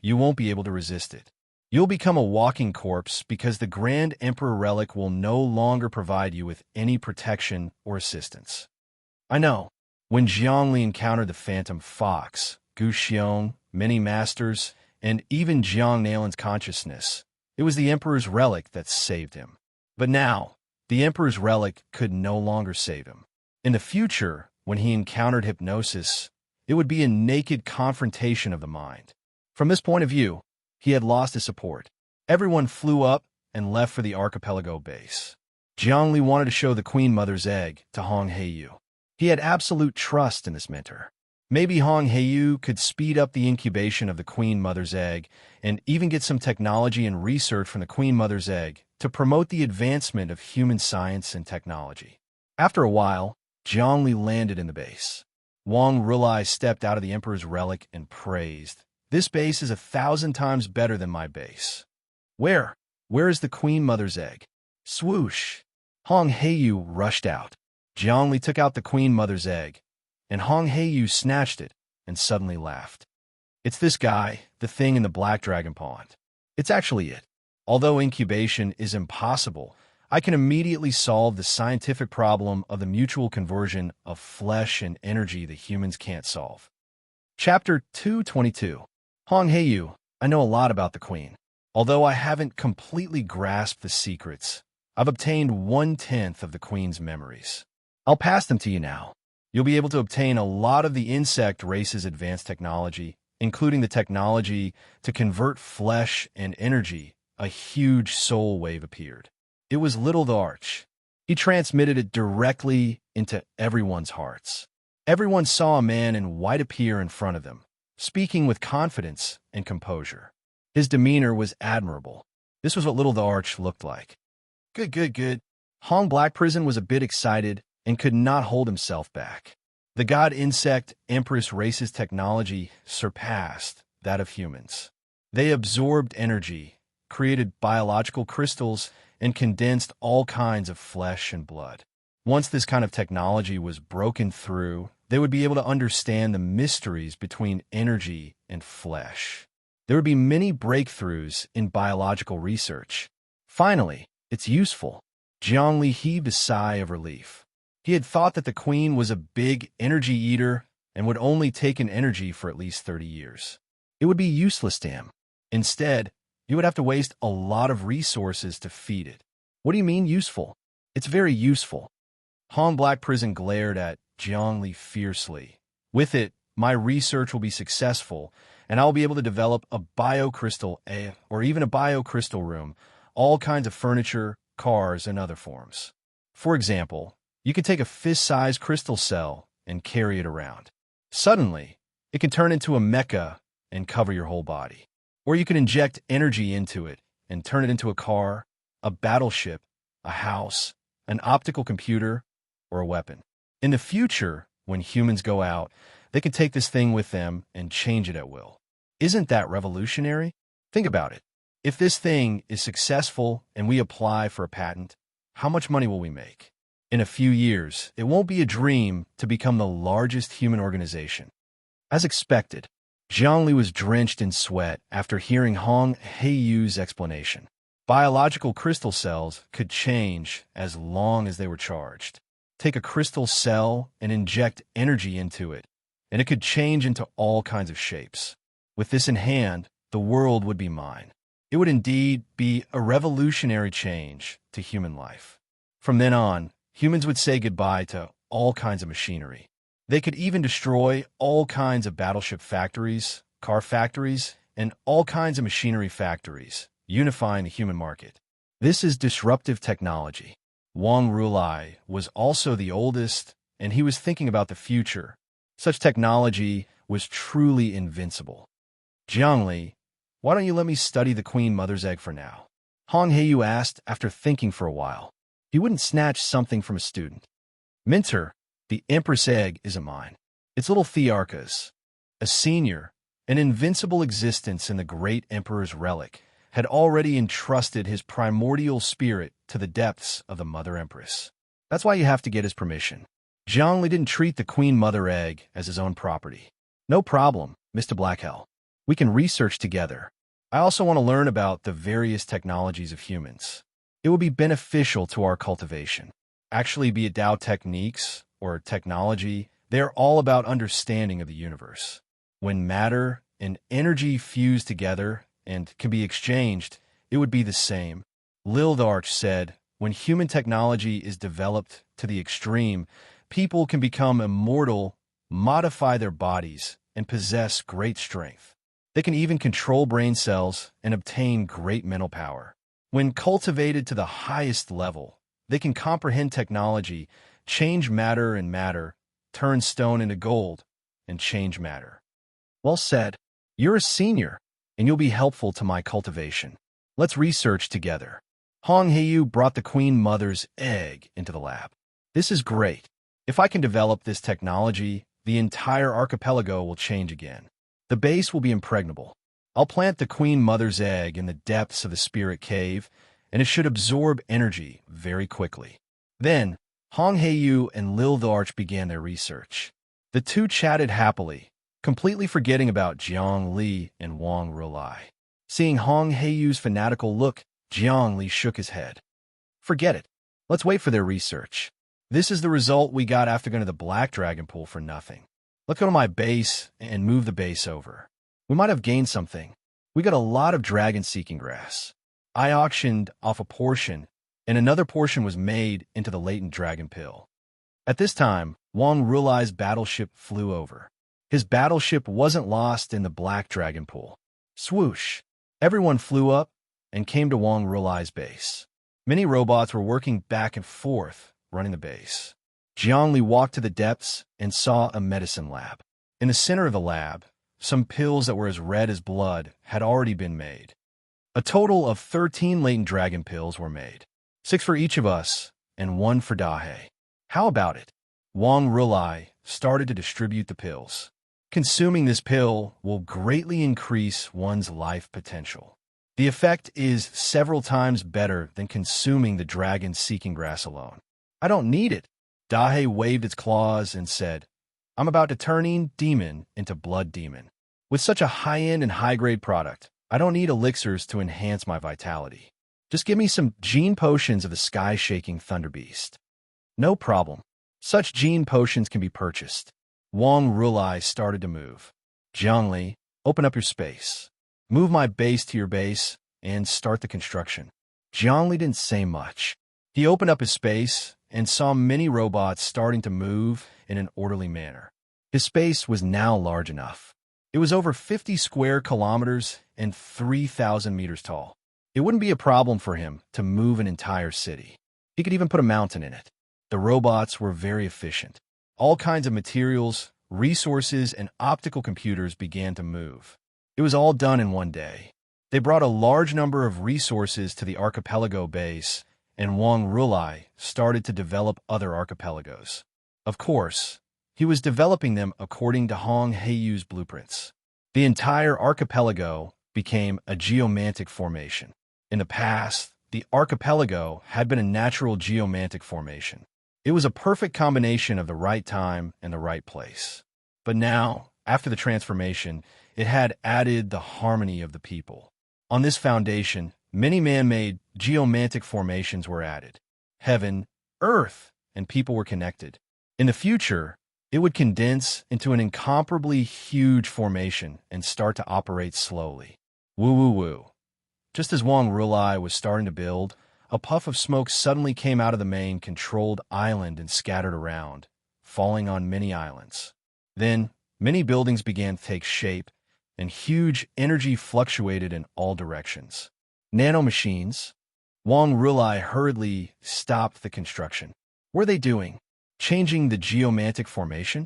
you won't be able to resist it. You'll become a walking corpse because the Grand Emperor relic will no longer provide you with any protection or assistance. I know. When Jiang Li encountered the Phantom Fox, Gu Xiong, many masters, and even Jiang Nalin's consciousness, it was the Emperor's relic that saved him. But now, the Emperor's relic could no longer save him. In the future, when he encountered hypnosis, it would be a naked confrontation of the mind. From this point of view, he had lost his support. Everyone flew up and left for the archipelago base. Jiangli wanted to show the Queen Mother's egg to Hong Heiyu. He had absolute trust in this mentor. Maybe Hong Heiyu could speed up the incubation of the Queen Mother's egg and even get some technology and research from the Queen Mother's egg to promote the advancement of human science and technology. After a while, Jiangli landed in the base. Wang Rulai stepped out of the Emperor's relic and praised, "This base is 1,000 times better than my base." Where? Where is the Queen Mother's egg? Swoosh! Hong Heiyu rushed out. Jiangli took out the Queen Mother's egg, and Hong Heiyu snatched it and suddenly laughed. "It's this guy, the thing in the black dragon pond. It's actually it. Although incubation is impossible, I can immediately solve the scientific problem of the mutual conversion of flesh and energy that humans can't solve." Chapter 222. Hong Heiyu, I know a lot about the Queen. Although I haven't completely grasped the secrets, I've obtained 1/10 of the Queen's memories. I'll pass them to you now. You'll be able to obtain a lot of the insect race's advanced technology, including the technology to convert flesh and energy. A huge soul wave appeared. It was Little the Arch. He transmitted it directly into everyone's hearts. Everyone saw a man in white appear in front of them, speaking with confidence and composure. His demeanor was admirable. This was what Little the Arch looked like. Good. Hong Black Prison was a bit excited and could not hold himself back. The god insect Empress race's technology surpassed that of humans. They absorbed energy, created biological crystals, and condensed all kinds of flesh and blood. Once this kind of technology was broken through, they would be able to understand the mysteries between energy and flesh. There would be many breakthroughs in biological research. Finally, it's useful. Jiangli heaved a sigh of relief. He had thought that the Queen was a big energy eater and would only take in energy for at least 30 years. It would be useless to him. Instead, you would have to waste a lot of resources to feed it. What do you mean useful? It's very useful. Hong Black Prison glared at Jiangli fiercely. With it, my research will be successful, and I'll be able to develop a biocrystal or even a biocrystal room, all kinds of furniture, cars, and other forms. For example, you can take a fist-sized crystal cell and carry it around. Suddenly, it can turn into a mecha and cover your whole body. Or you can inject energy into it and turn it into a car, a battleship, a house, an optical computer, or a weapon. In the future, when humans go out, they can take this thing with them and change it at will. Isn't that revolutionary? Think about it. If this thing is successful and we apply for a patent, how much money will we make? In a few years, it won't be a dream to become the largest human organization. As expected, Jiangli was drenched in sweat after hearing Hong Heiyu's explanation. Biological crystal cells could change as long as they were charged. Take a crystal cell and inject energy into it, and it could change into all kinds of shapes. With this in hand, the world would be mine. It would indeed be a revolutionary change to human life. From then on, humans would say goodbye to all kinds of machinery. They could even destroy all kinds of battleship factories, car factories, and all kinds of machinery factories, unifying the human market. This is disruptive technology. Wang Rulai was also the oldest, and he was thinking about the future. Such technology was truly invincible. Jiangli, why don't you let me study the Queen Mother's egg for now? Hong Heiyu asked after thinking for a while. He wouldn't snatch something from a student. Mentor, the Empress egg isn't mine. It's little Thearka's. A senior, an invincible existence in the great Emperor's relic, had already entrusted his primordial spirit to the depths of the Mother Empress. That's why you have to get his permission. Jiangli didn't treat the Queen Mother egg as his own property. No problem, Mr. Blackhell. We can research together. I also want to learn about the various technologies of humans. It will be beneficial to our cultivation. Actually, be it Tao techniques or technology, they're all about understanding of the universe. When matter and energy fuse together and can be exchanged, it would be the same. Lildarch said, when human technology is developed to the extreme, people can become immortal, modify their bodies, and possess great strength. They can even control brain cells and obtain great mental power. When cultivated to the highest level, They can comprehend technology, change matter and matter, turn stone into gold, and change matter. Well said. You're a senior, and you'll be helpful to my cultivation. Let's research together. Hong Heiyu brought the Queen Mother's egg into the lab. This is great. If I can develop this technology, the entire archipelago will change again. The base will be impregnable. I'll plant the Queen Mother's egg in the depths of the spirit cave, and it should absorb energy very quickly. Then, Hong Heiyu and Lil the Arch began their research. The two chatted happily, completely forgetting about Jiang Li and Wang Rulai. Seeing Hong Heiyu's fanatical look, Jiang Li shook his head. Forget it. Let's wait for their research. This is the result we got after going to the Black Dragon Pool for nothing. Let's go to my base and move the base over. We might have gained something. We got a lot of dragon-seeking grass. I auctioned off a portion, and another portion was made into the latent dragon pill. At this time, Wang Rulai's battleship flew over. His battleship wasn't lost in the Black Dragon Pool. Swoosh! Everyone flew up and came to Wang Rulai's base. Many robots were working back and forth, running the base. Jiang Li walked to the depths and saw a medicine lab. In the center of the lab, some pills that were as red as blood had already been made. A total of 13 latent dragon pills were made. 6 for each of us, and 1 for Dahe. How about it? Wang Rulai started to distribute the pills. Consuming this pill will greatly increase one's life potential. The effect is several times better than consuming the dragon-seeking grass alone. I don't need it. Dahe waved its claws and said, I'm about to turn demon into blood demon. With such a high-end and high-grade product, I don't need elixirs to enhance my vitality. Just give me some gene potions of the sky-shaking Thunder Beast. No problem. Such gene potions can be purchased. Wang Rulai started to move. Jiang Li, open up your space. Move my base to your base and start the construction. Jiang Li didn't say much. He opened up his space and saw many robots starting to move in an orderly manner. His space was now large enough. It was over 50 square kilometers and 3,000 meters tall. It wouldn't be a problem for him to move an entire city. He could even put a mountain in it. The robots were very efficient. All kinds of materials, resources, and optical computers began to move. It was all done in one day. They brought a large number of resources to the archipelago base, and Wang Rulai started to develop other archipelagos. Of course, he was developing them according to Hong Heiyu's blueprints. The entire archipelago became a geomantic formation. In the past, the archipelago had been a natural geomantic formation. It was a perfect combination of the right time and the right place. But now, after the transformation, it had added the harmony of the people. On this foundation, many man-made geomantic formations were added. Heaven, earth, and people were connected. In the future, it would condense into an incomparably huge formation and start to operate slowly. Woo-woo-woo. Just as Wang Rulai was starting to build, a puff of smoke suddenly came out of the main controlled island and scattered around, falling on many islands. Then, many buildings began to take shape, and huge energy fluctuated in all directions. Nanomachines. Wang Rulai hurriedly stopped the construction. What were they doing? Changing the geomantic formation?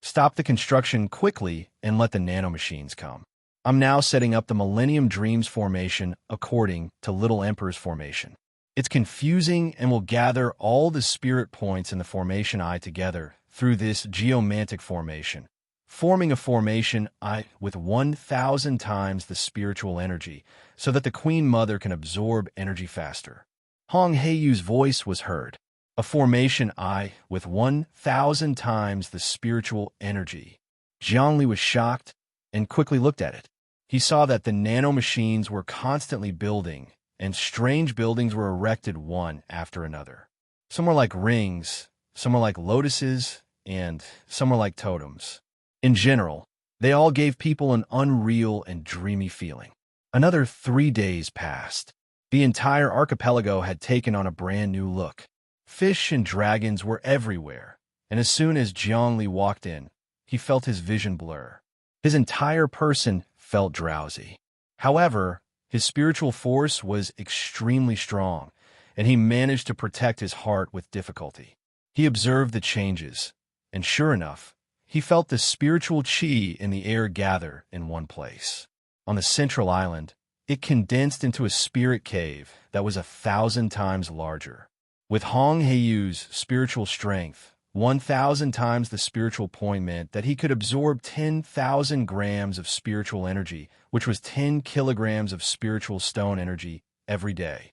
Stop the construction quickly and let the nanomachines come. I'm now setting up the Millennium Dreams formation according to Little Emperor's formation. It's confusing and will gather all the spirit points in the formation I together through this geomantic formation, forming a formation I with 1,000 times the spiritual energy so that the Queen Mother can absorb energy faster. Hong Heiyu's voice was heard. A formation I with 1,000 times the spiritual energy. Jiang Li was shocked and quickly looked at it. He saw that the nanomachines were constantly building, and strange buildings were erected one after another. Some were like rings, some were like lotuses, and some were like totems. In general, they all gave people an unreal and dreamy feeling. Another 3 days passed. The entire archipelago had taken on a brand new look. Fish and dragons were everywhere, and as soon as Jiang Li walked in, he felt his vision blur. His entire person felt drowsy. However, his spiritual force was extremely strong, and he managed to protect his heart with difficulty. He observed the changes, and sure enough, he felt the spiritual chi in the air gather in one place. On the central island, it condensed into a spirit cave that was 1,000 times larger. With Hong Heiyu's spiritual strength, 1,000 times the spiritual point meant that he could absorb 10,000 grams of spiritual energy, which was 10 kilograms of spiritual stone energy, every day.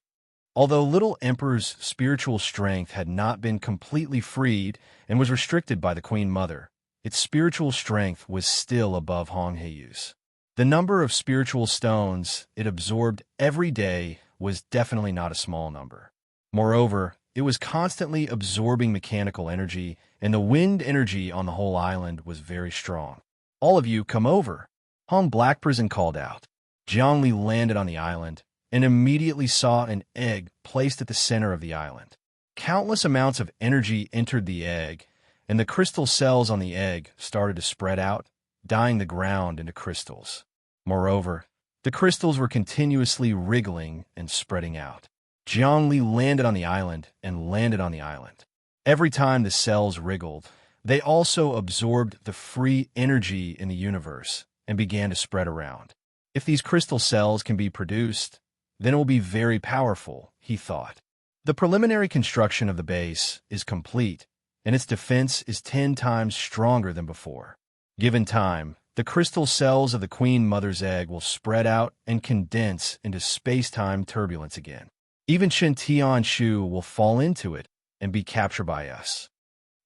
Although Little Emperor's spiritual strength had not been completely freed and was restricted by the Queen Mother, its spiritual strength was still above Hong Heiyu's. The number of spiritual stones it absorbed every day was definitely not a small number. Moreover, it was constantly absorbing mechanical energy, and the wind energy on the whole island was very strong. "All of you, come over," Hong Black Prison called out. Zhongli landed on the island and immediately saw an egg placed at the center of the island. Countless amounts of energy entered the egg, and the crystal cells on the egg started to spread out, dyeing the ground into crystals. Moreover, the crystals were continuously wriggling and spreading out. Zhongli landed on the island and landed on the island. Every time the cells wriggled, they also absorbed the free energy in the universe and began to spread around. If these crystal cells can be produced, then it will be very powerful, he thought. The preliminary construction of the base is complete, and its defense is 10 times stronger than before. Given time, the crystal cells of the Queen Mother's egg will spread out and condense into space-time turbulence again. Even Shen Tian Shu will fall into it and be captured by us.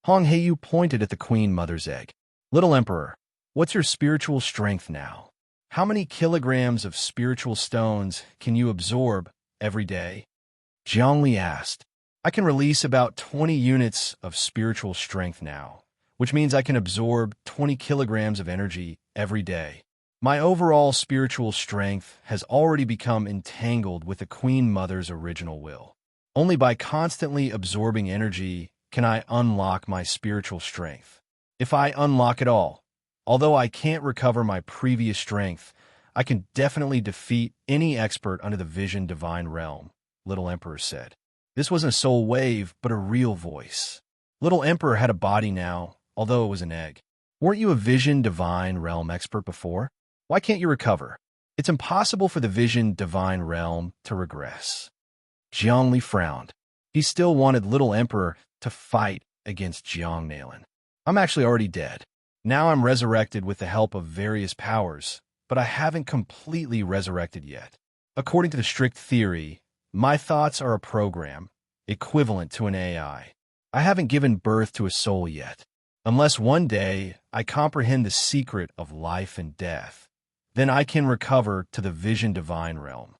Hong Heiyu pointed at the Queen Mother's egg. "Little Emperor, what's your spiritual strength now? How many kilograms of spiritual stones can you absorb every day?" Zhongli asked. "I can release about 20 units of spiritual strength now, which means I can absorb 20 kilograms of energy every day. My overall spiritual strength has already become entangled with the Queen Mother's original will. Only by constantly absorbing energy can I unlock my spiritual strength. If I unlock it all, although I can't recover my previous strength, I can definitely defeat any expert under the Vision Divine Realm," Little Emperor said. This wasn't a soul wave, but a real voice. Little Emperor had a body now, although it was an egg. "Weren't you a Vision Divine Realm expert before? Why can't you recover? It's impossible for the Vision Divine Realm to regress." Zhongli frowned. He still wanted Little Emperor to fight against Jiang Nailin. "I'm actually already dead. Now I'm resurrected with the help of various powers, but I haven't completely resurrected yet. According to the strict theory, my thoughts are a program, equivalent to an AI. I haven't given birth to a soul yet. Unless one day I comprehend the secret of life and death, then I can recover to the Vision Divine Realm."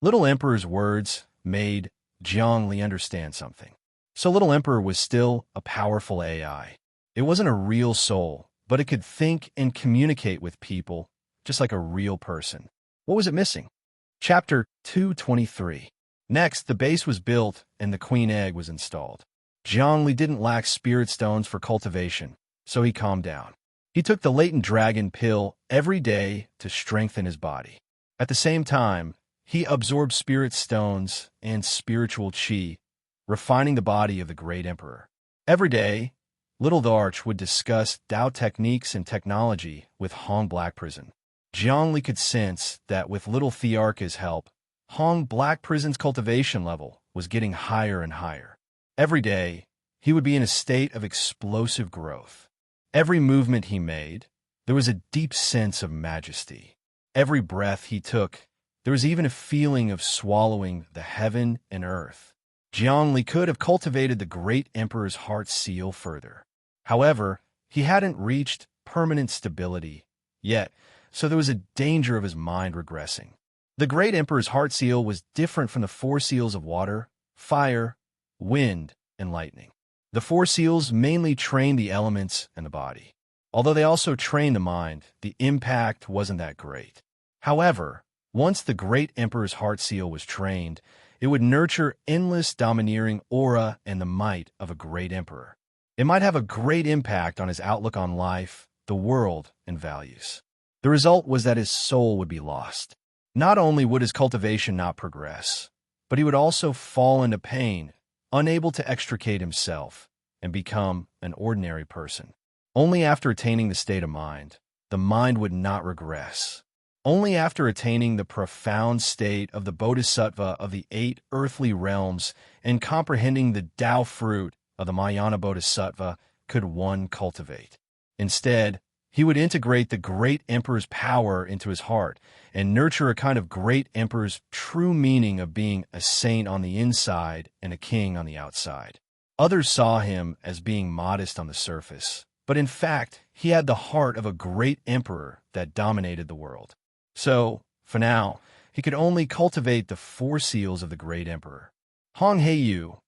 Little Emperor's words made Zhongli understand something. So Little Emperor was still a powerful AI. It wasn't a real soul, but it could think and communicate with people just like a real person. What was it missing? Chapter 223. Next, the base was built and the queen egg was installed. Zhongli didn't lack spirit stones for cultivation, so he calmed down. He took the latent dragon pill every day to strengthen his body. At the same time, he absorbed spirit stones and spiritual chi, refining the body of the great emperor. Every day, Little Darch would discuss Tao techniques and technology with Hong Black Prison. Zhongli could sense that with Little Thearka's help, Hong Black Prison's cultivation level was getting higher and higher. Every day, he would be in a state of explosive growth. Every movement he made, there was a deep sense of majesty. Every breath he took, there was even a feeling of swallowing the heaven and earth. Zhongli could have cultivated the great emperor's heart seal further. However, he hadn't reached permanent stability yet, so there was a danger of his mind regressing. The great emperor's heart seal was different from the four seals of water, fire, wind, and lightning. The four seals mainly trained the elements and the body. Although they also trained the mind, the impact wasn't that great. However, once the great emperor's heart seal was trained, it would nurture endless domineering aura and the might of a great emperor. It might have a great impact on his outlook on life, the world, and values. The result was that his soul would be lost. Not only would his cultivation not progress, but he would also fall into pain, unable to extricate himself, and become an ordinary person. Only after attaining the state of mind, the mind would not regress. Only after attaining the profound state of the bodhisattva of the 8 earthly realms and comprehending the Tao fruit of the Mahayana bodhisattva could one cultivate. Instead, he would integrate the great emperor's power into his heart and nurture a kind of great emperor's true meaning of being a saint on the inside and a king on the outside. Others saw him as being modest on the surface, but in fact, he had the heart of a great emperor that dominated the world. So, for now, he could only cultivate the 4 seals of the great emperor. Hong Heiyu,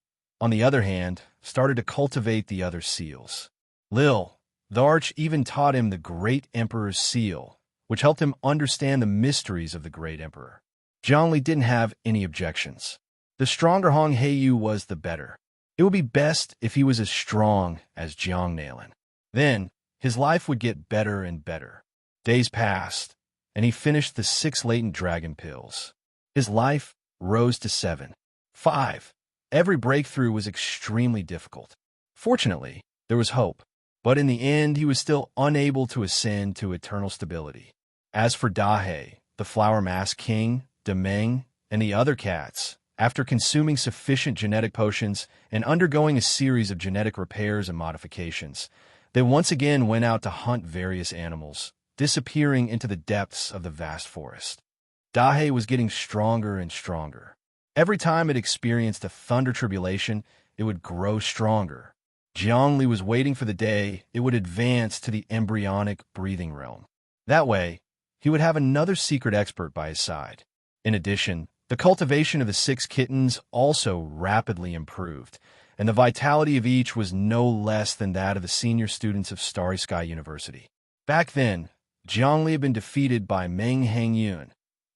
on the other hand, started to cultivate the other seals. Lil, the arch, even taught him the great emperor's seal, which helped him understand the mysteries of the great emperor. Zhongli didn't have any objections. The stronger Hong Heiyu was, the better. It would be best if he was as strong as Jiang Nailin. Then, his life would get better and better. Days passed, and he finished the 6 latent dragon pills. His life rose to 7. 5. Every breakthrough was extremely difficult. Fortunately, there was hope, but in the end, he was still unable to ascend to eternal stability. As for Dahe, the Flower Mask King, Demeng, and the other cats, after consuming sufficient genetic potions and undergoing a series of genetic repairs and modifications, they once again went out to hunt various animals, disappearing into the depths of the vast forest. Dahe was getting stronger and stronger. Every time it experienced a thunder tribulation, it would grow stronger. Zhongli was waiting for the day it would advance to the embryonic breathing realm. That way, he would have another secret expert by his side. In addition, the cultivation of the 6 kittens also rapidly improved, and the vitality of each was no less than that of the senior students of Starry Sky University. Back then, Zhongli had been defeated by Meng Hangyun,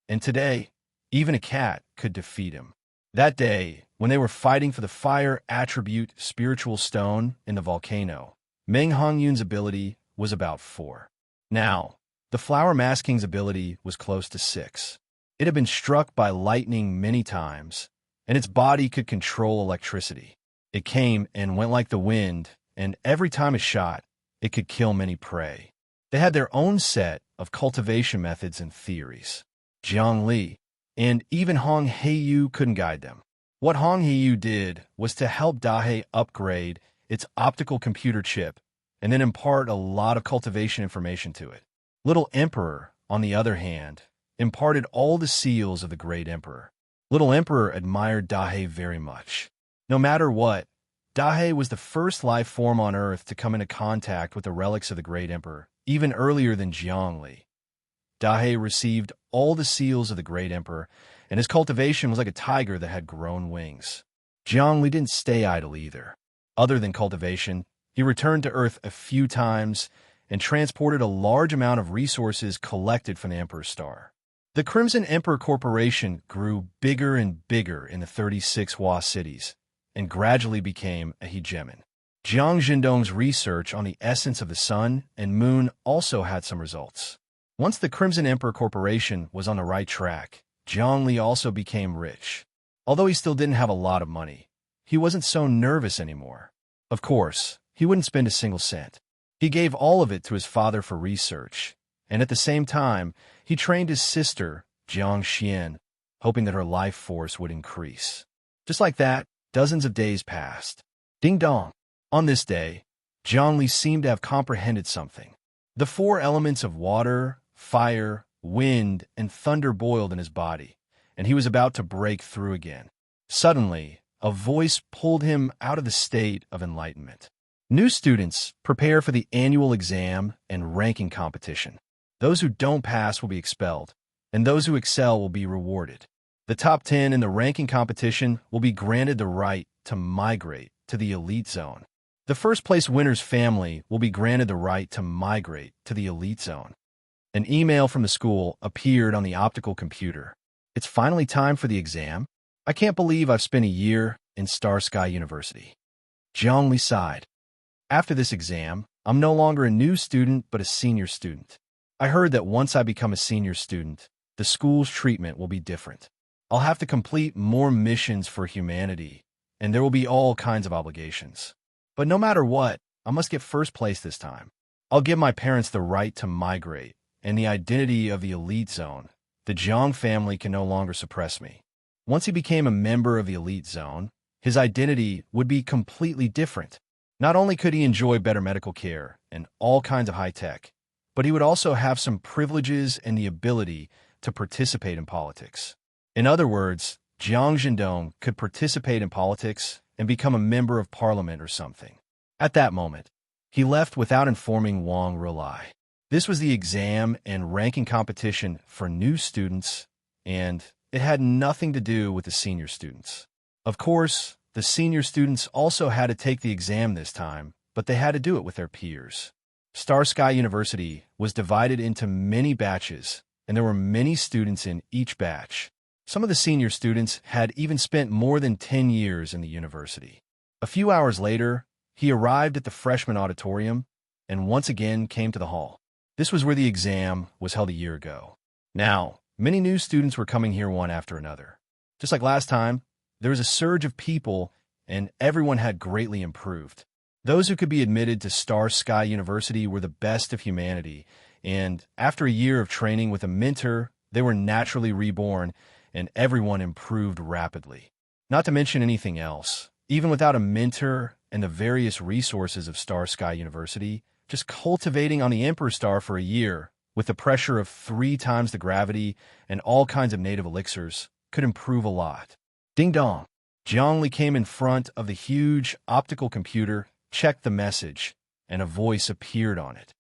and today, even a cat could defeat him. That day, when they were fighting for the fire attribute spiritual stone in the volcano, Meng Hangyun's ability was about 4. Now, the Flower Mask King's ability was close to 6. It had been struck by lightning many times, and its body could control electricity. It came and went like the wind, and every time it shot, it could kill many prey. They had their own set of cultivation methods and theories. Jiang Li and even Hong Heiyu couldn't guide them. What Hong Heiyu did was to help Dahe upgrade its optical computer chip and then impart a lot of cultivation information to it. Little Emperor, on the other hand, imparted all the seals of the Great Emperor. Little Emperor admired Dahe very much. No matter what, Dahe was the first life form on Earth to come into contact with the relics of the Great Emperor, even earlier than Jiangli. Dahe received all the seals of the Great Emperor, and his cultivation was like a tiger that had grown wings. Jiangli didn't stay idle either. Other than cultivation, he returned to Earth a few times and transported a large amount of resources collected from the Emperor's star. The Crimson Emperor Corporation grew bigger and bigger in the 36 Hua cities, and gradually became a hegemon. Jiang Zhendong's research on the essence of the sun and moon also had some results. Once the Crimson Emperor Corporation was on the right track, Jiang Li also became rich. Although he still didn't have a lot of money, he wasn't so nervous anymore. Of course, he wouldn't spend a single cent. He gave all of it to his father for research, and at the same time, he trained his sister, Jiang Xian, hoping that her life force would increase. Just like that, dozens of days passed. Ding dong. On this day, Jiang Li seemed to have comprehended something. The 4 elements of water, fire, wind, and thunder boiled in his body, and he was about to break through again. Suddenly, a voice pulled him out of the state of enlightenment. New students prepare for the annual exam and ranking competition. Those who don't pass will be expelled, and those who excel will be rewarded. The top 10 in the ranking competition will be granted the right to migrate to the elite zone. The first-place winner's family will be granted the right to migrate to the elite zone. An email from the school appeared on the optical computer. It's finally time for the exam. I can't believe I've spent a year in Star Sky University. Jiang Li sighed. After this exam, I'm no longer a new student, but a senior student. I heard that once I become a senior student, the school's treatment will be different. I'll have to complete more missions for humanity, and there will be all kinds of obligations. But no matter what, I must get first place this time. I'll give my parents the right to migrate, and the identity of the elite zone. The Jiang family can no longer suppress me. Once he became a member of the elite zone, his identity would be completely different. Not only could he enjoy better medical care and all kinds of high tech, but he would also have some privileges and the ability to participate in politics. In other words, Jiang Zhendong could participate in politics and become a member of parliament or something. At that moment, he left without informing Wang Rulai. This was the exam and ranking competition for new students, and it had nothing to do with the senior students. Of course, the senior students also had to take the exam this time, but they had to do it with their peers. Star Sky University was divided into many batches, and there were many students in each batch. Some of the senior students had even spent more than 10 years in the university. A few hours later, he arrived at the freshman auditorium and once again came to the hall. This was where the exam was held a year ago. Now, many new students were coming here one after another. Just like last time, there was a surge of people, and everyone had greatly improved. Those who could be admitted to Star Sky University were the best of humanity, and after a year of training with a mentor, they were naturally reborn, and everyone improved rapidly. Not to mention anything else, even without a mentor and the various resources of Star Sky University, just cultivating on the Emperor Star for a year, with the pressure of 3 times the gravity and all kinds of native elixirs, could improve a lot. Ding dong! Jiangli came in front of the huge optical computer, checked the message, and a voice appeared on it.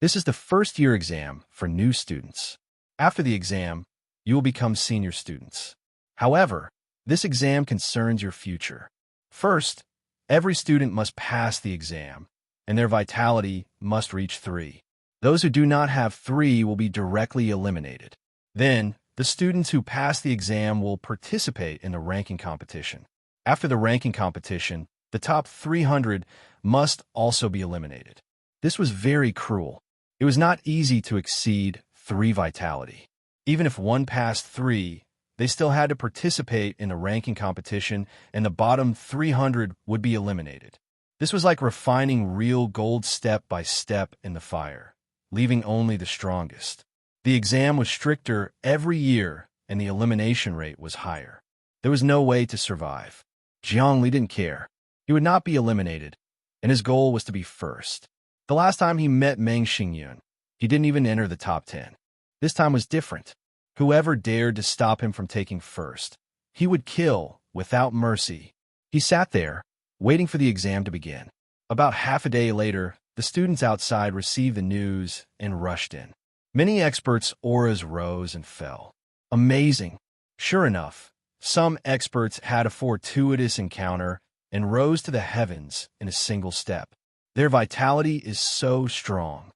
This is the first-year exam for new students. After the exam, you will become senior students. However, this exam concerns your future. First, every student must pass the exam, and their vitality must reach 3. Those who do not have 3 will be directly eliminated. Then, the students who pass the exam will participate in the ranking competition. After the ranking competition, the top 300 must also be eliminated. This was very cruel. It was not easy to exceed 3 vitality. Even if one passed 3, they still had to participate in the ranking competition, and the bottom 300 would be eliminated. This was like refining real gold step by step in the fire, leaving only the strongest. The exam was stricter every year, and the elimination rate was higher. There was no way to survive. Jiangli didn't care. He would not be eliminated, and his goal was to be first. The last time he met Meng Xingyun, he didn't even enter the top 10. This time was different. Whoever dared to stop him from taking first, he would kill without mercy. He sat there, waiting for the exam to begin. About half a day later, the students outside received the news and rushed in. Many experts' auras rose and fell. Amazing! Sure enough, some experts had a fortuitous encounter and rose to the heavens in a single step. Their vitality is so strong.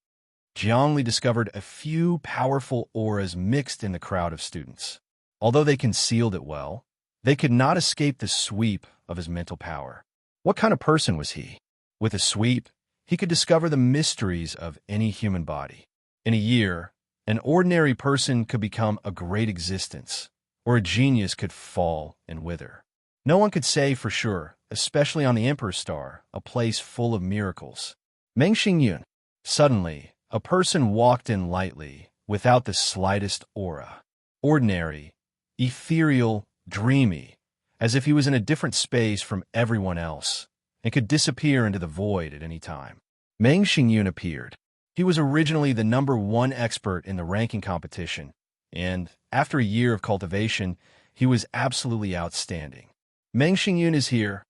Jiangli discovered a few powerful auras mixed in the crowd of students. Although they concealed it well, they could not escape the sweep of his mental power. What kind of person was he? With a sweep, he could discover the mysteries of any human body. In a year, an ordinary person could become a great existence, or a genius could fall and wither. No one could say for sure, especially on the Emperor Star, a place full of miracles. Meng Xingyun. Suddenly, a person walked in lightly, without the slightest aura. Ordinary, ethereal, dreamy, as if he was in a different space from everyone else, and could disappear into the void at any time. Meng Xingyun appeared. He was originally the #1 expert in the ranking competition, and after a year of cultivation, he was absolutely outstanding. Meng Xingyun is here.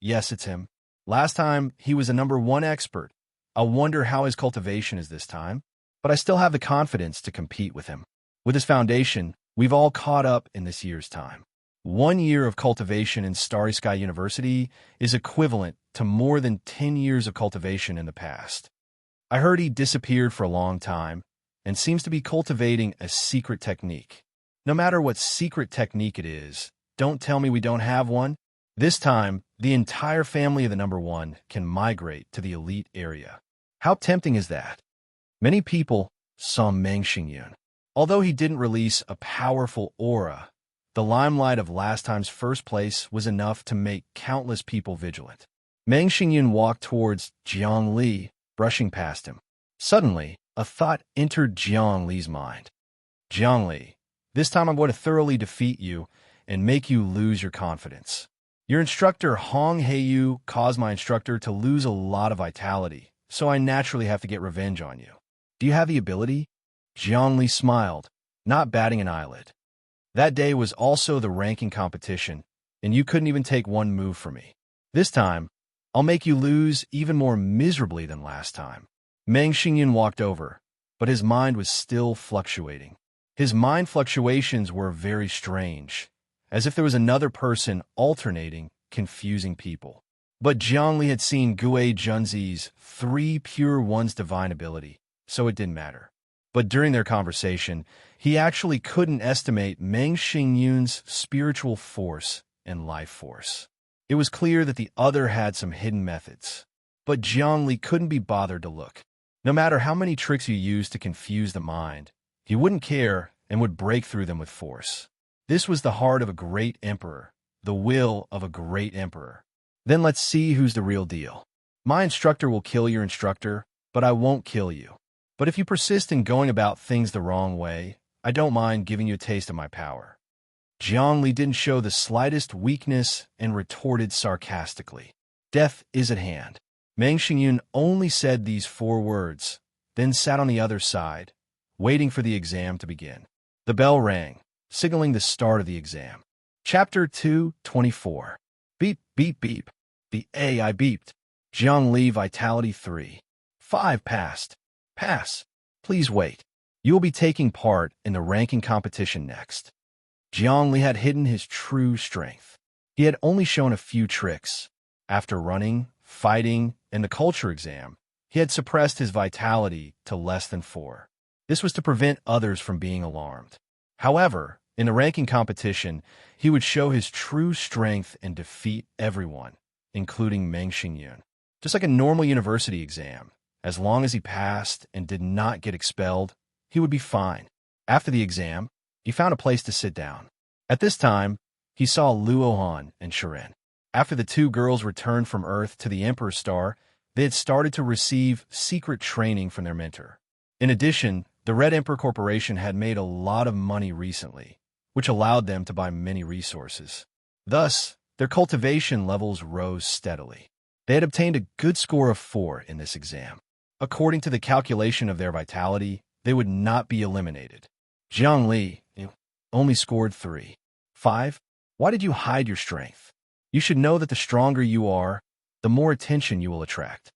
Yes, it's him. Last time, he was a #1 expert. I wonder how his cultivation is this time, but I still have the confidence to compete with him. With his foundation, we've all caught up in this year's time. 1 year of cultivation in Starry Sky University is equivalent to more than 10 years of cultivation in the past. I heard he disappeared for a long time and seems to be cultivating a secret technique. No matter what secret technique it is, don't tell me we don't have one. This time, the entire family of the #1 can migrate to the elite area. How tempting is that? Many people saw Meng Xingyun. Although he didn't release a powerful aura, The limelight of last time's first place was enough to make countless people vigilant. Meng Xingyun walked towards Jiang Li, brushing past him. Suddenly, a thought entered Jiang Li's mind. Jiang Li, this time I'm going to thoroughly defeat you and make you lose your confidence. Your instructor Hong Heiyu caused my instructor to lose a lot of vitality, so I naturally have to get revenge on you. Do you have the ability? Jiang Li smiled, not batting an eyelid. That day was also the ranking competition, and you couldn't even take one move from me. This time, I'll make you lose even more miserably than last time. Meng Xingyun walked over, but his mind was still fluctuating. His mind fluctuations were very strange, as if there was another person alternating, confusing people. But Jiang Li had seen Gue Junzi's 3 Pure One's divine ability, so it didn't matter. But during their conversation, he actually couldn't estimate Meng Xingyun's spiritual force and life force. It was clear that the other had some hidden methods, but Jiang Li couldn't be bothered to look. No matter how many tricks you used to confuse the mind, he wouldn't care and would break through them with force. This was the heart of a great emperor, the will of a great emperor. Then let's see who's the real deal. My instructor will kill your instructor, but I won't kill you. But if you persist in going about things the wrong way, I don't mind giving you a taste of my power. Jiang Li didn't show the slightest weakness and retorted sarcastically. Death is at hand. Meng Xingyun only said these 4 words, then sat on the other side, waiting for the exam to begin. The bell rang, signaling the start of the exam. Chapter 2:24. Beep, beep, beep. The AI beeped. Jiang Li Vitality 3. 5 passed. Pass. Please wait. You will be taking part in the ranking competition next. Jiang Li had hidden his true strength. He had only shown a few tricks. After running, fighting, and the culture exam, he had suppressed his vitality to less than 4. This was to prevent others from being alarmed. However, in the ranking competition, he would show his true strength and defeat everyone, including Meng Xingyun. Just like a normal university exam, as long as he passed and did not get expelled, he would be fine. After the exam, he found a place to sit down. At this time, he saw Luohan and Serene. After the 2 girls returned from Earth to the Emperor's Star, they had started to receive secret training from their mentor. In addition, the Red Emperor Corporation had made a lot of money recently, which allowed them to buy many resources. Thus, their cultivation levels rose steadily. They had obtained a good score of 4 in this exam. According to the calculation of their vitality, they would not be eliminated. Jiang Li only scored 3. 5. Why did you hide your strength? You should know that the stronger you are, the more attention you will attract.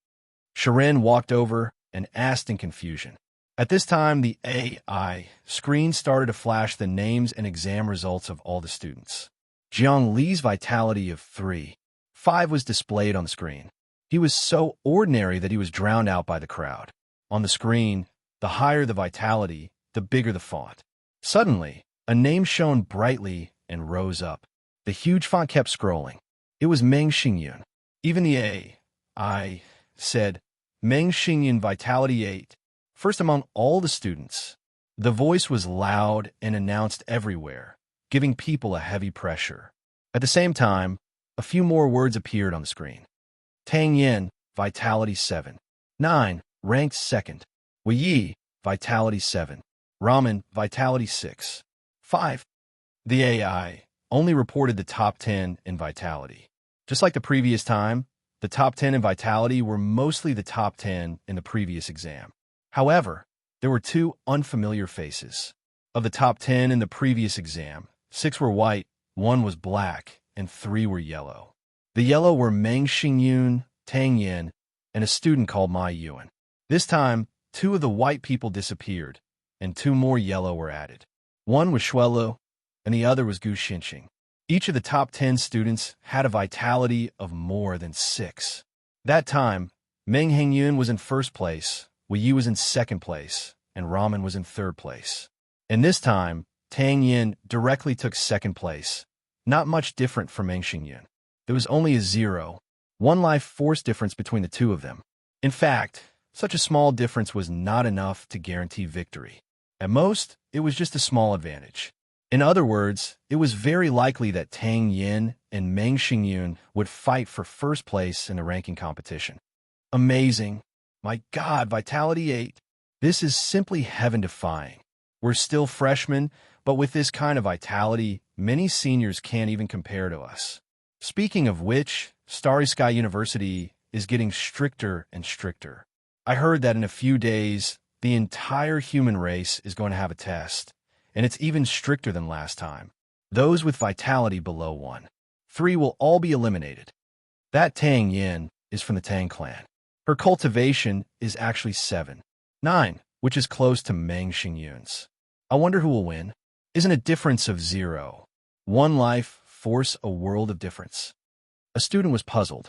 Serene walked over and asked in confusion. At this time, the AI screen started to flash the names and exam results of all the students. Jiang Li's vitality of 3. 5 was displayed on the screen. He was so ordinary that he was drowned out by the crowd. On the screen, the higher the vitality, the bigger the font. Suddenly, a name shone brightly and rose up. The huge font kept scrolling. It was Meng Xingyun. Even the AI said, Meng Xingyun Vitality 8, first among all the students. The voice was loud and announced everywhere, giving people a heavy pressure. At the same time, a few more words appeared on the screen. Tang Yin, Vitality 7. 9, ranked 2nd. Wei Yi, Vitality 7. Ramen, Vitality 6. 5. The AI only reported the top 10 in Vitality. Just like the previous time, the top 10 in Vitality were mostly the top 10 in the previous exam. However, there were 2 unfamiliar faces. Of the top 10 in the previous exam, 6 were white, 1 was black, and 3 were yellow. The yellow were Meng Xingyun, Tang Yin, and a student called Mai Yuan. This time, 2 of the white people disappeared, and 2 more yellow were added. One was Shuelu, and the other was Gu Xinqing. Each of the top 10 students had a vitality of more than 6. That time, Meng Hengyun was in 1st place, Wei Yi was in 2nd place, and Ramen was in 3rd place. And this time, Tang Yin directly took 2nd place, not much different from Meng Xingyun. There was only a 0, 1 life force difference between the 2 of them. In fact, such a small difference was not enough to guarantee victory. At most, it was just a small advantage. In other words, it was very likely that Tang Yin and Meng Xingyun would fight for first place in the ranking competition. Amazing. My God, Vitality 8. This is simply heaven-defying. We're still freshmen, but with this kind of vitality, many seniors can't even compare to us. Speaking of which, Starry Sky University is getting stricter and stricter. I heard that in a few days, the entire human race is going to have a test, and it's even stricter than last time. Those with vitality below 1. 3 will all be eliminated. That Tang Yin is from the Tang clan. Her cultivation is actually 7. 9, which is close to Meng Xingyun's. I wonder who will win. Isn't a difference of 0. 1 life force a world of difference? A student was puzzled.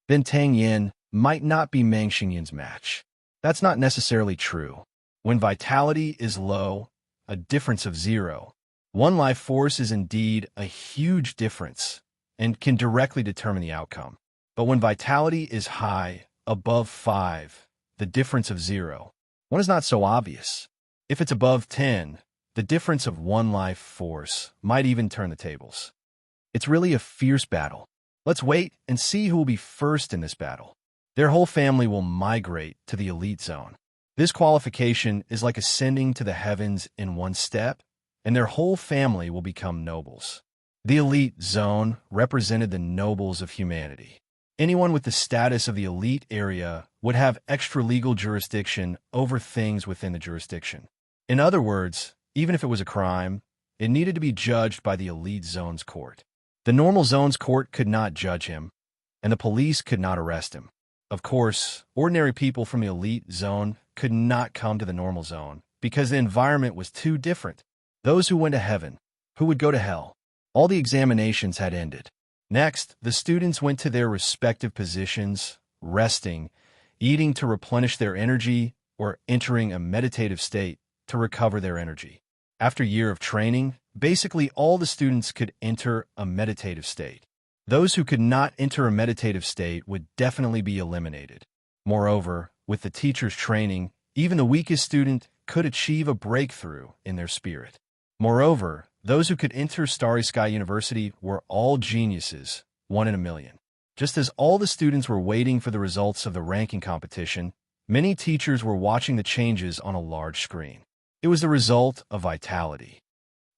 Then Tang Yin might not be Meng Xingyun's match. That's not necessarily true. When vitality is low, a difference of 0. 1 life force is indeed a huge difference and can directly determine the outcome. But when vitality is high, above 5, the difference of 0, 1 is not so obvious. If it's above 10, the difference of 1 life force might even turn the tables. It's really a fierce battle. Let's wait and see who will be first in this battle. Their whole family will migrate to the elite zone. This qualification is like ascending to the heavens in 1 step, and their whole family will become nobles. The elite zone represented the nobles of humanity. Anyone with the status of the elite area would have extra-legal jurisdiction over things within the jurisdiction. In other words, even if it was a crime, it needed to be judged by the elite zone's court. The normal zone's court could not judge him, and the police could not arrest him. Of course, ordinary people from the elite zone could not come to the normal zone because the environment was too different. Those who went to heaven, who would go to hell. All the examinations had ended. Next, the students went to their respective positions, resting, eating to replenish their energy, or entering a meditative state to recover their energy. After a year of training, basically all the students could enter a meditative state. Those who could not enter a meditative state would definitely be eliminated. Moreover, with the teacher's training, even the weakest student could achieve a breakthrough in their spirit. Moreover, those who could enter Starry Sky University were all geniuses, 1 in a million. Just as all the students were waiting for the results of the ranking competition, many teachers were watching the changes on a large screen. It was the result of vitality.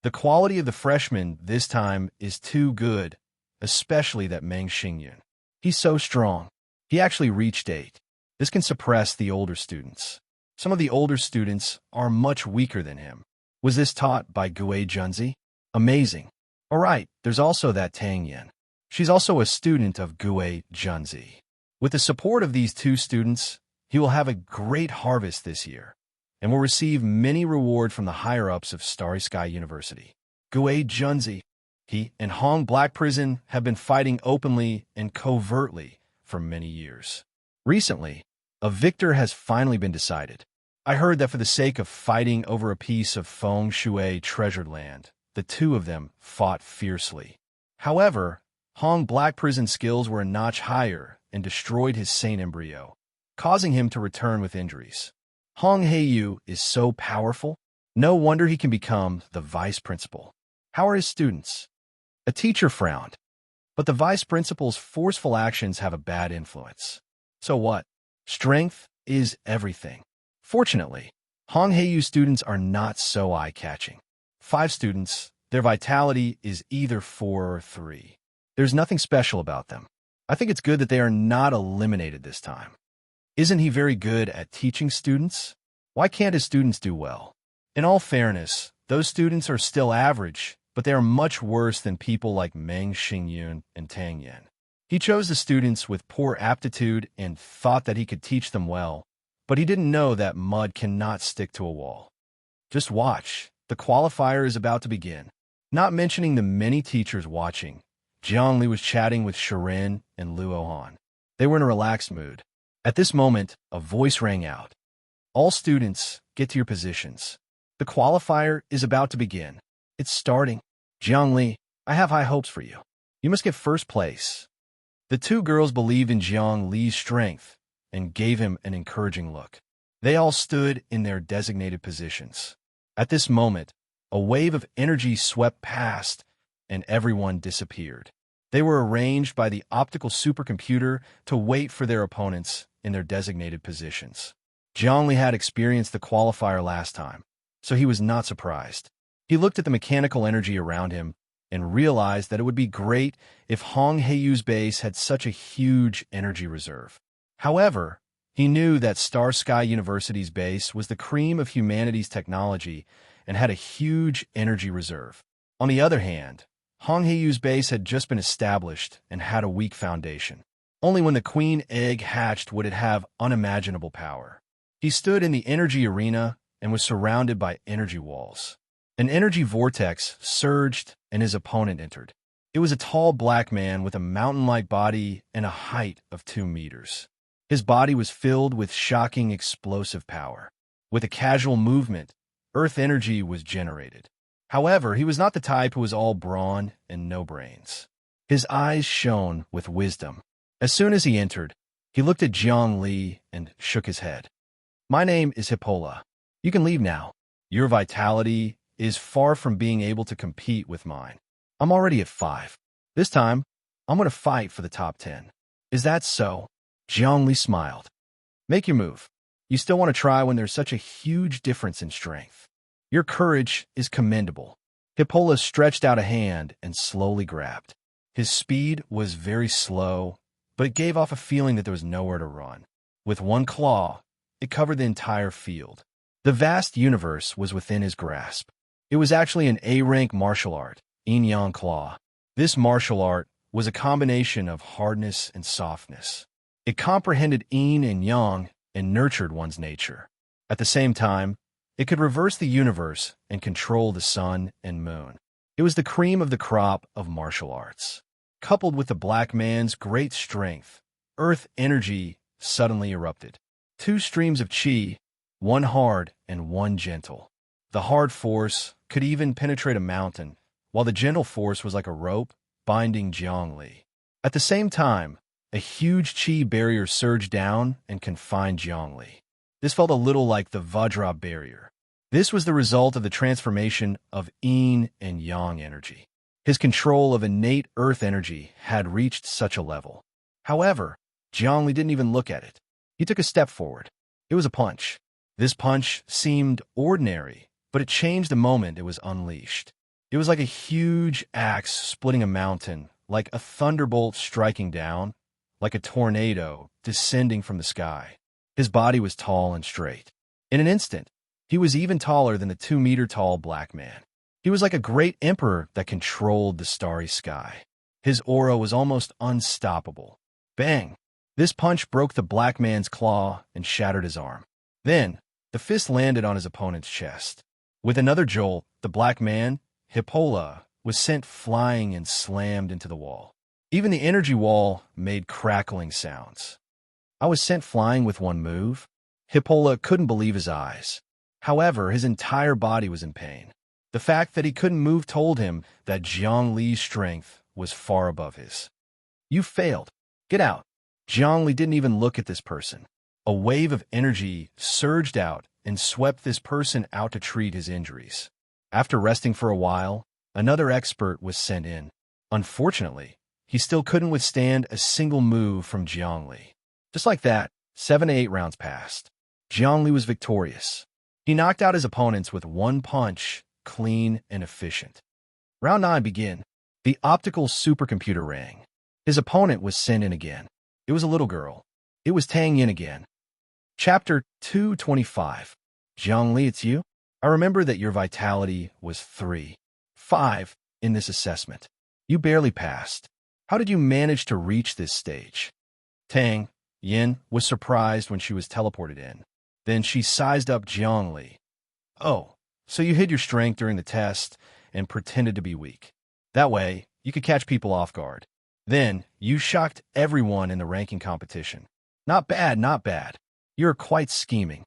The quality of the freshmen this time is too good, especially that Meng Xingyun. He's so strong. He actually reached 8. This can suppress the older students. Some of the older students are much weaker than him. Was this taught by Gui Junzi? Amazing. All right, there's also that Tang Yin. She's also a student of Gui Junzi. With the support of these 2 students, he will have a great harvest this year and will receive many reward from the higher-ups of Starry Sky University. Gui Junzi, he and Hong Black Prison have been fighting openly and covertly for many years. Recently, a victor has finally been decided. I heard that for the sake of fighting over a piece of Feng Shui treasured land, the 2 of them fought fiercely. However, Hong Black Prison's skills were a notch higher and destroyed his saint embryo, causing him to return with injuries. Hong Heiyu is so powerful, no wonder he can become the vice principal. How are his students? A teacher frowned, but the vice principal's forceful actions have a bad influence. So what? Strength is everything. Fortunately, Hong Heiyu students are not so eye-catching. 5 students, their vitality is either 4 or 3. There's nothing special about them. I think it's good that they are not eliminated this time. Isn't he very good at teaching students? Why can't his students do well? In all fairness, those students are still average, but they are much worse than people like Meng Xingyun and Tang Yin. He chose the students with poor aptitude and thought that he could teach them well, but he didn't know that mud cannot stick to a wall. Just watch. The qualifier is about to begin. Not mentioning the many teachers watching, Jiang Li was chatting with Serene and Luo Han. They were in a relaxed mood. At this moment, a voice rang out. All students, get to your positions. The qualifier is about to begin. It's starting. Jiang Li, I have high hopes for you. You must get first place. The 2 girls believed in Jiang Li's strength and gave him an encouraging look. They all stood in their designated positions. At this moment, A wave of energy swept past, and everyone disappeared. They were arranged by the optical supercomputer to wait for their opponents in their designated positions. Zhongli had experienced the qualifier last time, so he was not surprised. He looked at the mechanical energy around him and realized that it would be great if Hong Heiyu's base had such a huge energy reserve. However, he knew that Star Sky University's base was the cream of humanity's technology and had a huge energy reserve. On the other hand, Hong Heiyu's base had just been established and had a weak foundation. Only when the queen egg hatched would it have unimaginable power. He stood in the energy arena and was surrounded by energy walls. An energy vortex surged and his opponent entered. It was a tall black man with a mountain-like body and a height of 2 meters. His body was filled with shocking explosive power. With a casual movement, earth energy was generated. However, he was not the type who was all brawn and no brains. His eyes shone with wisdom. As soon as he entered, he looked at Jiang Li and shook his head. "My name is Hippola. You can leave now. Your vitality is far from being able to compete with mine. I'm already at 5. This time, I'm going to fight for the top 10. Is that so?" Jiang Li smiled. "Make your move. You still want to try when there's such a huge difference in strength. Your courage is commendable." Hippola stretched out a hand and slowly grabbed. His speed was very slow, but it gave off a feeling that there was nowhere to run. With one claw, it covered the entire field. The vast universe was within his grasp. It was actually an A-rank martial art, Yin-Yang Claw. This martial art was a combination of hardness and softness. It comprehended yin and yang and nurtured one's nature. At the same time, it could reverse the universe and control the sun and moon. It was the cream of the crop of martial arts. Coupled with the black man's great strength, earth energy suddenly erupted. 2 streams of qi, one hard and one gentle. The hard force could even penetrate a mountain, while the gentle force was like a rope binding Jiang Li. At the same time, a huge qi barrier surged down and confined Jiang Li. This felt a little like the Vajra barrier. This was the result of the transformation of yin and yang energy. His control of innate earth energy had reached such a level. However, Jiang Li didn't even look at it. He took a step forward. It was a punch. This punch seemed ordinary, but it changed the moment it was unleashed. It was like a huge axe splitting a mountain, like a thunderbolt striking down, like a tornado descending from the sky. His body was tall and straight. In an instant, he was even taller than the 2-meter-tall black man. He was like a great emperor that controlled the starry sky. His aura was almost unstoppable. Bang! This punch broke the black man's claw and shattered his arm. Then, the fist landed on his opponent's chest. With another jolt, the black man, Hippola, was sent flying and slammed into the wall. Even the energy wall made crackling sounds. "I was sent flying with one move?" Hippola couldn't believe his eyes. However, his entire body was in pain. The fact that he couldn't move told him that Jiang Li's strength was far above his. "You failed. Get out." Jiang Li didn't even look at this person. A wave of energy surged out and swept this person out to treat his injuries. After resting for a while, another expert was sent in. Unfortunately, he still couldn't withstand a single move from Jiang Li. Just like that, 7 to 8 rounds passed. Jiang Li was victorious. He knocked out his opponents with one punch, clean and efficient. Round 9 began. The optical supercomputer rang. His opponent was sent in again. It was a little girl. It was Tang Yin again. Chapter 225. Jiang Li, it's you? I remember that your vitality was 3.5 in this assessment. You barely passed. How did you manage to reach this stage? Tang Yin was surprised when she was teleported in. Then she sized up Jiang Li. "Oh, so you hid your strength during the test and pretended to be weak. That way, you could catch people off guard. Then, you shocked everyone in the ranking competition. Not bad, not bad. You're quite scheming."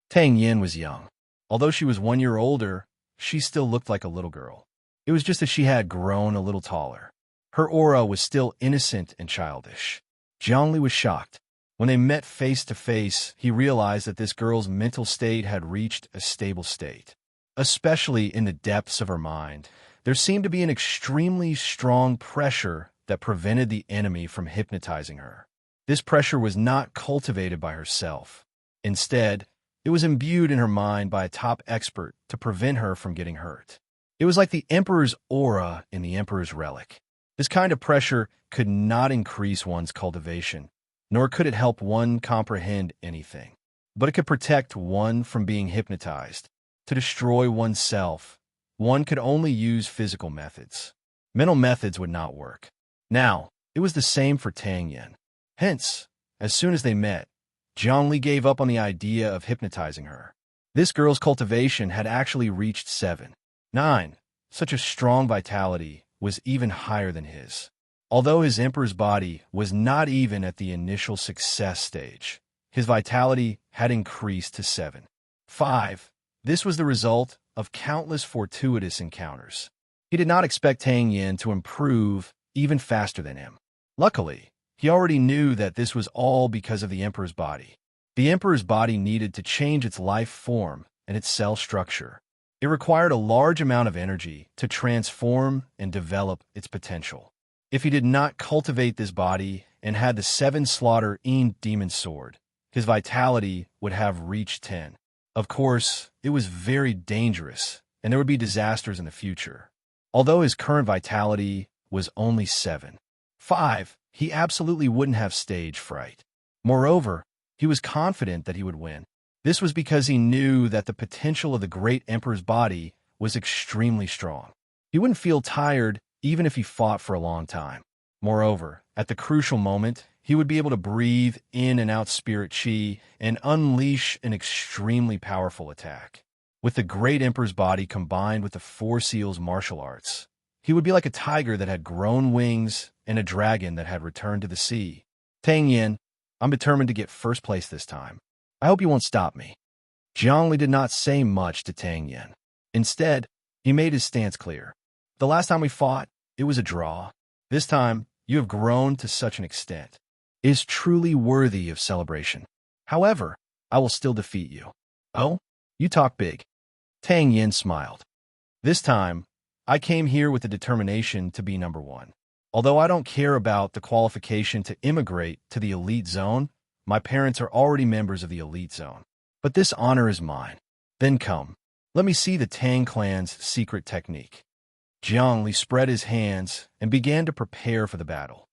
Tang Yin was young. Although she was 1 year older, she still looked like a little girl. It was just that she had grown a little taller. Her aura was still innocent and childish. Jiang Li was shocked. When they met face to face, he realized that this girl's mental state had reached a stable state. especially in the depths of her mind. There seemed to be an extremely strong pressure that prevented the enemy from hypnotizing her. This pressure was not cultivated by herself. Instead, it was imbued in her mind by a top expert to prevent her from getting hurt. It was like the Emperor's aura in the Emperor's relic. This kind of pressure could not increase one's cultivation, nor could it help one comprehend anything. But it could protect one from being hypnotized. To destroy oneself, one could only use physical methods. Mental methods would not work. Now, it was the same for Tang Yen. Hence, as soon as they met, Zhongli gave up on the idea of hypnotizing her. This girl's cultivation had actually reached 7. 9. Such a strong vitality was even higher than his. Although his emperor's body was not even at the initial success stage, his vitality had increased to 7. 5. This was the result of countless fortuitous encounters. He did not expect Tang Yen to improve even faster than him. Luckily, he already knew that this was all because of the Emperor's body. The Emperor's body needed to change its life form and its cell structure. It required a large amount of energy to transform and develop its potential. If he did not cultivate this body and had the 7 slaughter demon sword, his vitality would have reached 10. Of course, it was very dangerous, and there would be disasters in the future. Although his current vitality was only 7. 5. He absolutely wouldn't have stage fright. Moreover, he was confident that he would win. This was because he knew that the potential of the great Emperor's body was extremely strong. He wouldn't feel tired even if he fought for a long time. Moreover, at the crucial moment, he would be able to breathe in and out spirit chi and unleash an extremely powerful attack. With the great Emperor's body combined with the 4 seals martial arts, he would be like a tiger that had grown wings and a dragon that had returned to the sea. Tang Yen, I'm determined to get first place this time. I hope you won't stop me. Zhongli did not say much to Tang Yen. Instead, he made his stance clear. The last time we fought, it was a draw. This time, you have grown to such an extent. It is truly worthy of celebration. However, I will still defeat you. Oh, you talk big. Tang Yen smiled. This time, I came here with the determination to be number 1. Although I don't care about the qualification to immigrate to the elite zone, my parents are already members of the elite zone. But this honor is mine. Then come, let me see the Tang clan's secret technique. Zhongli spread his hands and began to prepare for the battle.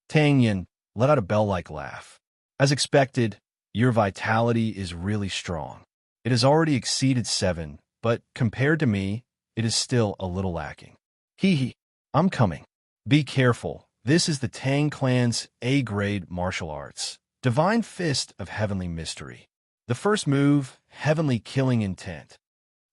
Tang Yen, let out a bell-like laugh. As expected, your vitality is really strong. It has already exceeded 7, but compared to me, it is still a little lacking. I'm coming. Be careful. This is the Tang clan's A-grade martial arts. Divine Fist of Heavenly Mystery. The first move, Heavenly Killing Intent.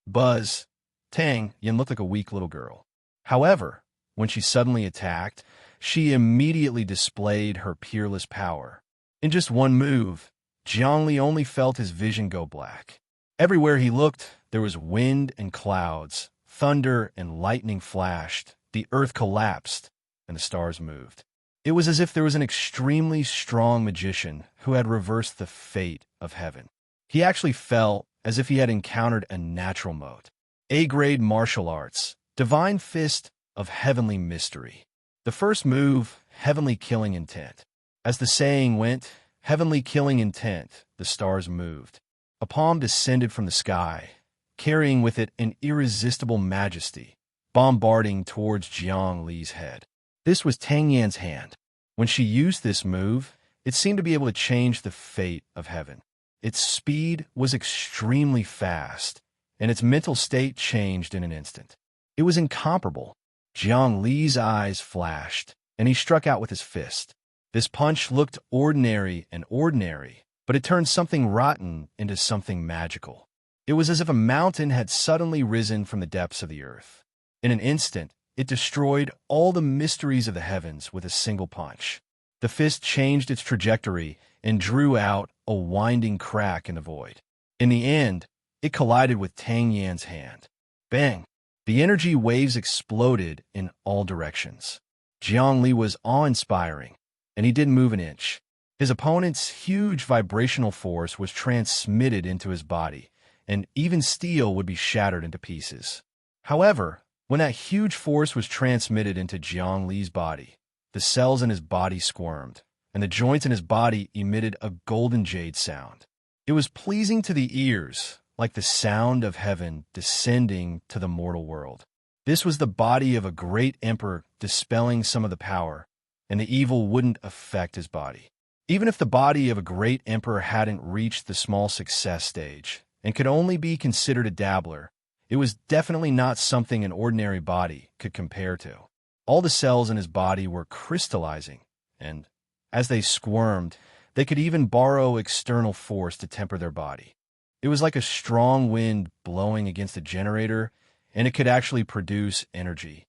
Buzz. Tang Yen looked like a weak little girl. However, when she suddenly attacked, she immediately displayed her peerless power. In just one move, Zhongli only felt his vision go black. Everywhere he looked, there was wind and clouds, thunder and lightning flashed, the earth collapsed, and the stars moved. It was as if there was an extremely strong magician who had reversed the fate of heaven. He actually felt as if he had encountered a natural mode. A-grade martial arts, Divine Fist of Heavenly Mystery. The first move, Heavenly Killing Intent. As the saying went, Heavenly Killing Intent, the stars moved. A palm descended from the sky, carrying with it an irresistible majesty, bombarding towards Jiang Li's head. This was Tang Yan's hand. When she used this move, it seemed to be able to change the fate of heaven. Its speed was extremely fast, and its mental state changed in an instant. It was incomparable. Jiang Li's eyes flashed, and he struck out with his fist. This punch looked ordinary, but it turned something rotten into something magical. It was as if a mountain had suddenly risen from the depths of the earth. In an instant, it destroyed all the mysteries of the heavens with a single punch. The fist changed its trajectory and drew out a winding crack in the void. In the end, it collided with Tang Yan's hand. Bang! The energy waves exploded in all directions. Jiang Li was awe-inspiring, and he didn't move an inch. His opponent's huge vibrational force was transmitted into his body, and even steel would be shattered into pieces. However, when that huge force was transmitted into Jiang Li's body, the cells in his body squirmed, and the joints in his body emitted a golden jade sound. It was pleasing to the ears, like the sound of heaven descending to the mortal world. This was the body of a great emperor dispelling some of the power, and the evil wouldn't affect his body. Even if the body of a great emperor hadn't reached the small success stage and could only be considered a dabbler, it was definitely not something an ordinary body could compare to. All the cells in his body were crystallizing, and as they squirmed, they could even borrow external force to temper their body. It was like a strong wind blowing against a generator, and it could actually produce energy.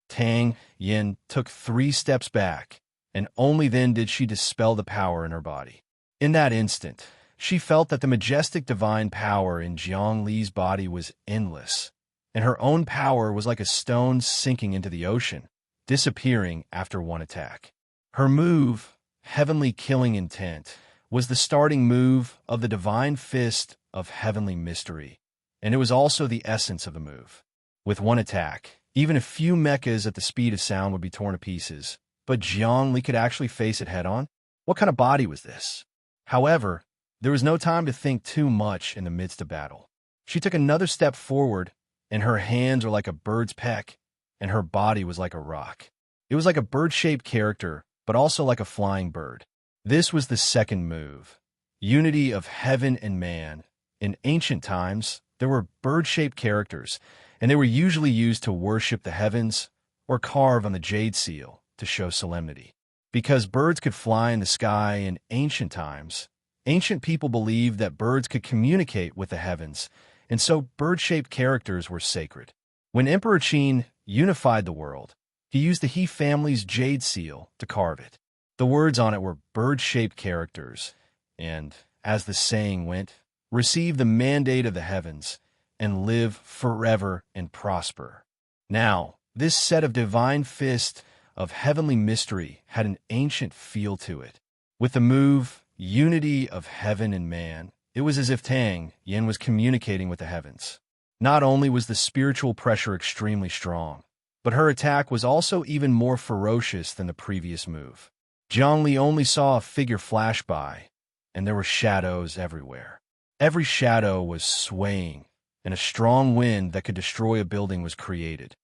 Tang Yin took 3 steps back, and only then did she dispel the power in her body. In that instant, she felt that the majestic divine power in Jiang Li's body was endless, and her own power was like a stone sinking into the ocean, disappearing after one attack. Her move, Heavenly Killing Intent, was the starting move of the divine fist of heavenly mystery, and it was also the essence of the move. With one attack, even a few mechas at the speed of sound would be torn to pieces, but Jiang Li could actually face it head-on? What kind of body was this? However, there was no time to think too much in the midst of battle. She took another step forward, and her hands were like a bird's peck, and her body was like a rock. It was like a bird-shaped character, but also like a flying bird. This was the second move, Unity of Heaven and Man. In ancient times, there were bird-shaped characters, and they were usually used to worship the heavens or carve on the jade seal to show solemnity. Because birds could fly in the sky in ancient times, ancient people believed that birds could communicate with the heavens, and so bird-shaped characters were sacred. When Emperor Qin unified the world, he used the He family's jade seal to carve it. The words on it were bird-shaped characters, and, as the saying went, receive the mandate of the heavens, and live forever and prosper. Now, this set of divine fist of heavenly mystery had an ancient feel to it. With the move, Unity of Heaven and Man, it was as if Tang Yin was communicating with the heavens. Not only was the spiritual pressure extremely strong, but her attack was also even more ferocious than the previous move. Jiang Li only saw a figure flash by, and there were shadows everywhere. Every shadow was swaying, and a strong wind that could destroy a building was created.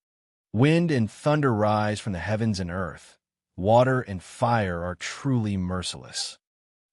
Wind and thunder rise from the heavens and earth. Water and fire are truly merciless.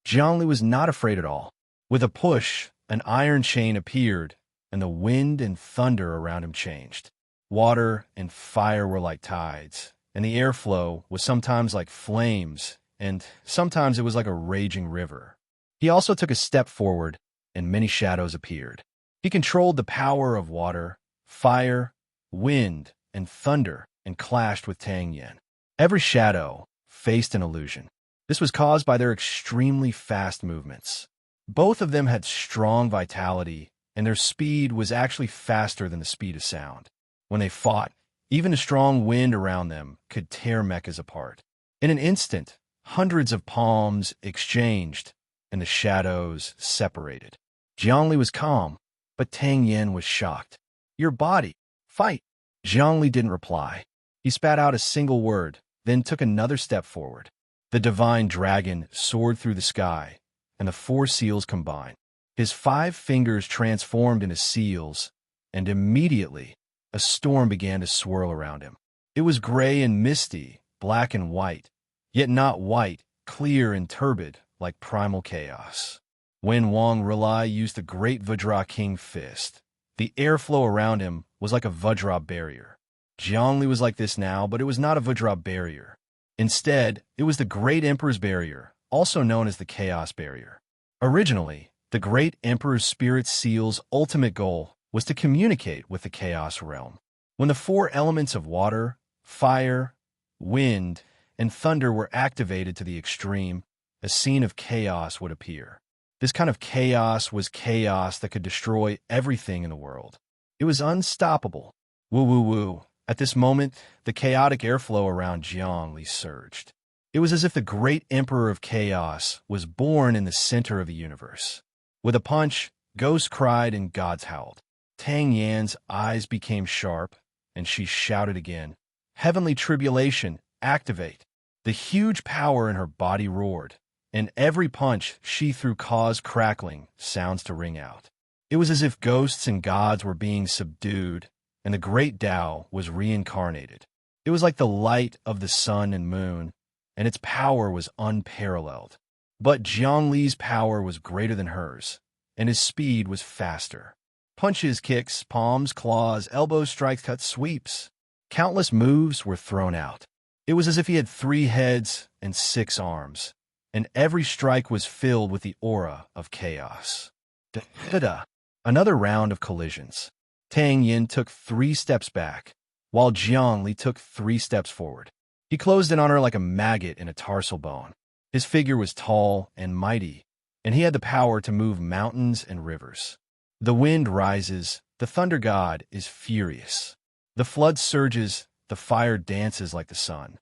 Jiang Li was not afraid at all. With a push, an iron chain appeared, and the wind and thunder around him changed. Water and fire were like tides, and the airflow was sometimes like flames, and sometimes it was like a raging river. He also took a step forward, and many shadows appeared. He controlled the power of water, fire, wind, and thunder, and clashed with Tang Yin. Every shadow faced an illusion. This was caused by their extremely fast movements. Both of them had strong vitality, and their speed was actually faster than the speed of sound. When they fought, even a strong wind around them could tear mechas apart. In an instant, hundreds of palms exchanged, and the shadows separated. Jiang Li was calm, but Tang Yin was shocked. "Your body. Fight." Jiang Li didn't reply. He spat out a single word, then took another step forward. The divine dragon soared through the sky, and the 4 seals combined. His 5 fingers transformed into seals, and immediately a storm began to swirl around him. It was gray and misty, black and white, yet not white, clear and turbid like primal chaos. When Wang Rilai used the great Vajra King fist, the airflow around him was like a Vajra barrier. Jiang Li was like this now, but it was not a Vajra barrier. Instead, it was the Great Emperor's Barrier, also known as the Chaos Barrier. Originally, the Great Emperor's Spirit Seal's ultimate goal was to communicate with the Chaos Realm. When the 4 elements of water, fire, wind, and thunder were activated to the extreme, a scene of chaos would appear. This kind of chaos was chaos that could destroy everything in the world. It was unstoppable. Woo woo woo. At this moment, the chaotic airflow around Jiang Li surged. It was as if the great Emperor of Chaos was born in the center of the universe. With a punch, Ghosts cried and gods howled. Tang Yan's eyes became sharp, and she shouted again, "Heavenly tribulation, activate!" The huge power in her body roared, and every punch she threw caused crackling sounds to ring out. It was as if ghosts and gods were being subdued, and the great Tao was reincarnated. It was like the light of the sun and moon, and its power was unparalleled. But Zhongli's power was greater than hers, and his speed was faster. Punches, kicks, palms, claws, elbows, strikes, cuts, sweeps. Countless moves were thrown out. It was as if he had 3 heads and 6 arms, and every strike was filled with the aura of chaos. Da-da-da. Another round of collisions. Tang Yin took 3 steps back, while Zhongli took 3 steps forward. He closed in on her like a maggot in a tarsal bone. His figure was tall and mighty, and he had the power to move mountains and rivers. The wind rises, the thunder god is furious. The flood surges, the fire dances like the sun.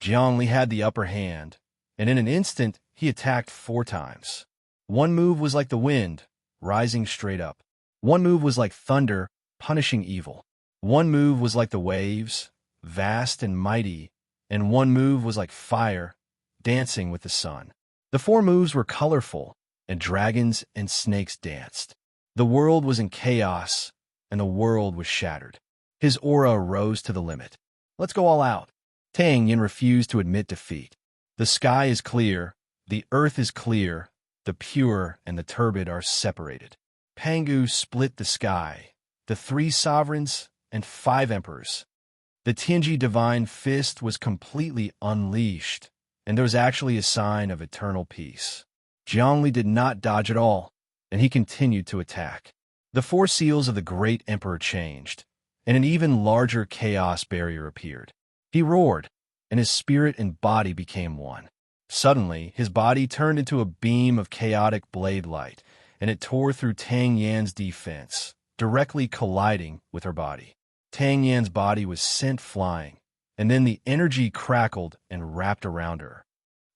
Zhongli had the upper hand, and in an instant he attacked 4 times. One move was like the wind, rising straight up. One move was like thunder, punishing evil. One move was like the waves, vast and mighty, and one move was like fire, dancing with the sun. The 4 moves were colorful, and dragons and snakes danced. The world was in chaos, and the world was shattered. His aura rose to the limit. "Let's go all out." Tang Yin refused to admit defeat. The sky is clear, the earth is clear, the pure and the turbid are separated. Pangu split the sky, the 3 sovereigns and 5 emperors. The Tianji divine fist was completely unleashed, and there was actually a sign of eternal peace. Zhongli did not dodge at all, and he continued to attack. The 4 seals of the great emperor changed, and an even larger chaos barrier appeared. He roared, and his spirit and body became one. Suddenly, his body turned into a beam of chaotic blade light, and it tore through Tang Yan's defense, directly colliding with her body. Tang Yan's body was sent flying, and then the energy crackled and wrapped around her.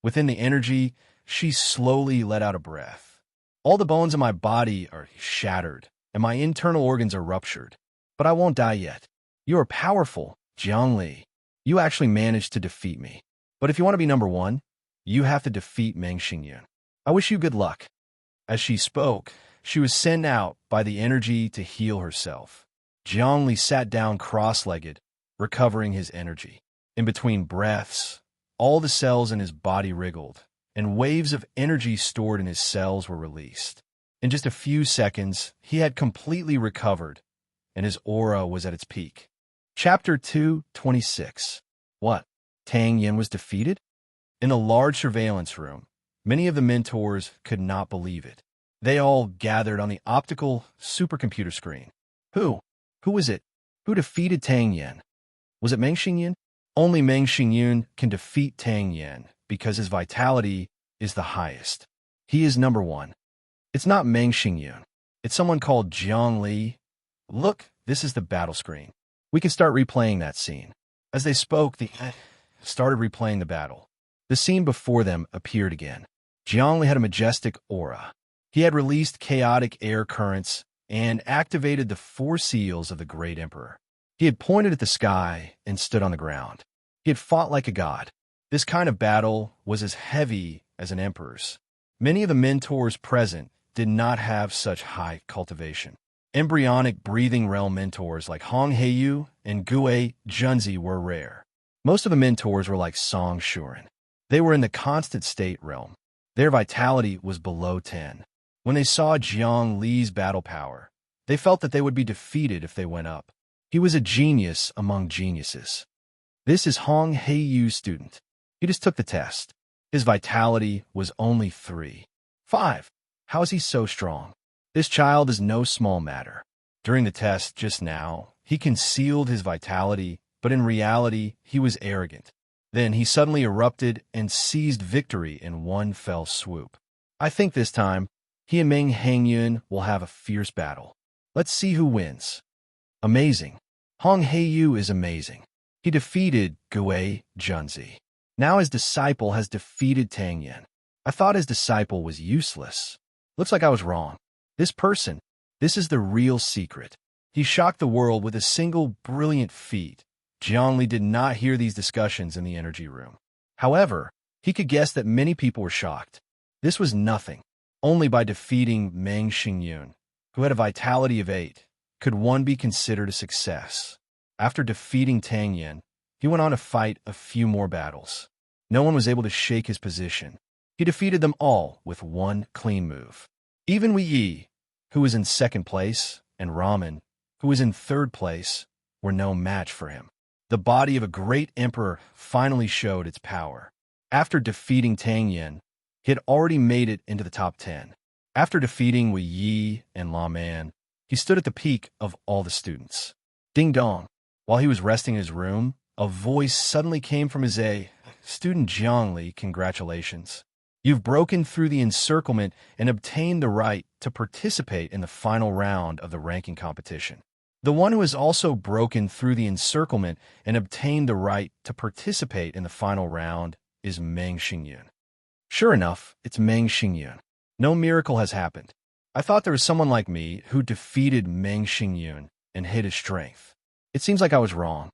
Within the energy, she slowly let out a breath. "All the bones in my body are shattered, and my internal organs are ruptured. But I won't die yet. You are powerful, Zhongli. You actually managed to defeat me. But if you want to be number 1, you have to defeat Meng Xingyun. I wish you good luck." As she spoke, she was sent out by the energy to heal herself. Zhongli sat down cross-legged, recovering his energy. In between breaths, all the cells in his body wriggled, and waves of energy stored in his cells were released. In just a few seconds, he had completely recovered, and his aura was at its peak. Chapter 2:26. What? Tang Yin was defeated? In the large surveillance room, many of the mentors could not believe it. They all gathered on the optical supercomputer screen. Who? Who was it? Who defeated Tang Yin? Was it Meng Xingyun? Only Meng Xingyun can defeat Tang Yin because his vitality is the highest. He is number 1. It's not Meng Xingyun. It's someone called Zhongli. Look, this is the battle screen. We can start replaying that scene. As they spoke, they started replaying the battle. The scene before them appeared again. Zhongli had a majestic aura. He had released chaotic air currents and activated the 4 seals of the great emperor. He had pointed at the sky and stood on the ground. He had fought like a god. This kind of battle was as heavy as an emperor's. Many of the mentors present did not have such high cultivation. Embryonic breathing realm mentors like Hong Heiyu and Gue Junzi were rare. Most of the mentors were like Song Shuren. They were in the constant state realm. Their vitality was below 10. When they saw Jiang Li's battle power, they felt that they would be defeated if they went up. He was a genius among geniuses. This is Hong Heiyu's student. He just took the test. His vitality was only 3. 5. How is he so strong? This child is no small matter. During the test just now, he concealed his vitality, but in reality, he was arrogant. Then he suddenly erupted and seized victory in one fell swoop. I think this time, he and Meng Xingyun will have a fierce battle. Let's see who wins. Amazing. Hong Heiyu is amazing. He defeated Gue Junzi. Now his disciple has defeated Tang Yin. I thought his disciple was useless. Looks like I was wrong. This person, this is the real secret. He shocked the world with a single brilliant feat. Zhongli did not hear these discussions in the energy room. However, he could guess that many people were shocked. This was nothing. Only by defeating Meng Xingyun, who had a vitality of 8, could one be considered a success. After defeating Tang Yin, he went on to fight a few more battles. No one was able to shake his position. He defeated them all with one clean move. Even Wei Yi, who was in second place, and Ramen, who was in third place, were no match for him. The body of a great emperor finally showed its power. After defeating Tang Yin, he had already made it into the top 10. After defeating Wei Yi and La Man, he stood at the peak of all the students. Ding dong. While he was resting in his room, a voice suddenly came from his student Zhongli, congratulations. You've broken through the encirclement and obtained the right to participate in the final round of the ranking competition. The one who has also broken through the encirclement and obtained the right to participate in the final round is Meng Xingyun. Sure enough, it's Meng Xingyun. No miracle has happened. I thought there was someone like me who defeated Meng Xingyun and hid his strength. It seems like I was wrong.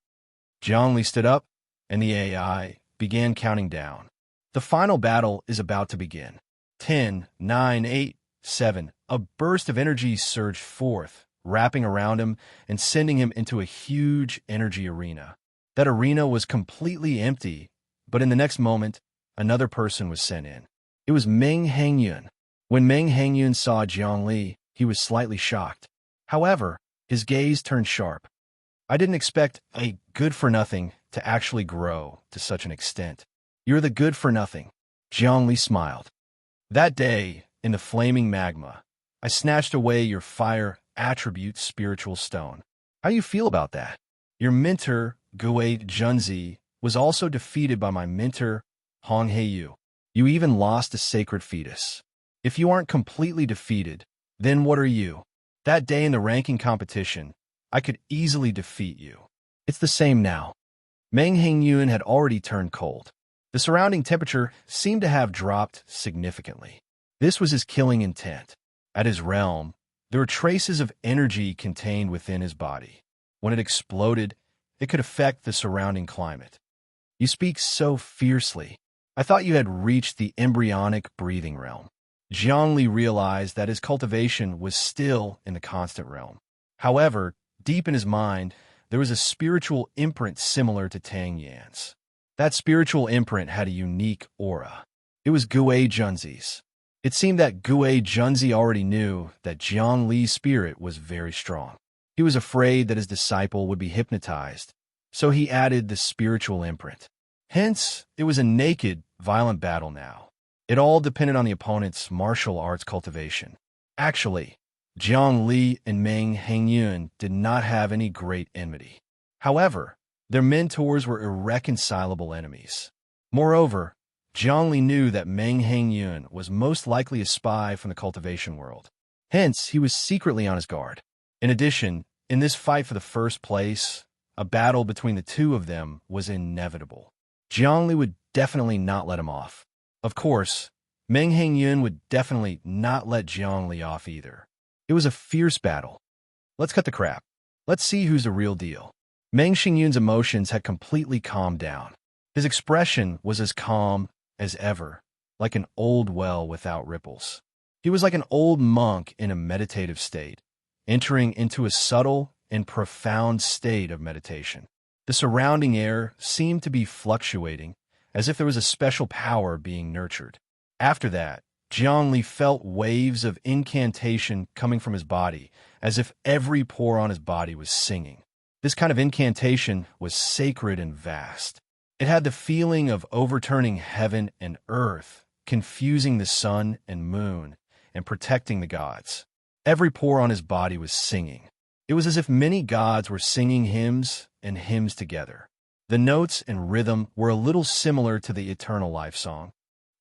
Zhongli stood up, and the AI began counting down. The final battle is about to begin. 10, 9, 8, 7. A burst of energy surged forth, wrapping around him and sending him into a huge energy arena. That arena was completely empty, but in the next moment, another person was sent in. It was Meng Hangyun. When Meng Hangyun saw Zhongli, he was slightly shocked. However, his gaze turned sharp. I didn't expect a good-for-nothing to actually grow to such an extent. You're the good-for-nothing. Zhongli smiled. That day, in the flaming magma, I snatched away your fire attribute spiritual stone. How do you feel about that? Your mentor, Gui Junzi, was also defeated by my mentor, Hong Heiyu. You even lost a sacred fetus. If you aren't completely defeated, then what are you? That day in the ranking competition, I could easily defeat you. It's the same now. Meng Hangyun had already turned cold. The surrounding temperature seemed to have dropped significantly. This was his killing intent. At his realm, there were traces of energy contained within his body. When it exploded, it could affect the surrounding climate. You speak so fiercely. I thought you had reached the embryonic breathing realm. Zhongli realized that his cultivation was still in the constant realm. However, deep in his mind, there was a spiritual imprint similar to Tang Yan's. That spiritual imprint had a unique aura. It was Gui Junzi's. It seemed that Gui Junzi already knew that Zhang Li's spirit was very strong. He was afraid that his disciple would be hypnotized, so he added the spiritual imprint. Hence, it was a naked, violent battle now. It all depended on the opponent's martial arts cultivation. Actually, Zhang Li and Meng Hangyun did not have any great enmity. However, their mentors were irreconcilable enemies. Moreover, Zhang Li knew that Meng Hangyun was most likely a spy from the cultivation world. Hence, he was secretly on his guard. In addition, in this fight for the first place, a battle between the two of them was inevitable. Zhang Li would definitely not let him off. Of course, Meng Hangyun would definitely not let Zhang Li off either. It was a fierce battle. Let's cut the crap. Let's see who's the real deal. Meng Xingyun's emotions had completely calmed down. His expression was as calm as ever, like an old well without ripples. He was like an old monk in a meditative state, entering into a subtle and profound state of meditation. The surrounding air seemed to be fluctuating, as if there was a special power being nurtured. After that, Zhang Li felt waves of incantation coming from his body, as if every pore on his body was singing. This kind of incantation was sacred and vast. It had the feeling of overturning heaven and earth, confusing the sun and moon, and protecting the gods. Every pore on his body was singing. It was as if many gods were singing hymns and hymns together. The notes and rhythm were a little similar to the Eternal Life song.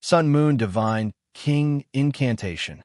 Sun, Moon, Divine, King, Incantation.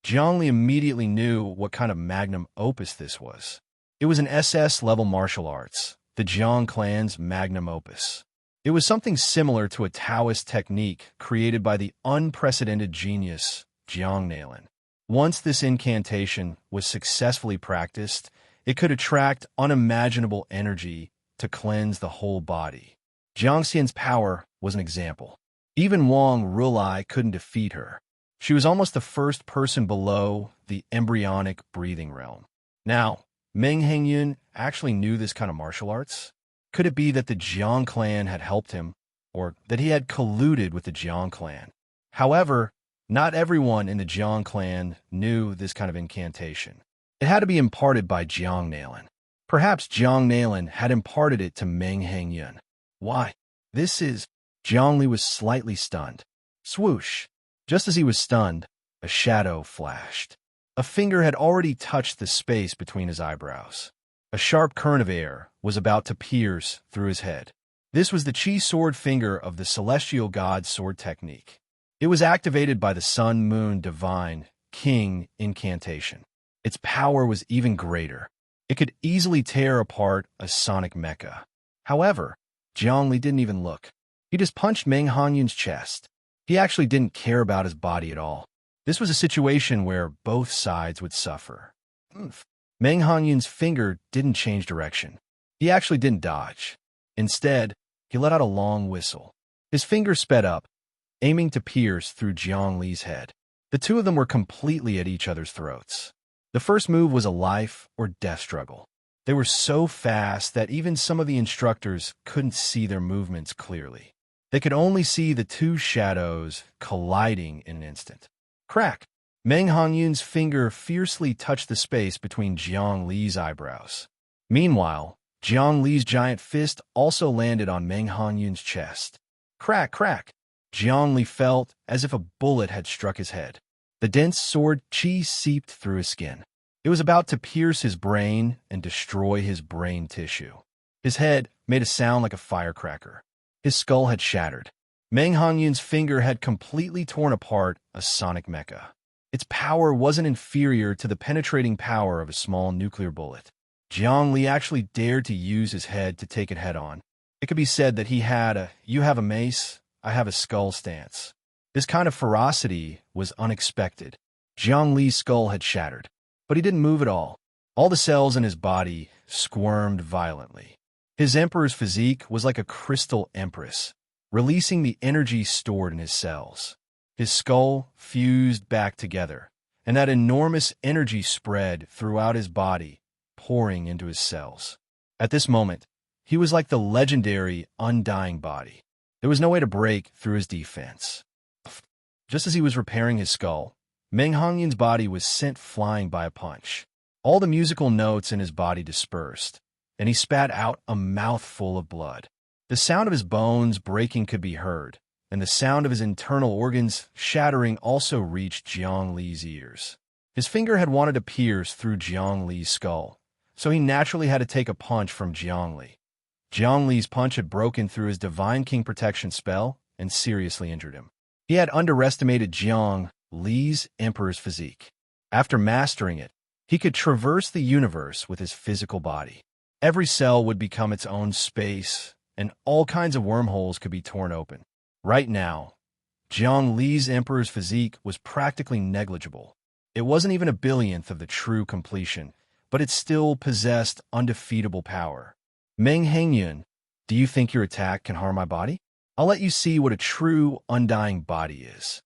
Zhang Li immediately knew what kind of magnum opus this was. It was an SS-level martial arts, the Jiang clan's magnum opus. It was something similar to a Taoist technique created by the unprecedented genius Jiang Nailan. Once this incantation was successfully practiced, it could attract unimaginable energy to cleanse the whole body. Jiang Xian's power was an example. Even Wang Rulai couldn't defeat her. She was almost the first person below the embryonic breathing realm. Now, Meng Hengyun actually knew this kind of martial arts? Could it be that the Jiang clan had helped him, or that he had colluded with the Jiang clan? However, not everyone in the Jiang clan knew this kind of incantation. It had to be imparted by Jiang Nalan. Perhaps Jiang Nalan had imparted it to Meng Hengyun. Why? Jiang Li was slightly stunned. Swoosh! Just as he was stunned, a shadow flashed. A finger had already touched the space between his eyebrows. A sharp current of air was about to pierce through his head. This was the Qi sword finger of the celestial god sword technique. It was activated by the Sun Moon Divine King incantation. Its power was even greater. It could easily tear apart a sonic mecha. However, Jiang Li didn't even look. He just punched Meng Hanyun's chest. He actually didn't care about his body at all. This was a situation where both sides would suffer. Meng Hanyun's finger didn't change direction. He actually didn't dodge. Instead, he let out a long whistle. His finger sped up, aiming to pierce through Jiang Li's head. The two of them were completely at each other's throats. The first move was a life or death struggle. They were so fast that even some of the instructors couldn't see their movements clearly. They could only see the two shadows colliding in an instant. Crack! Meng Hanyun's finger fiercely touched the space between Jiang Li's eyebrows. Meanwhile, Jiang Li's giant fist also landed on Meng Hanyun's chest. Crack, crack! Jiang Li felt as if a bullet had struck his head. The dense sword qi seeped through his skin. It was about to pierce his brain and destroy his brain tissue. His head made a sound like a firecracker. His skull had shattered. Meng Hanyun's finger had completely torn apart a sonic mecha. Its power wasn't inferior to the penetrating power of a small nuclear bullet. Jiang Li actually dared to use his head to take it head-on. It could be said that he had a "you have a mace, I have a skull" stance. This kind of ferocity was unexpected. Jiang Li's skull had shattered, but he didn't move at all. All the cells in his body squirmed violently. His emperor's physique was like a crystal empress, releasing the energy stored in his cells. His skull fused back together, and that enormous energy spread throughout his body, pouring into his cells. At this moment, he was like the legendary undying body. There was no way to break through his defense. Just as he was repairing his skull, Meng Hongyun's body was sent flying by a punch. All the musical notes in his body dispersed, and he spat out a mouthful of blood. The sound of his bones breaking could be heard, and the sound of his internal organs shattering also reached Jiang Li's ears. His finger had wanted to pierce through Jiang Li's skull, so he naturally had to take a punch from Jiang Li. Jiang Li's punch had broken through his Divine King protection spell and seriously injured him. He had underestimated Jiang Li's emperor's physique. After mastering it, he could traverse the universe with his physical body. Every cell would become its own space, and all kinds of wormholes could be torn open. Right now, Jiang Li's emperor's physique was practically negligible. It wasn't even a billionth of the true completion, but it still possessed undefeatable power. Meng Hengyun, do you think your attack can harm my body? I'll let you see what a true, undying body is.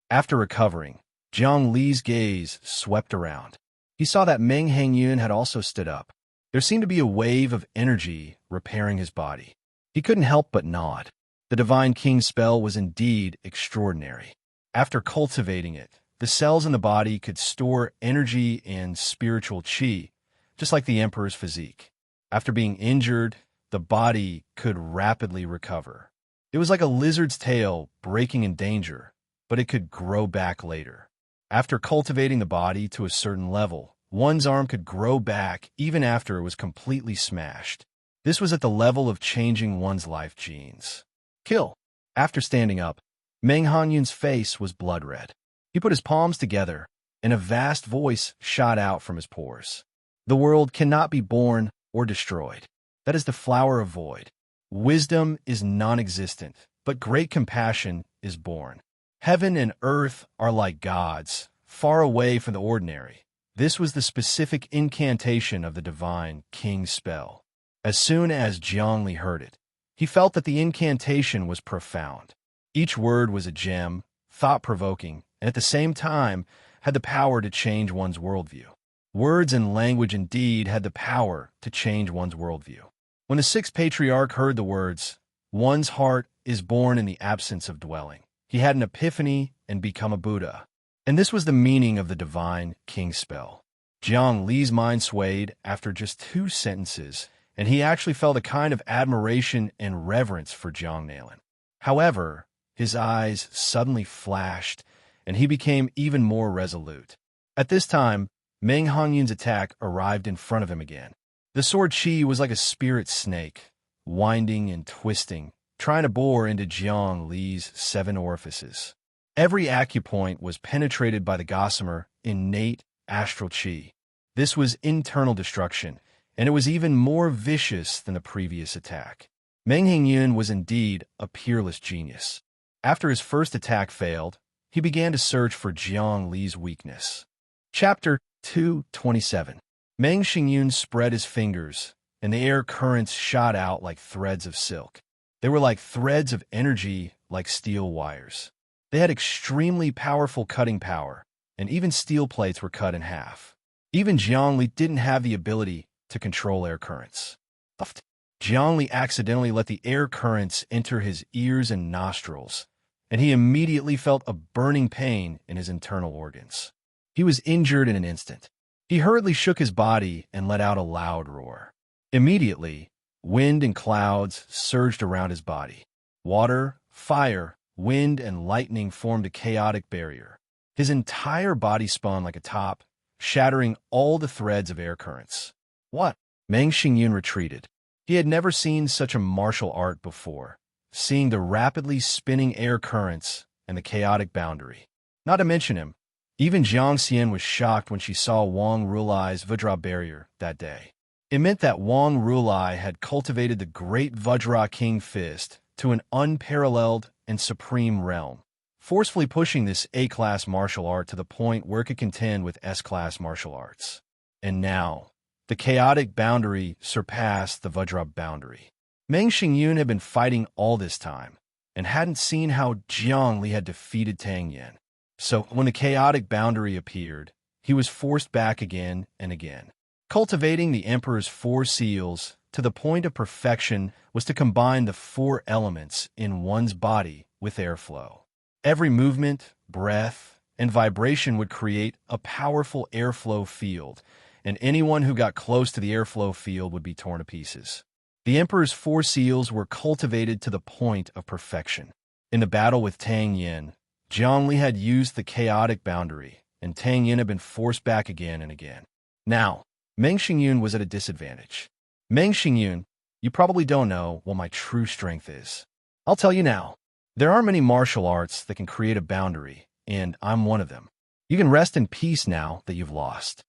After recovering, Jiang Li's gaze swept around. He saw that Meng Hengyun had also stood up. There seemed to be a wave of energy repairing his body. He couldn't help but nod. The Divine King spell was indeed extraordinary. After cultivating it, the cells in the body could store energy and spiritual qi, just like the Emperor's physique. After being injured, the body could rapidly recover. It was like a lizard's tail breaking in danger, but it could grow back later. After cultivating the body to a certain level, one's arm could grow back even after it was completely smashed. This was at the level of changing one's life genes. Kill. After standing up, Meng Hanyun's face was blood red. He put his palms together, and a vast voice shot out from his pores. The world cannot be born or destroyed. That is the flower of void. Wisdom is non-existent, but great compassion is born. Heaven and earth are like gods, far away from the ordinary. This was the specific incantation of the divine king's spell. As soon as Zhongli heard it, he felt that the incantation was profound. Each word was a gem, thought-provoking, and at the same time had the power to change one's worldview. Words and language indeed had the power to change one's worldview. When the sixth patriarch heard the words, "One's heart is born in the absence of dwelling," he had an epiphany and become a Buddha. And this was the meaning of the divine king's spell. Jiang Li's mind swayed after just 2 sentences, and he actually felt a kind of admiration and reverence for Jiang Nalan. However, his eyes suddenly flashed, and he became even more resolute. At this time, Meng Hongyun's attack arrived in front of him again. The sword Qi was like a spirit snake, winding and twisting, trying to bore into Jiang Li's 7 orifices. Every acupoint was penetrated by the gossamer innate astral Qi. This was internal destruction, and it was even more vicious than the previous attack. Meng Hongyun was indeed a peerless genius. After his first attack failed, he began to search for Jiang Li's weakness. Chapter 227. Meng Hongyun spread his fingers, and the air currents shot out like threads of silk. They were like threads of energy, like steel wires. They had extremely powerful cutting power, and even steel plates were cut in half. Even Zhongli didn't have the ability to control air currents. Zhongli accidentally let the air currents enter his ears and nostrils, and he immediately felt a burning pain in his internal organs. He was injured in an instant. He hurriedly shook his body and let out a loud roar. Immediately, wind and clouds surged around his body. Water, fire, wind, and lightning formed a chaotic barrier. His entire body spun like a top, shattering all the threads of air currents. What? Meng Hongyun retreated. He had never seen such a martial art before, seeing the rapidly spinning air currents and the chaotic boundary. Not to mention him, even Jiang Xian was shocked when she saw Wang Rulai's Vajra barrier that day. It meant that Wang Rulai had cultivated the great Vajra King Fist to an unparalleled and supreme realm, forcefully pushing this A-class martial art to the point where it could contend with S-class martial arts. And now, the chaotic boundary surpassed the Vajra boundary. Meng Hongyun had been fighting all this time, and hadn't seen how Jiang Li had defeated Tang Yen. So when the chaotic boundary appeared, he was forced back again and again. Cultivating the Emperor's 4 seals to the point of perfection was to combine the 4 elements in one's body with airflow. Every movement, breath, and vibration would create a powerful airflow field, and anyone who got close to the airflow field would be torn to pieces. The Emperor's 4 seals were cultivated to the point of perfection. In the battle with Tang Yen, Jiang Li had used the chaotic boundary, and Tang Yen had been forced back again and again. Now, Meng Hongyun was at a disadvantage. Meng Hongyun, you probably don't know what my true strength is. I'll tell you now. There are many martial arts that can create a boundary, and I'm one of them. You can rest in peace now that you've lost.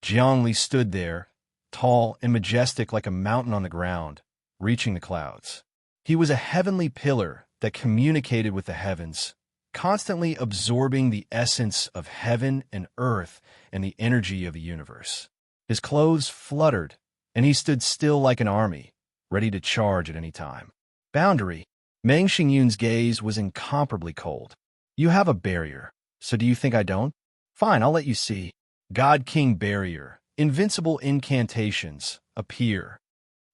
Jiang Li stood there, tall and majestic like a mountain on the ground, reaching the clouds. He was a heavenly pillar that communicated with the heavens, constantly absorbing the essence of heaven and earth and the energy of the universe. His clothes fluttered, and he stood still like an army, ready to charge at any time. Boundary. Meng Hongyun's gaze was incomparably cold. You have a barrier, so do you think I don't? Fine, I'll let you see. God King Barrier. Invincible incantations appear.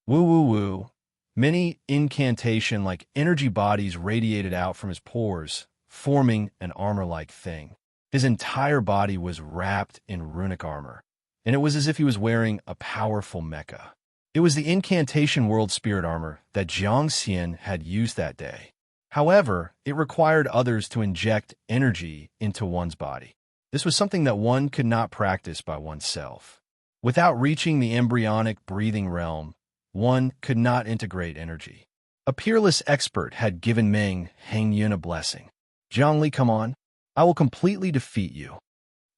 Woo woo woo. Many incantation like energy bodies radiated out from his pores, forming an armor-like thing. His entire body was wrapped in runic armor, and it was as if he was wearing a powerful mecha. It was the incantation world spirit armor that Jiang Xian had used that day. However, it required others to inject energy into one's body. This was something that one could not practice by oneself. Without reaching the embryonic breathing realm, one could not integrate energy. A peerless expert had given Meng Hongyun a blessing. Jiang Li, come on. I will completely defeat you.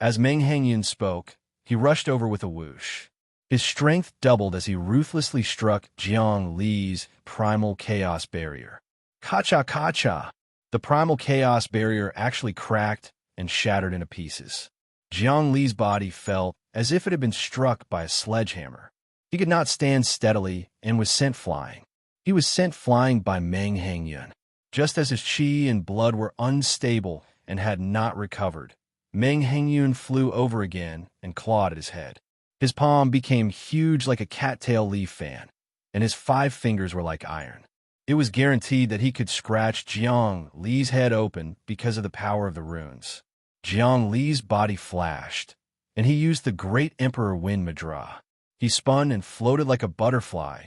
As Meng Hongyun spoke, he rushed over with a whoosh. His strength doubled as he ruthlessly struck Jiang Li's primal chaos barrier. Ka-cha-ka-cha! The primal chaos barrier actually cracked and shattered into pieces. Jiang Li's body felt as if it had been struck by a sledgehammer. He could not stand steadily and was sent flying. He was sent flying by Meng Hengyun. Just as his qi and blood were unstable and had not recovered, Meng Hengyun flew over again and clawed at his head. His palm became huge like a cattail leaf fan, and his 5 fingers were like iron. It was guaranteed that he could scratch Jiang Li's head open because of the power of the runes. Jiang Li's body flashed, and he used the great Emperor Wind Mudra. He spun and floated like a butterfly,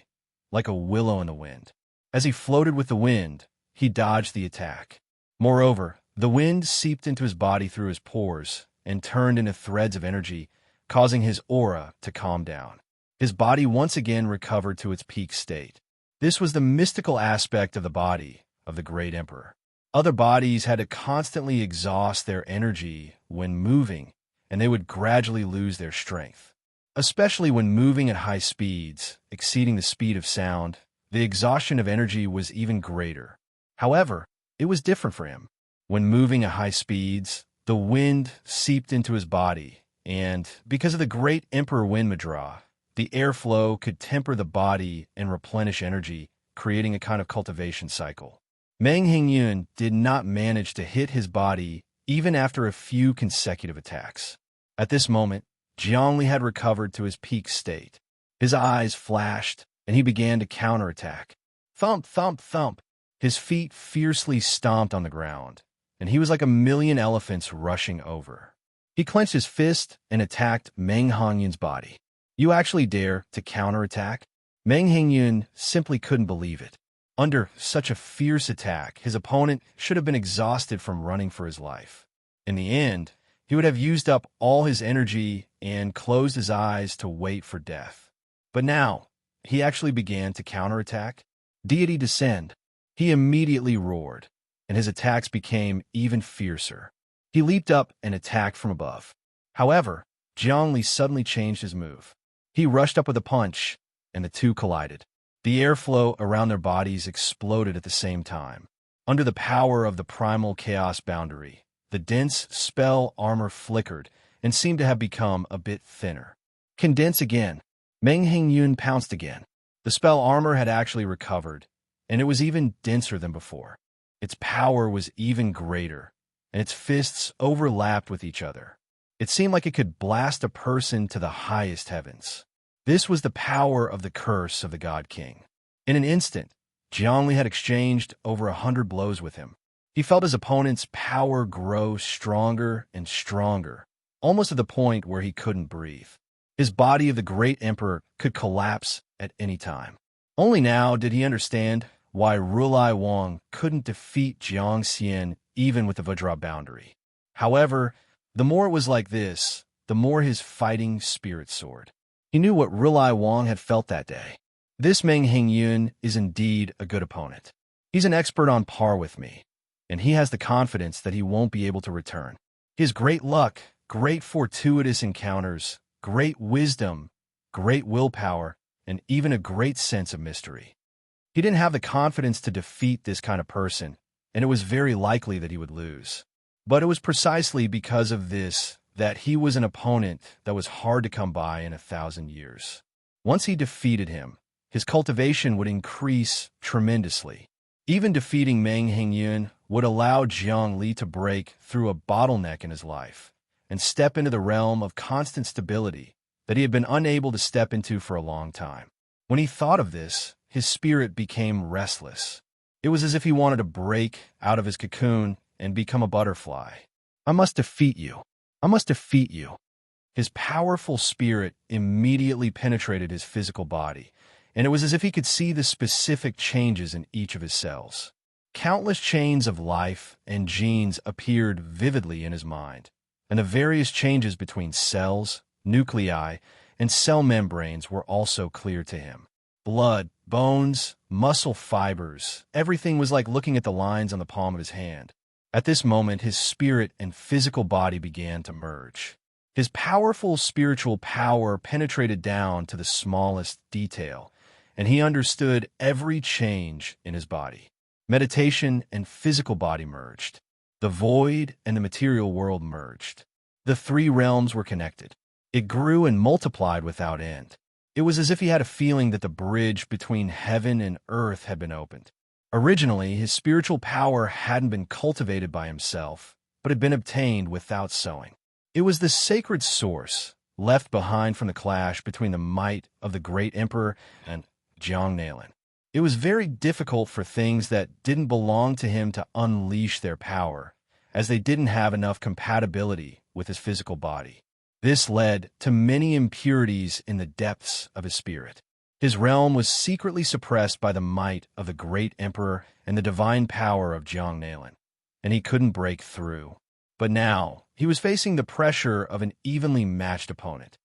like a willow in the wind. As he floated with the wind, he dodged the attack. Moreover, the wind seeped into his body through his pores and turned into threads of energy, causing his aura to calm down. His body once again recovered to its peak state. This was the mystical aspect of the body of the great emperor. Other bodies had to constantly exhaust their energy when moving, and they would gradually lose their strength. Especially when moving at high speeds, exceeding the speed of sound, the exhaustion of energy was even greater. However, it was different for him. When moving at high speeds, the wind seeped into his body, and because of the great Emperor Wind Mudra, the airflow could temper the body and replenish energy, creating a kind of cultivation cycle. Meng Hengyun did not manage to hit his body even after a few consecutive attacks. At this moment, Jiang Li had recovered to his peak state. His eyes flashed, and he began to counterattack. Thump, thump, thump. His feet fiercely stomped on the ground, and he was like a million elephants rushing over. He clenched his fist and attacked Meng Hengyun's body. You actually dare to counterattack? Meng Hengyun simply couldn't believe it. Under such a fierce attack, his opponent should have been exhausted from running for his life. In the end, he would have used up all his energy and closed his eyes to wait for death. But now, he actually began to counterattack. Deity descend. He immediately roared, and his attacks became even fiercer. He leaped up and attacked from above. However, Jiang Li suddenly changed his move. He rushed up with a punch, and the two collided. The airflow around their bodies exploded at the same time. Under the power of the primal chaos boundary, the dense spell armor flickered and seemed to have become a bit thinner. Condense again. Meng Hengyun pounced again. The spell armor had actually recovered, and it was even denser than before. Its power was even greater, and its fists overlapped with each other. It seemed like it could blast a person to the highest heavens. This was the power of the curse of the God King. In an instant, Jiang Li had exchanged over 100 blows with him. He felt his opponent's power grow stronger and stronger, almost to the point where he couldn't breathe. His body of the great emperor could collapse at any time. Only now did he understand why Rulai Wang couldn't defeat Jiang Xian even with the Vajra boundary. However, the more it was like this, the more his fighting spirit soared. He knew what Rulai Wang had felt that day. This Meng Hengyun is indeed a good opponent. He's an expert on par with me, and he has the confidence that he won't be able to return. He has great luck, great fortuitous encounters, great wisdom, great willpower, and even a great sense of mystery. He didn't have the confidence to defeat this kind of person, and it was very likely that he would lose. But it was precisely because of this that he was an opponent that was hard to come by in 1,000 years. Once he defeated him, his cultivation would increase tremendously. Even defeating Meng Hengyun would allow Jiang Li to break through a bottleneck in his life and step into the realm of constant stability that he had been unable to step into for a long time. When he thought of this, his spirit became restless. It was as if he wanted to break out of his cocoon and become a butterfly. I must defeat you. I must defeat you. His powerful spirit immediately penetrated his physical body, and it was as if he could see the specific changes in each of his cells. Countless chains of life and genes appeared vividly in his mind, and the various changes between cells, nuclei, and cell membranes were also clear to him. Blood, bones, muscle fibers, everything was like looking at the lines on the palm of his hand. At this moment, his spirit and physical body began to merge. His powerful spiritual power penetrated down to the smallest detail, and he understood every change in his body. Meditation and physical body merged. The void and the material world merged. The three realms were connected. It grew and multiplied without end. It was as if he had a feeling that the bridge between heaven and earth had been opened. Originally, his spiritual power hadn't been cultivated by himself, but had been obtained without sowing. It was the sacred source left behind from the clash between the might of the great emperor and Jiang. It was very difficult for things that didn't belong to him to unleash their power, as they didn't have enough compatibility with his physical body. This led to many impurities in the depths of his spirit. His realm was secretly suppressed by the might of the great emperor and the divine power of Jiang, and he couldn't break through. But now, he was facing the pressure of an evenly matched opponent.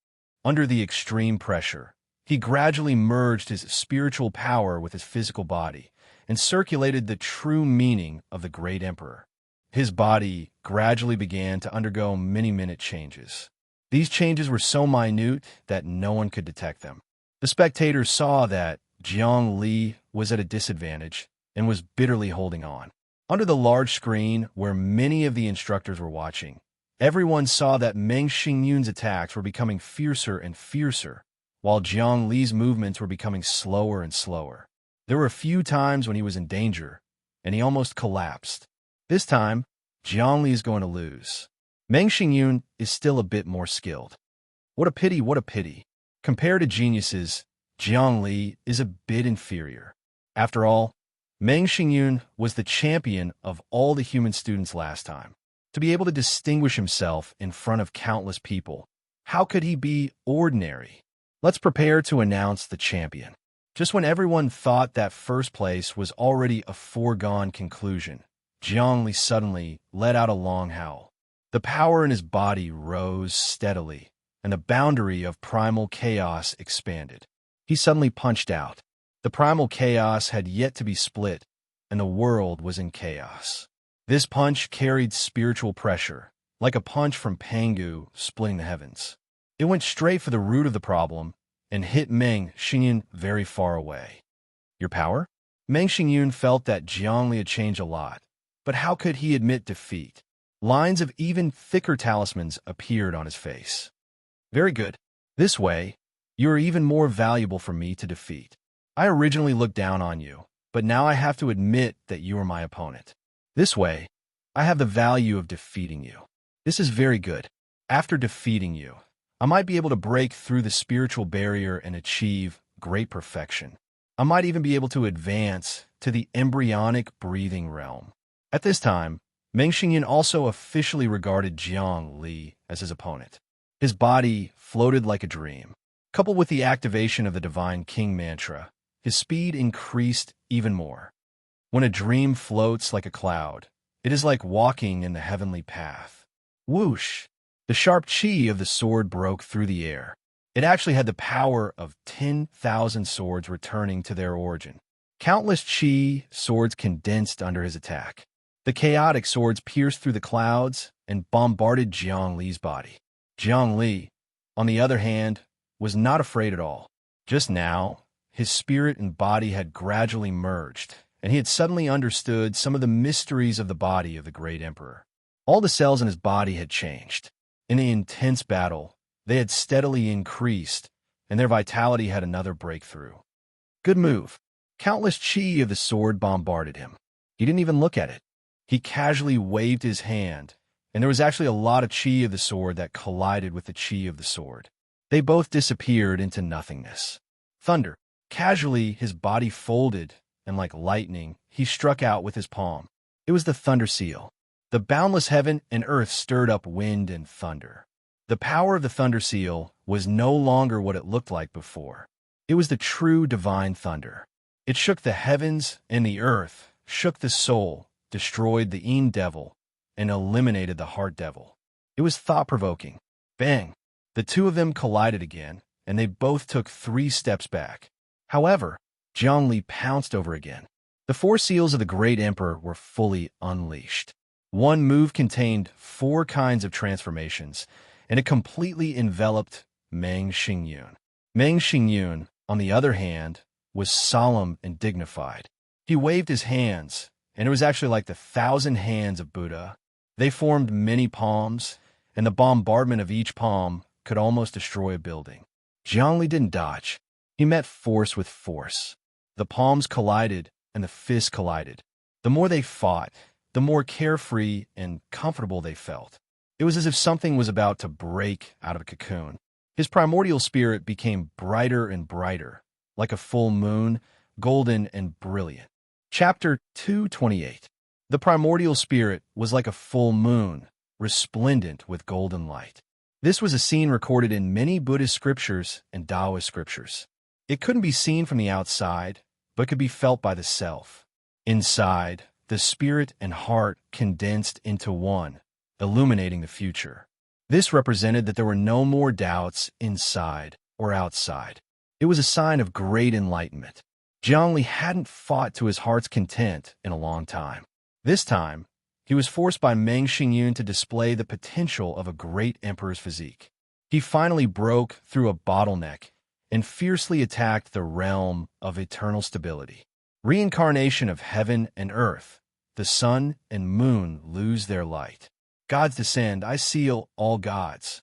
Under the extreme pressure, he gradually merged his spiritual power with his physical body and circulated the true meaning of the great emperor. His body gradually began to undergo many-minute changes. These changes were so minute that no one could detect them. The spectators saw that Jiang Li was at a disadvantage and was bitterly holding on. Under the large screen where many of the instructors were watching, everyone saw that Meng Xingyun's attacks were becoming fiercer and fiercer, while Jiang Li's movements were becoming slower and slower. There were a few times when he was in danger, and he almost collapsed. This time, Jiang Li is going to lose. Meng Xingyun is still a bit more skilled. What a pity, what a pity. Compared to geniuses, Jiang Li is a bit inferior. After all, Meng Xingyun was the champion of all the human students last time. To be able to distinguish himself in front of countless people, how could he be ordinary? Let's prepare to announce the champion. Just when everyone thought that first place was already a foregone conclusion, Jiang Li suddenly let out a long howl. The power in his body rose steadily, and the boundary of primal chaos expanded. He suddenly punched out. The primal chaos had yet to be split, and the world was in chaos. This punch carried spiritual pressure, like a punch from Pangu splitting the heavens. It went straight for the root of the problem and hit Meng Xingyun very far away. Your power? Meng Xingyun felt that Jiang Li had changed a lot, but how could he admit defeat? Lines of even thicker talismans appeared on his face. Very good. This way, you are even more valuable for me to defeat. I originally looked down on you, but now I have to admit that you are my opponent. This way, I have the value of defeating you. This is very good. After defeating you, I might be able to break through the spiritual barrier and achieve great perfection. I might even be able to advance to the embryonic breathing realm. At this time, Meng Xingyun also officially regarded Jiang Li as his opponent. His body floated like a dream. Coupled with the activation of the Divine King mantra, his speed increased even more. When a dream floats like a cloud, it is like walking in the heavenly path. Whoosh! The sharp chi of the sword broke through the air. It actually had the power of 10,000 swords returning to their origin. Countless chi swords condensed under his attack. The chaotic swords pierced through the clouds and bombarded Jiang Li's body. Jiang Li, on the other hand, was not afraid at all. Just now, his spirit and body had gradually merged, and he had suddenly understood some of the mysteries of the body of the great emperor. All the cells in his body had changed. In the intense battle, they had steadily increased, and their vitality had another breakthrough. Good move. Countless chi of the sword bombarded him. He didn't even look at it. He casually waved his hand, and there was actually a lot of chi of the sword that collided with the chi of the sword. They both disappeared into nothingness. Thunder. Casually, his body folded, and like lightning, he struck out with his palm. It was the thunder seal. The boundless heaven and earth stirred up wind and thunder. The power of the thunder seal was no longer what it looked like before. It was the true divine thunder. It shook the heavens and the earth, shook the soul, destroyed the Een devil, and eliminated the heart devil. It was thought-provoking. Bang! The two of them collided again, and they both took 3 steps back. However, Jiang Li pounced over again. The 4 seals of the great emperor were fully unleashed. One move contained 4 kinds of transformations, and it completely enveloped Meng Xingyun. Meng Xingyun, on the other hand, was solemn and dignified. He waved his hands, and it was actually like the 1,000 hands of Buddha. They formed many palms, and the bombardment of each palm could almost destroy a building. Zhongli didn't dodge. He met force with force. The palms collided, and the fists collided. The more they fought, the more carefree and comfortable they felt. It was as if something was about to break out of a cocoon. His primordial spirit became brighter and brighter, like a full moon, golden and brilliant. Chapter 228. The primordial spirit was like a full moon, resplendent with golden light. This was a scene recorded in many Buddhist scriptures and Taoist scriptures. It couldn't be seen from the outside, but could be felt by the self. Inside, the spirit and heart condensed into one, illuminating the future. This represented that there were no more doubts inside or outside. It was a sign of great enlightenment. Zhongli hadn't fought to his heart's content in a long time. This time, he was forced by Meng Xingyun to display the potential of a great emperor's physique. He finally broke through a bottleneck and fiercely attacked the realm of eternal stability. Reincarnation of heaven and earth, the sun and moon lose their light. Gods descend, I seal all gods.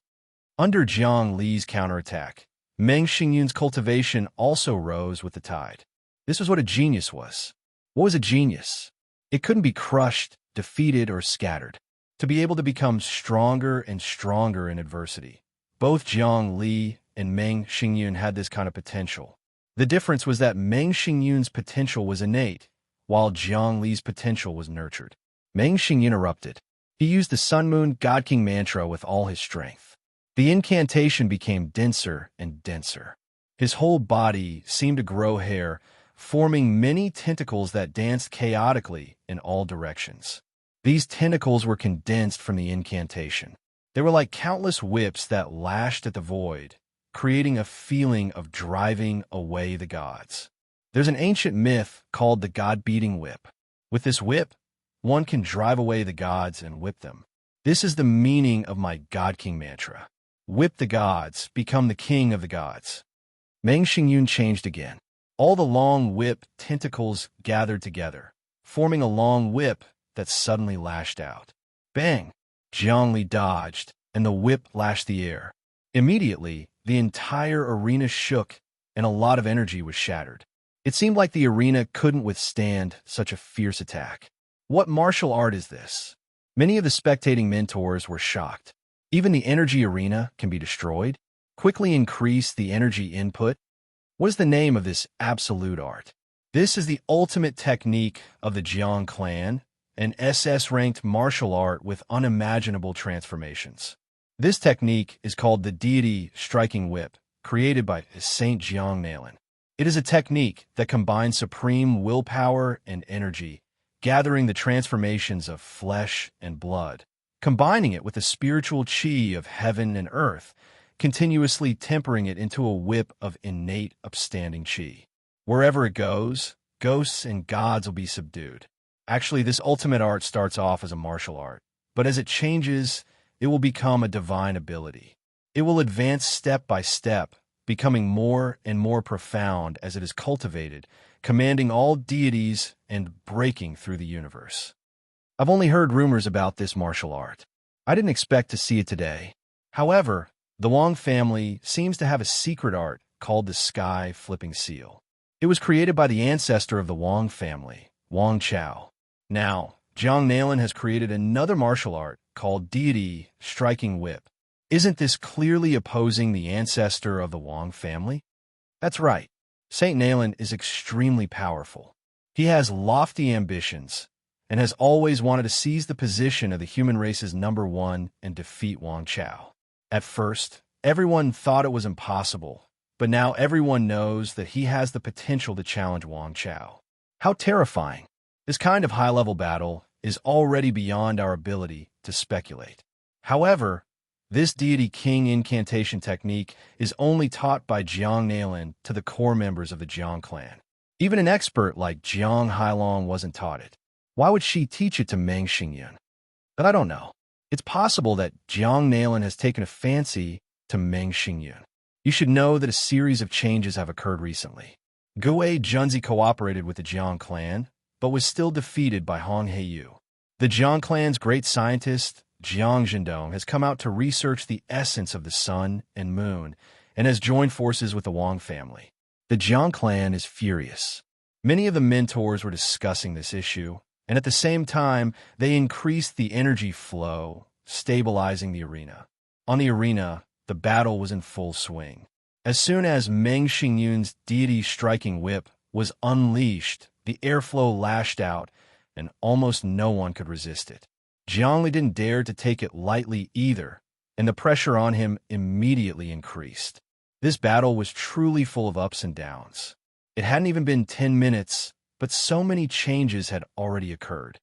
Under Jiang Li's counterattack, Meng Xingyun's cultivation also rose with the tide. This was what a genius was. What was a genius? It couldn't be crushed, defeated, or scattered. To be able to become stronger and stronger in adversity. Both Jiang Li and Meng Xingyun had this kind of potential. The difference was that Meng Xingyun's potential was innate, while Jiang Li's potential was nurtured. Meng Xingyun erupted. He used the Sun Moon God King mantra with all his strength. The incantation became denser and denser. His whole body seemed to grow hair, forming many tentacles that danced chaotically in all directions. These tentacles were condensed from the incantation. They were like countless whips that lashed at the void, creating a feeling of driving away the gods. There's an ancient myth called the God-beating whip. With this whip, one can drive away the gods and whip them. This is the meaning of my God King mantra. Whip the gods, become the king of the gods. Meng Xingyun changed again. All the long whip tentacles gathered together, forming a long whip that suddenly lashed out. Bang! Jiang Li dodged, and the whip lashed the air. Immediately, the entire arena shook, and a lot of energy was shattered. It seemed like the arena couldn't withstand such a fierce attack. What martial art is this? Many of the spectating mentors were shocked. Even the energy arena can be destroyed? Quickly increase the energy input? What is the name of this absolute art? This is the ultimate technique of the Jiang clan, an SS-ranked martial art with unimaginable transformations. This technique is called the deity striking whip, created by Saint Jiang Nailin. It is a technique that combines supreme willpower and energy, gathering the transformations of flesh and blood, combining it with the spiritual chi of heaven and earth, continuously tempering it into a whip of innate upstanding chi. Wherever it goes, ghosts and gods will be subdued. Actually, this ultimate art starts off as a martial art, but as it changes, it will become a divine ability. It will advance step by step, becoming more and more profound as it is cultivated, commanding all deities and breaking through the universe. I've only heard rumors about this martial art. I didn't expect to see it today. However, the Wang family seems to have a secret art called the Sky Flipping Seal. It was created by the ancestor of the Wang family, Wang Chao. Now, Jiang Nailin has created another martial art called Deity Striking Whip. Isn't this clearly opposing the ancestor of the Wang family? That's right. Saint Nailin is extremely powerful. He has lofty ambitions and has always wanted to seize the position of the human race's #1 and defeat Wang Chao. At first, everyone thought it was impossible, but now everyone knows that he has the potential to challenge Wang Chao. How terrifying! This kind of high-level battle is already beyond our ability to speculate. However, this deity king incantation technique is only taught by Jiang Nailin to the core members of the Jiang clan. Even an expert like Jiang Hailong wasn't taught it. Why would she teach it to Meng Xingyun? But I don't know. It's possible that Jiang Nailin has taken a fancy to Meng Xingyun. You should know that a series of changes have occurred recently. Guwei Junzi cooperated with the Jiang clan, but was still defeated by Hong Heiyu. The Jiang clan's great scientist, Jiang Zhendong, has come out to research the essence of the sun and moon and has joined forces with the Wang family. The Jiang clan is furious. Many of the mentors were discussing this issue, and at the same time, they increased the energy flow, stabilizing the arena. On the arena, the battle was in full swing. As soon as Meng Xingyun's deity striking whip was unleashed, the airflow lashed out, and almost no one could resist it. Jiangli didn't dare to take it lightly either, and the pressure on him immediately increased. This battle was truly full of ups and downs. It hadn't even been 10 minutes, but so many changes had already occurred.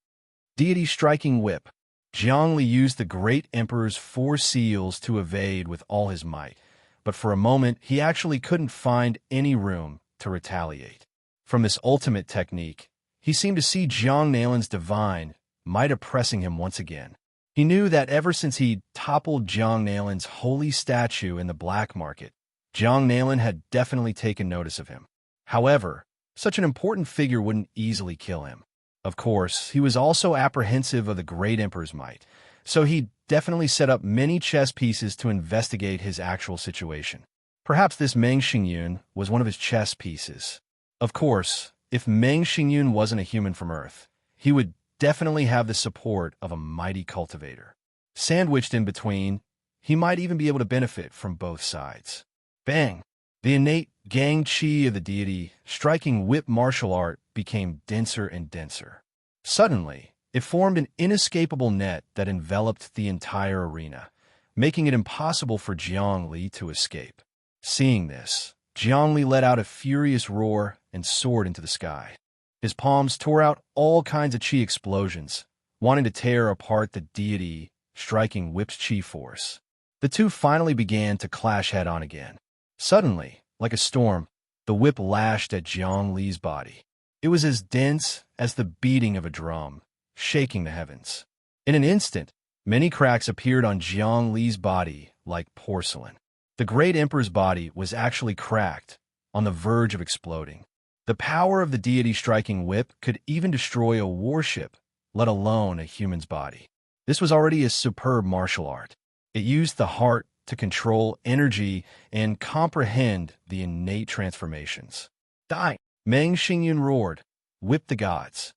Deity striking whip. Jiangli used the great emperor's 4 seals to evade with all his might, but for a moment he actually couldn't find any room to retaliate. From this ultimate technique, he seemed to see Jiang Nalin's divine might oppressing him once again. He knew that ever since he toppled Jiang Nalin's holy statue in the black market, Jiang Nalin had definitely taken notice of him. However, such an important figure wouldn't easily kill him. Of course, he was also apprehensive of the great emperor's might, so he definitely set up many chess pieces to investigate his actual situation. Perhaps this Meng Xingyun was one of his chess pieces. Of course, if Meng Xingyun wasn't a human from Earth, he would definitely have the support of a mighty cultivator. Sandwiched in between, he might even be able to benefit from both sides. Bang! The innate gang chi of the deity striking whip martial art became denser and denser. Suddenly, it formed an inescapable net that enveloped the entire arena, making it impossible for Jiang Li to escape. Seeing this, Jiang Li let out a furious roar and soared into the sky. His palms tore out all kinds of chi explosions, wanting to tear apart the deity striking whip's chi force. The two finally began to clash head-on again. Suddenly, like a storm, the whip lashed at Jiang Li's body. It was as dense as the beating of a drum, shaking the heavens. In an instant, many cracks appeared on Jiang Li's body like porcelain. The great emperor's body was actually cracked, on the verge of exploding. The power of the deity striking whip could even destroy a warship, let alone a human's body. This was already a superb martial art. It used the heart to control energy and comprehend the innate transformations. Die! Meng Xingyun roared, "Whip the gods."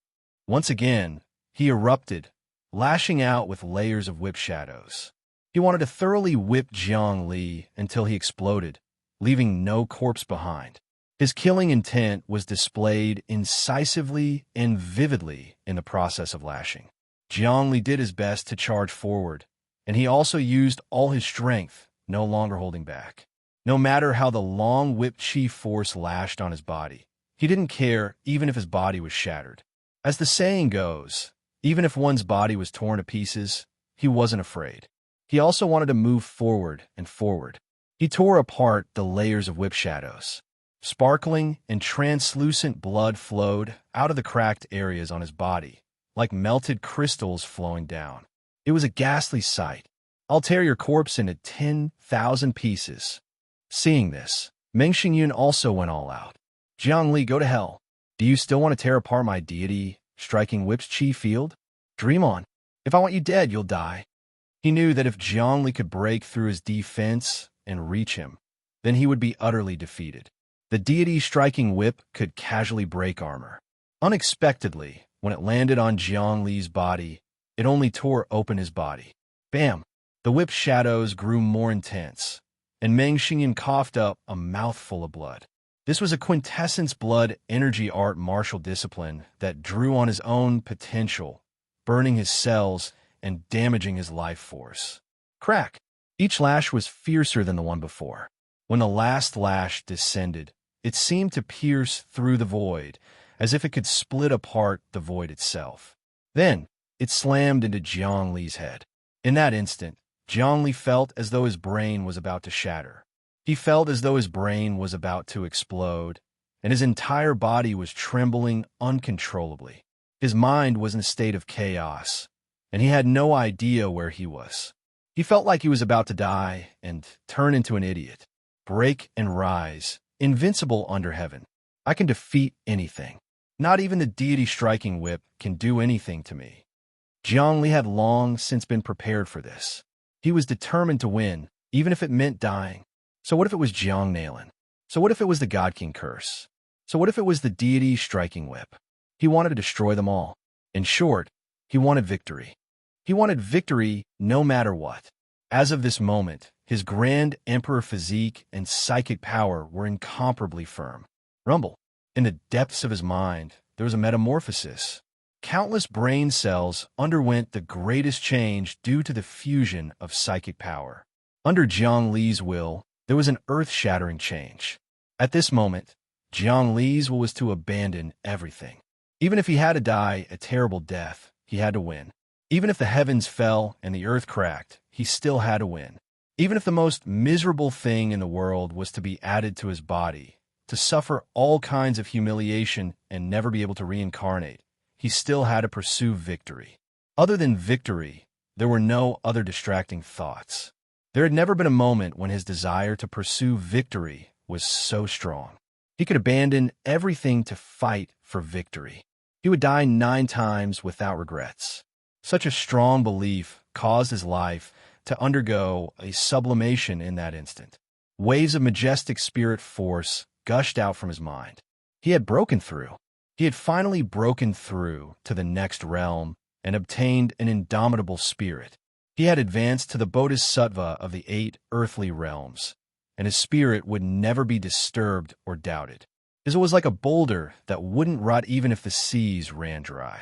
Once again, he erupted, lashing out with layers of whip shadows. He wanted to thoroughly whip Jiang Li until he exploded, leaving no corpse behind. His killing intent was displayed incisively and vividly in the process of lashing. Jiang Li did his best to charge forward, and he also used all his strength, no longer holding back. No matter how the long whip chi force lashed on his body, he didn't care even if his body was shattered. As the saying goes, even if one's body was torn to pieces, he wasn't afraid. He also wanted to move forward and forward. He tore apart the layers of whip shadows. Sparkling and translucent blood flowed out of the cracked areas on his body, like melted crystals flowing down. It was a ghastly sight. "I'll tear your corpse into 10,000 pieces." Seeing this, Meng Xingyun also went all out. "Jiang Li, go to hell. Do you still want to tear apart my deity, striking whip's chi field? Dream on. If I want you dead, you'll die." He knew that if Jiang Li could break through his defense and reach him, then he would be utterly defeated. The deity striking whip could casually break armor. Unexpectedly, when it landed on Jiang Li's body, it only tore open his body. Bam! The whip shadows grew more intense, and Meng Xingyun coughed up a mouthful of blood. This was a quintessence blood energy art martial discipline that drew on his own potential, burning his cells and damaging his life force. Crack! Each lash was fiercer than the one before. When the last lash descended, it seemed to pierce through the void, as if it could split apart the void itself. Then, it slammed into Jiang Li's head. In that instant, Jiang Li felt as though his brain was about to shatter. He felt as though his brain was about to explode, and his entire body was trembling uncontrollably. His mind was in a state of chaos, and he had no idea where he was. He felt like he was about to die and turn into an idiot. Break and rise, invincible under heaven. I can defeat anything. Not even the deity striking whip can do anything to me. Jiang Li had long since been prepared for this. He was determined to win, even if it meant dying. So what if it was Jiang Nailan? So what if it was the God King curse? So what if it was the deity striking whip? He wanted to destroy them all. In short, he wanted victory. He wanted victory no matter what. As of this moment, his grand emperor physique and psychic power were incomparably firm. Rumble. In the depths of his mind, there was a metamorphosis. Countless brain cells underwent the greatest change due to the fusion of psychic power. Under Jiang Li's will, there was an earth-shattering change. At this moment, Jiang Li's will was to abandon everything. Even if he had to die a terrible death, he had to win. Even if the heavens fell and the earth cracked, he still had to win. Even if the most miserable thing in the world was to be added to his body, to suffer all kinds of humiliation and never be able to reincarnate, he still had to pursue victory. Other than victory, there were no other distracting thoughts. There had never been a moment when his desire to pursue victory was so strong. He could abandon everything to fight for victory. He would die 9 times without regrets. Such a strong belief caused his life to undergo a sublimation in that instant. Waves of majestic spirit force gushed out from his mind. He had broken through. He had finally broken through to the next realm and obtained an indomitable spirit. He had advanced to the bodhisattva of the 8 earthly realms, and his spirit would never be disturbed or doubted. His was like a boulder that wouldn't rot even if the seas ran dry.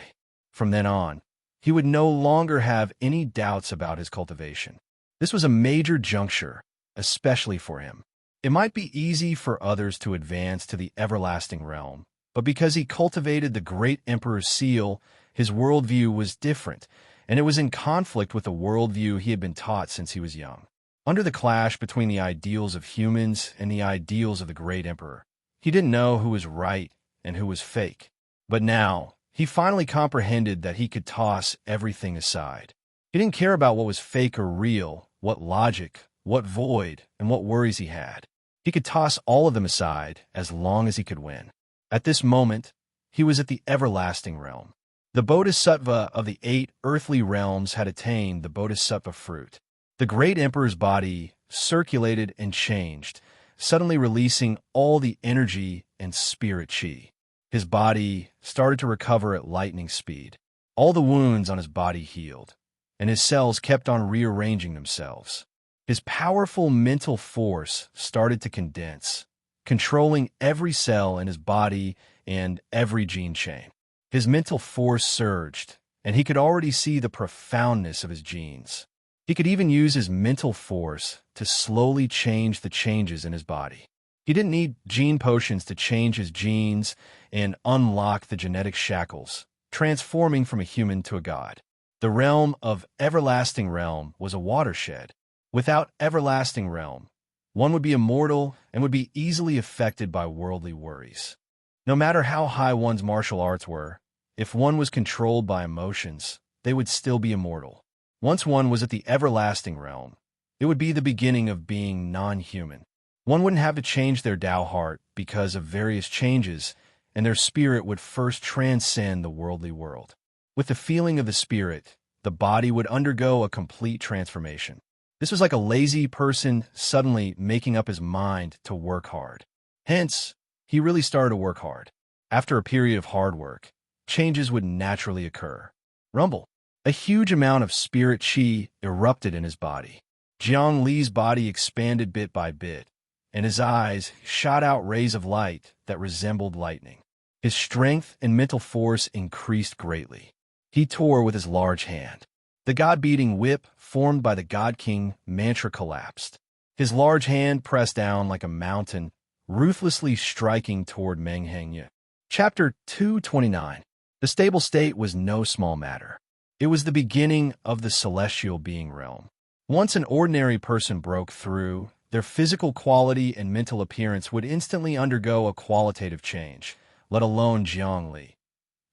From then on, he would no longer have any doubts about his cultivation. This was a major juncture, especially for him. It might be easy for others to advance to the everlasting realm, but because he cultivated the great emperor's seal, his worldview was different, and it was in conflict with the worldview he had been taught since he was young. Under the clash between the ideals of humans and the ideals of the great emperor, he didn't know who was right and who was fake. But now, he finally comprehended that he could toss everything aside. He didn't care about what was fake or real, what logic, what void, and what worries he had. He could toss all of them aside as long as he could win. At this moment, he was at the everlasting realm. The bodhisattva of the 8 earthly realms had attained the bodhisattva fruit. The great emperor's body circulated and changed, suddenly releasing all the energy and spirit chi. His body started to recover at lightning speed. All the wounds on his body healed, and his cells kept on rearranging themselves. His powerful mental force started to condense, controlling every cell in his body and every gene chain. His mental force surged, and he could already see the profoundness of his genes. He could even use his mental force to slowly change the changes in his body. He didn't need gene potions to change his genes and unlock the genetic shackles, transforming from a human to a god. The realm of everlasting realm was a watershed. Without everlasting realm, one would be immortal and would be easily affected by worldly worries. No matter how high one's martial arts were, if one was controlled by emotions, they would still be immortal. Once one was at the everlasting realm, it would be the beginning of being non-human. One wouldn't have to change their Tao heart because of various changes, and their spirit would first transcend the worldly world. With the feeling of the spirit, the body would undergo a complete transformation. This was like a lazy person suddenly making up his mind to work hard. Hence, he really started to work hard. After a period of hard work, changes would naturally occur. Rumble. A huge amount of spirit chi erupted in his body. Jiang Li's body expanded bit by bit, and his eyes shot out rays of light that resembled lightning. His strength and mental force increased greatly. He tore with his large hand. The god-beating whip formed by the God King mantra collapsed. His large hand pressed down like a mountain, ruthlessly striking toward Meng Hengye. Chapter 229. The stable state was no small matter. It was the beginning of the celestial being realm. Once an ordinary person broke through, their physical quality and mental appearance would instantly undergo a qualitative change, let alone Jiang Li.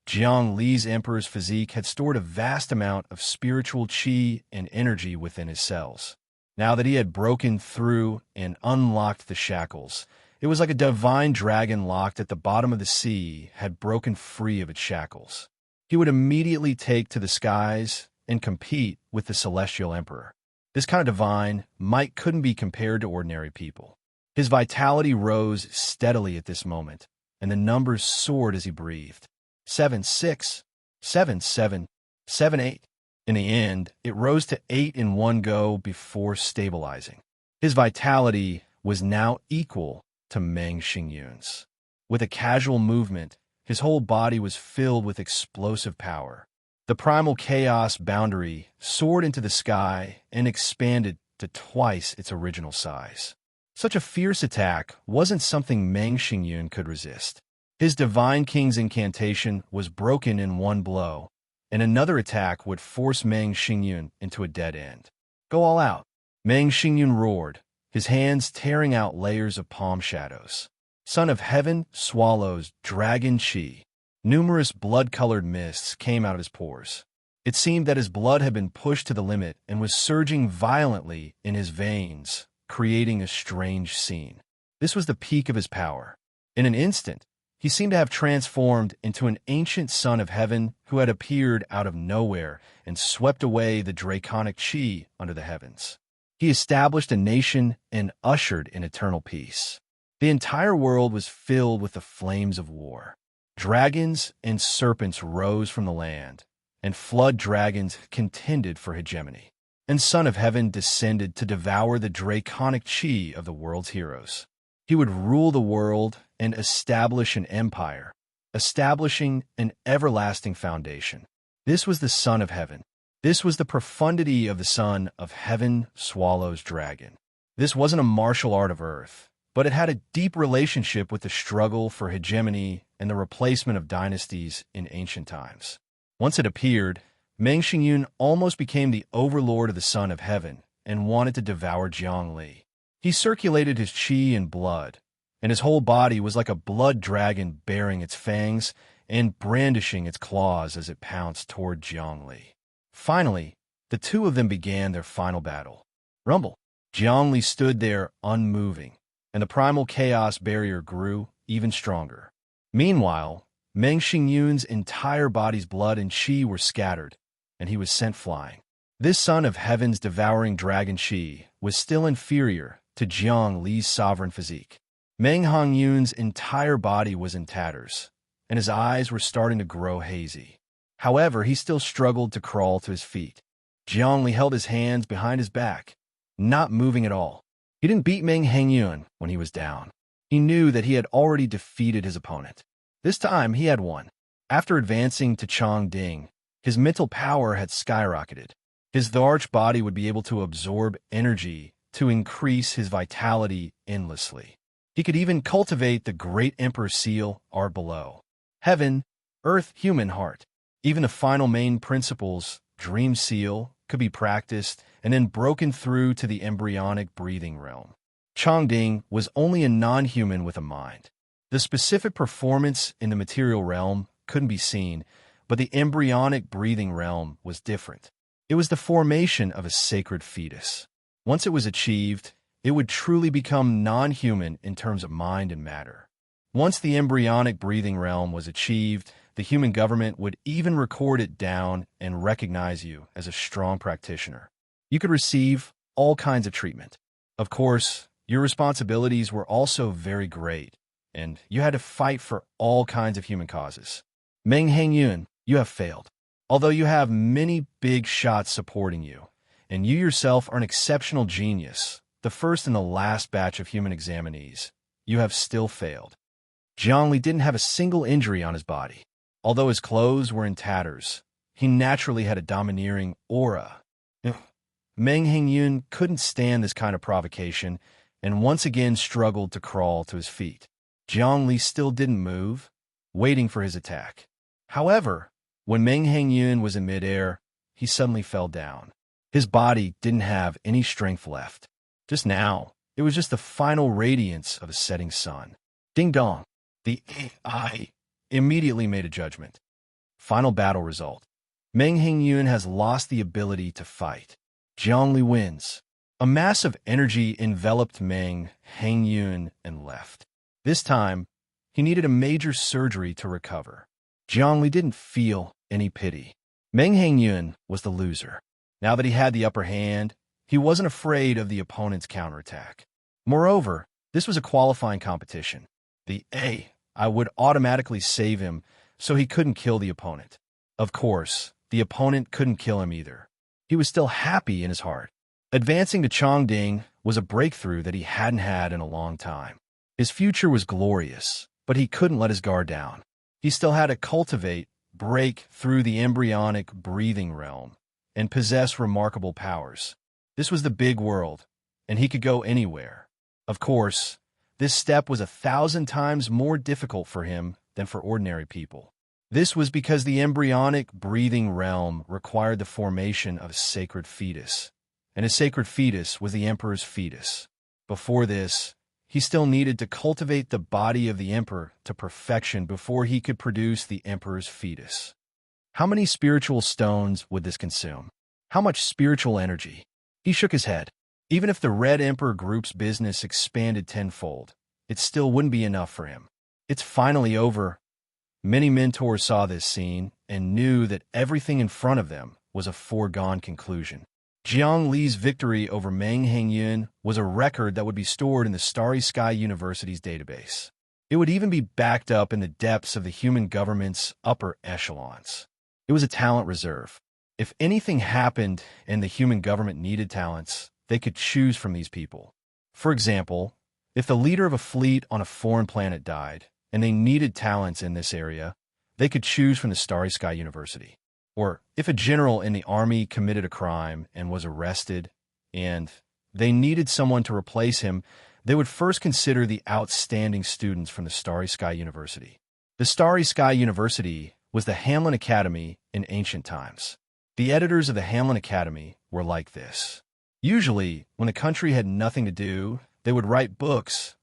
Jiang Li's emperor's physique had stored a vast amount of spiritual chi and energy within his cells. Now that he had broken through and unlocked the shackles, it was like a divine dragon locked at the bottom of the sea had broken free of its shackles. He would immediately take to the skies and compete with the celestial emperor. This kind of divine might couldn't be compared to ordinary people. His vitality rose steadily at this moment, and the numbers soared as he breathed. 7, 6, 7, 7, 7, 8. In the end, it rose to 8 in one go before stabilizing. His vitality was now equal to Meng Xingyun's. With a casual movement, his whole body was filled with explosive power. The primal chaos boundary soared into the sky and expanded to twice its original size. Such a fierce attack wasn't something Meng Xingyun could resist. His Divine King's incantation was broken in one blow, and another attack would force Meng Xingyun into a dead end. Go all out. Meng Xingyun roared, his hands tearing out layers of palm shadows. Son of Heaven swallows dragon chi. Numerous blood-colored mists came out of his pores. It seemed that his blood had been pushed to the limit and was surging violently in his veins, creating a strange scene. This was the peak of his power. In an instant, he seemed to have transformed into an ancient son of heaven who had appeared out of nowhere and swept away the draconic chi under the heavens. He established a nation and ushered in eternal peace. The entire world was filled with the flames of war. Dragons and serpents rose from the land, and flood dragons contended for hegemony. And Son of Heaven descended to devour the draconic chi of the world's heroes. He would rule the world and establish an empire, establishing an everlasting foundation. This was the Son of Heaven. This was the profundity of the Son of Heaven swallows dragon. This wasn't a martial art of earth, but it had a deep relationship with the struggle for hegemony and the replacement of dynasties in ancient times. Once it appeared, Meng Xingyun almost became the overlord of the Son of Heaven and wanted to devour Jiangli. He circulated his qi and blood, and his whole body was like a blood dragon baring its fangs and brandishing its claws as it pounced toward Jiangli. Finally, the two of them began their final battle. Rumble. Jiangli stood there unmoving, and the primal chaos barrier grew even stronger. Meanwhile, Meng Xingyun's entire body's blood and qi were scattered, and he was sent flying. This Son of Heaven's devouring dragon qi was still inferior to Jiang Li's sovereign physique. Meng Hongyun's entire body was in tatters, and his eyes were starting to grow hazy. However, he still struggled to crawl to his feet. Jiang Li held his hands behind his back, not moving at all. He didn't beat Meng Hongyun when he was down. He knew that he had already defeated his opponent. This time, he had won. After advancing to Chongding, his mental power had skyrocketed. His large body would be able to absorb energy to increase his vitality endlessly. He could even cultivate the great Emperor seal art below. Heaven, earth, human heart. Even the final main principles, dream seal, could be practiced and then broken through to the embryonic breathing realm. Chongding was only a non-human with a mind. The specific performance in the material realm couldn't be seen, but the embryonic breathing realm was different. It was the formation of a sacred fetus. Once it was achieved, it would truly become non-human in terms of mind and matter. Once the embryonic breathing realm was achieved, the human government would even record it down and recognize you as a strong practitioner. You could receive all kinds of treatment. Of course, your responsibilities were also very great, and you had to fight for all kinds of human causes. Meng Hongyun, you have failed. Although you have many big shots supporting you, and you yourself are an exceptional genius, the first and the last batch of human examinees, you have still failed. Jiangli didn't have a single injury on his body. Although his clothes were in tatters, he naturally had a domineering aura. Meng Hongyun couldn't stand this kind of provocation and once again struggled to crawl to his feet. Jiangli still didn't move, waiting for his attack. However, when Meng Hongyun was in midair, he suddenly fell down. His body didn't have any strength left. Just now, it was just the final radiance of a setting sun. Ding dong. The AI immediately made a judgment. Final battle result. Meng Hongyun has lost the ability to fight. Jiangli wins. A mass of energy enveloped Meng Hongyun and left. This time, he needed a major surgery to recover. Jiangli didn't feel any pity. Meng Hangyun was the loser. Now that he had the upper hand, he wasn't afraid of the opponent's counterattack. Moreover, this was a qualifying competition. I would automatically save him so he couldn't kill the opponent. Of course, the opponent couldn't kill him either. He was still happy in his heart. Advancing to Chongding was a breakthrough that he hadn't had in a long time. His future was glorious, but he couldn't let his guard down. He still had to break through the embryonic breathing realm, and possess remarkable powers. This was the big world, and he could go anywhere. Of course, this step was 1,000 times more difficult for him than for ordinary people. This was because the embryonic breathing realm required the formation of a sacred fetus, and a sacred fetus was the emperor's fetus. Before this, he still needed to cultivate the body of the emperor to perfection before he could produce the emperor's fetus. How many spiritual stones would this consume? How much spiritual energy? He shook his head. Even if the Red Emperor Group's business expanded tenfold, it still wouldn't be enough for him. It's finally over. Many mentors saw this scene and knew that everything in front of them was a foregone conclusion. Jiang Li's victory over Meng Hangyun was a record that would be stored in the Starry Sky University's database. It would even be backed up in the depths of the human government's upper echelons. It was a talent reserve. If anything happened and the human government needed talents, they could choose from these people. For example, if the leader of a fleet on a foreign planet died, and they needed talents in this area, they could choose from the Starry Sky University. Or if a general in the army committed a crime and was arrested, and they needed someone to replace him, they would first consider the outstanding students from the Starry Sky University. The Starry Sky University was the Hanlon Academy in ancient times. The editors of the Hanlon Academy were like this. Usually, when the country had nothing to do, they would write books,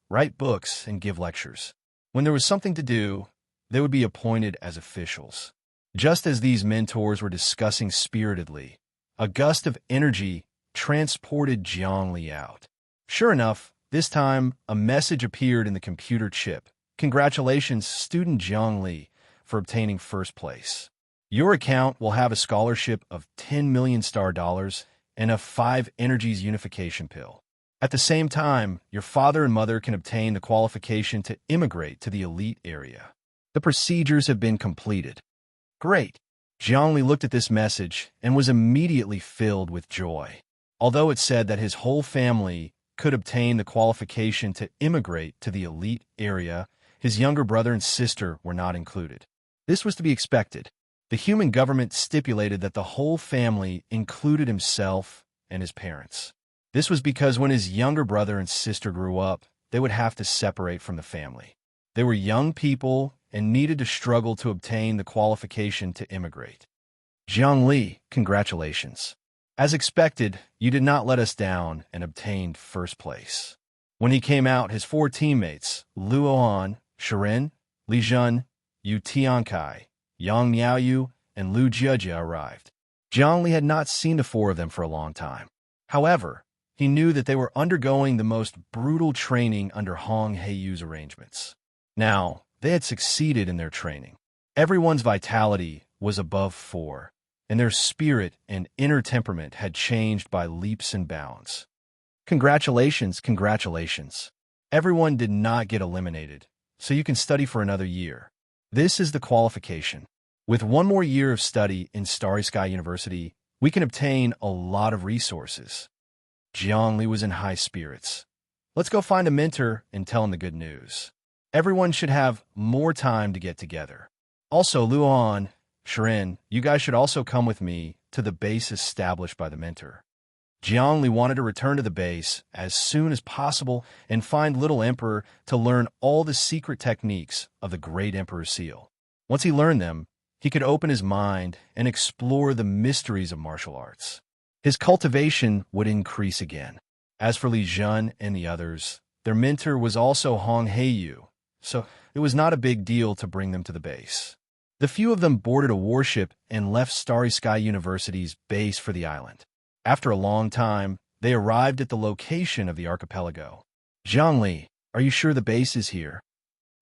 and give lectures. When there was something to do, they would be appointed as officials. Just as these mentors were discussing spiritedly, a gust of energy transported Jiang Li out. Sure enough, this time, a message appeared in the computer chip. Congratulations, student Jiang Li, for obtaining first place. Your account will have a scholarship of 10 million star dollars and a 5 energies unification pill. At the same time, your father and mother can obtain the qualification to immigrate to the elite area. The procedures have been completed. Great. Jiang Li looked at this message and was immediately filled with joy. Although it said that his whole family could obtain the qualification to immigrate to the elite area, his younger brother and sister were not included. This was to be expected. The human government stipulated that the whole family included himself and his parents. This was because when his younger brother and sister grew up, they would have to separate from the family. They were young people and needed to struggle to obtain the qualification to immigrate. Jiang Li, congratulations. As expected, you did not let us down and obtained first place. When he came out, his 4 teammates, Luo Han, Serene, Li Jun, Yu Tiankai, Yang Miaoyu, and Lu Jiejie arrived. Jiang Li had not seen the 4 of them for a long time. However, he knew that they were undergoing the most brutal training under Hong Heiyu's arrangements. Now, they had succeeded in their training. Everyone's vitality was above 4, and their spirit and inner temperament had changed by leaps and bounds. Congratulations, congratulations. Everyone did not get eliminated, so you can study for another year. This is the qualification. With 1 more year of study in Starry Sky University, we can obtain a lot of resources. Jiang Li was in high spirits. Let's go find a mentor and tell him the good news. Everyone should have more time to get together. Also, Luan, Shirin, you guys should also come with me to the base established by the mentor. Jiang Li wanted to return to the base as soon as possible and find Little Emperor to learn all the secret techniques of the Great Emperor's Seal. Once he learned them, he could open his mind and explore the mysteries of martial arts. His cultivation would increase again. As for Li Jun and the others, their mentor was also Hong Heiyu, so it was not a big deal to bring them to the base. The few of them boarded a warship and left Starry Sky University's base for the island. After a long time, they arrived at the location of the archipelago. Jiang Li, are you sure the base is here?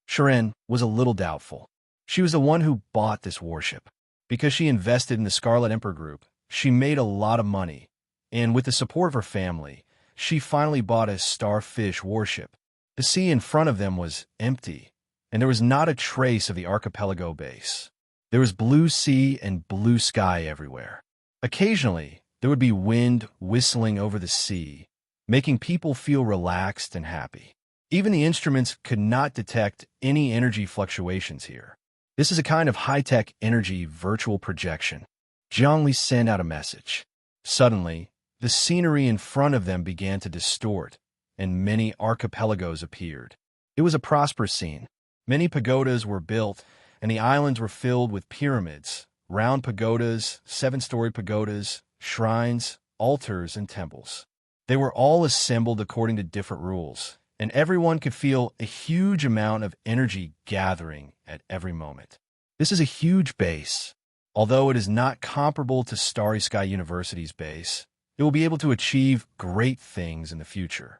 Shirin was a little doubtful. She was the one who bought this warship. Because she invested in the Scarlet Emperor Group, she made a lot of money, and with the support of her family, she finally bought a starfish warship. The sea in front of them was empty, and there was not a trace of the archipelago base. There was blue sea and blue sky everywhere. Occasionally, there would be wind whistling over the sea, making people feel relaxed and happy. Even the instruments could not detect any energy fluctuations here. This is a kind of high-tech energy virtual projection. Zhongli sent out a message. Suddenly, the scenery in front of them began to distort, and many archipelagos appeared. It was a prosperous scene. Many pagodas were built, and the islands were filled with pyramids, round pagodas, 7-story pagodas, shrines, altars, and temples. They were all assembled according to different rules, and everyone could feel a huge amount of energy gathering at every moment. This is a huge base. Although it is not comparable to Starry Sky University's base, it will be able to achieve great things in the future.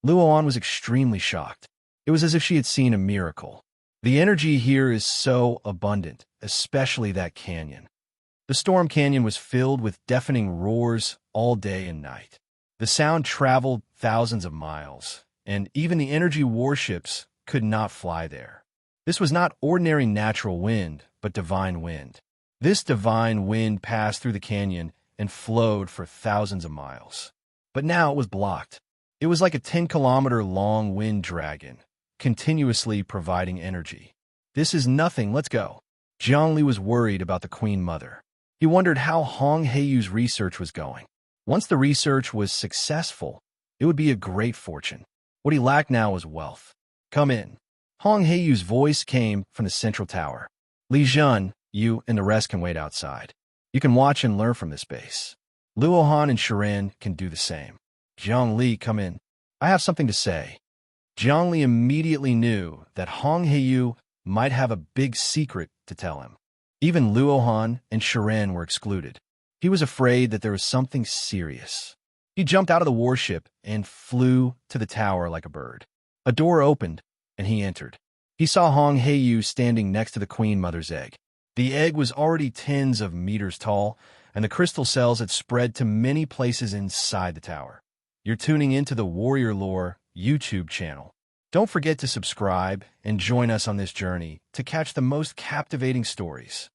Luoan was extremely shocked. It was as if she had seen a miracle. The energy here is so abundant, especially that canyon. The Storm Canyon was filled with deafening roars all day and night. The sound traveled thousands of miles, and even the energy warships could not fly there. This was not ordinary natural wind, but divine wind. This divine wind passed through the canyon and flowed for thousands of miles. But now it was blocked. It was like a 10-kilometer-long wind dragon, continuously providing energy. This is nothing, let's go. Zhongli was worried about the Queen Mother. He wondered how Hong Heiyu's research was going. Once the research was successful, it would be a great fortune. What he lacked now was wealth. Come in. Hong Heiyu's voice came from the central tower. Li Jun, you and the rest can wait outside. You can watch and learn from this base. Luohan and Serene can do the same. Zhongli, come in. I have something to say. Zhongli immediately knew that Hong Heiyu might have a big secret to tell him. Even Luohan and Serene were excluded. He was afraid that there was something serious. He jumped out of the warship and flew to the tower like a bird. A door opened, and he entered. He saw Hong Heiyu standing next to the Queen Mother's egg. The egg was already tens of meters tall, and the crystal cells had spread to many places inside the tower. You're tuning into the Warrior Lore YouTube channel. Don't forget to subscribe and join us on this journey to catch the most captivating stories.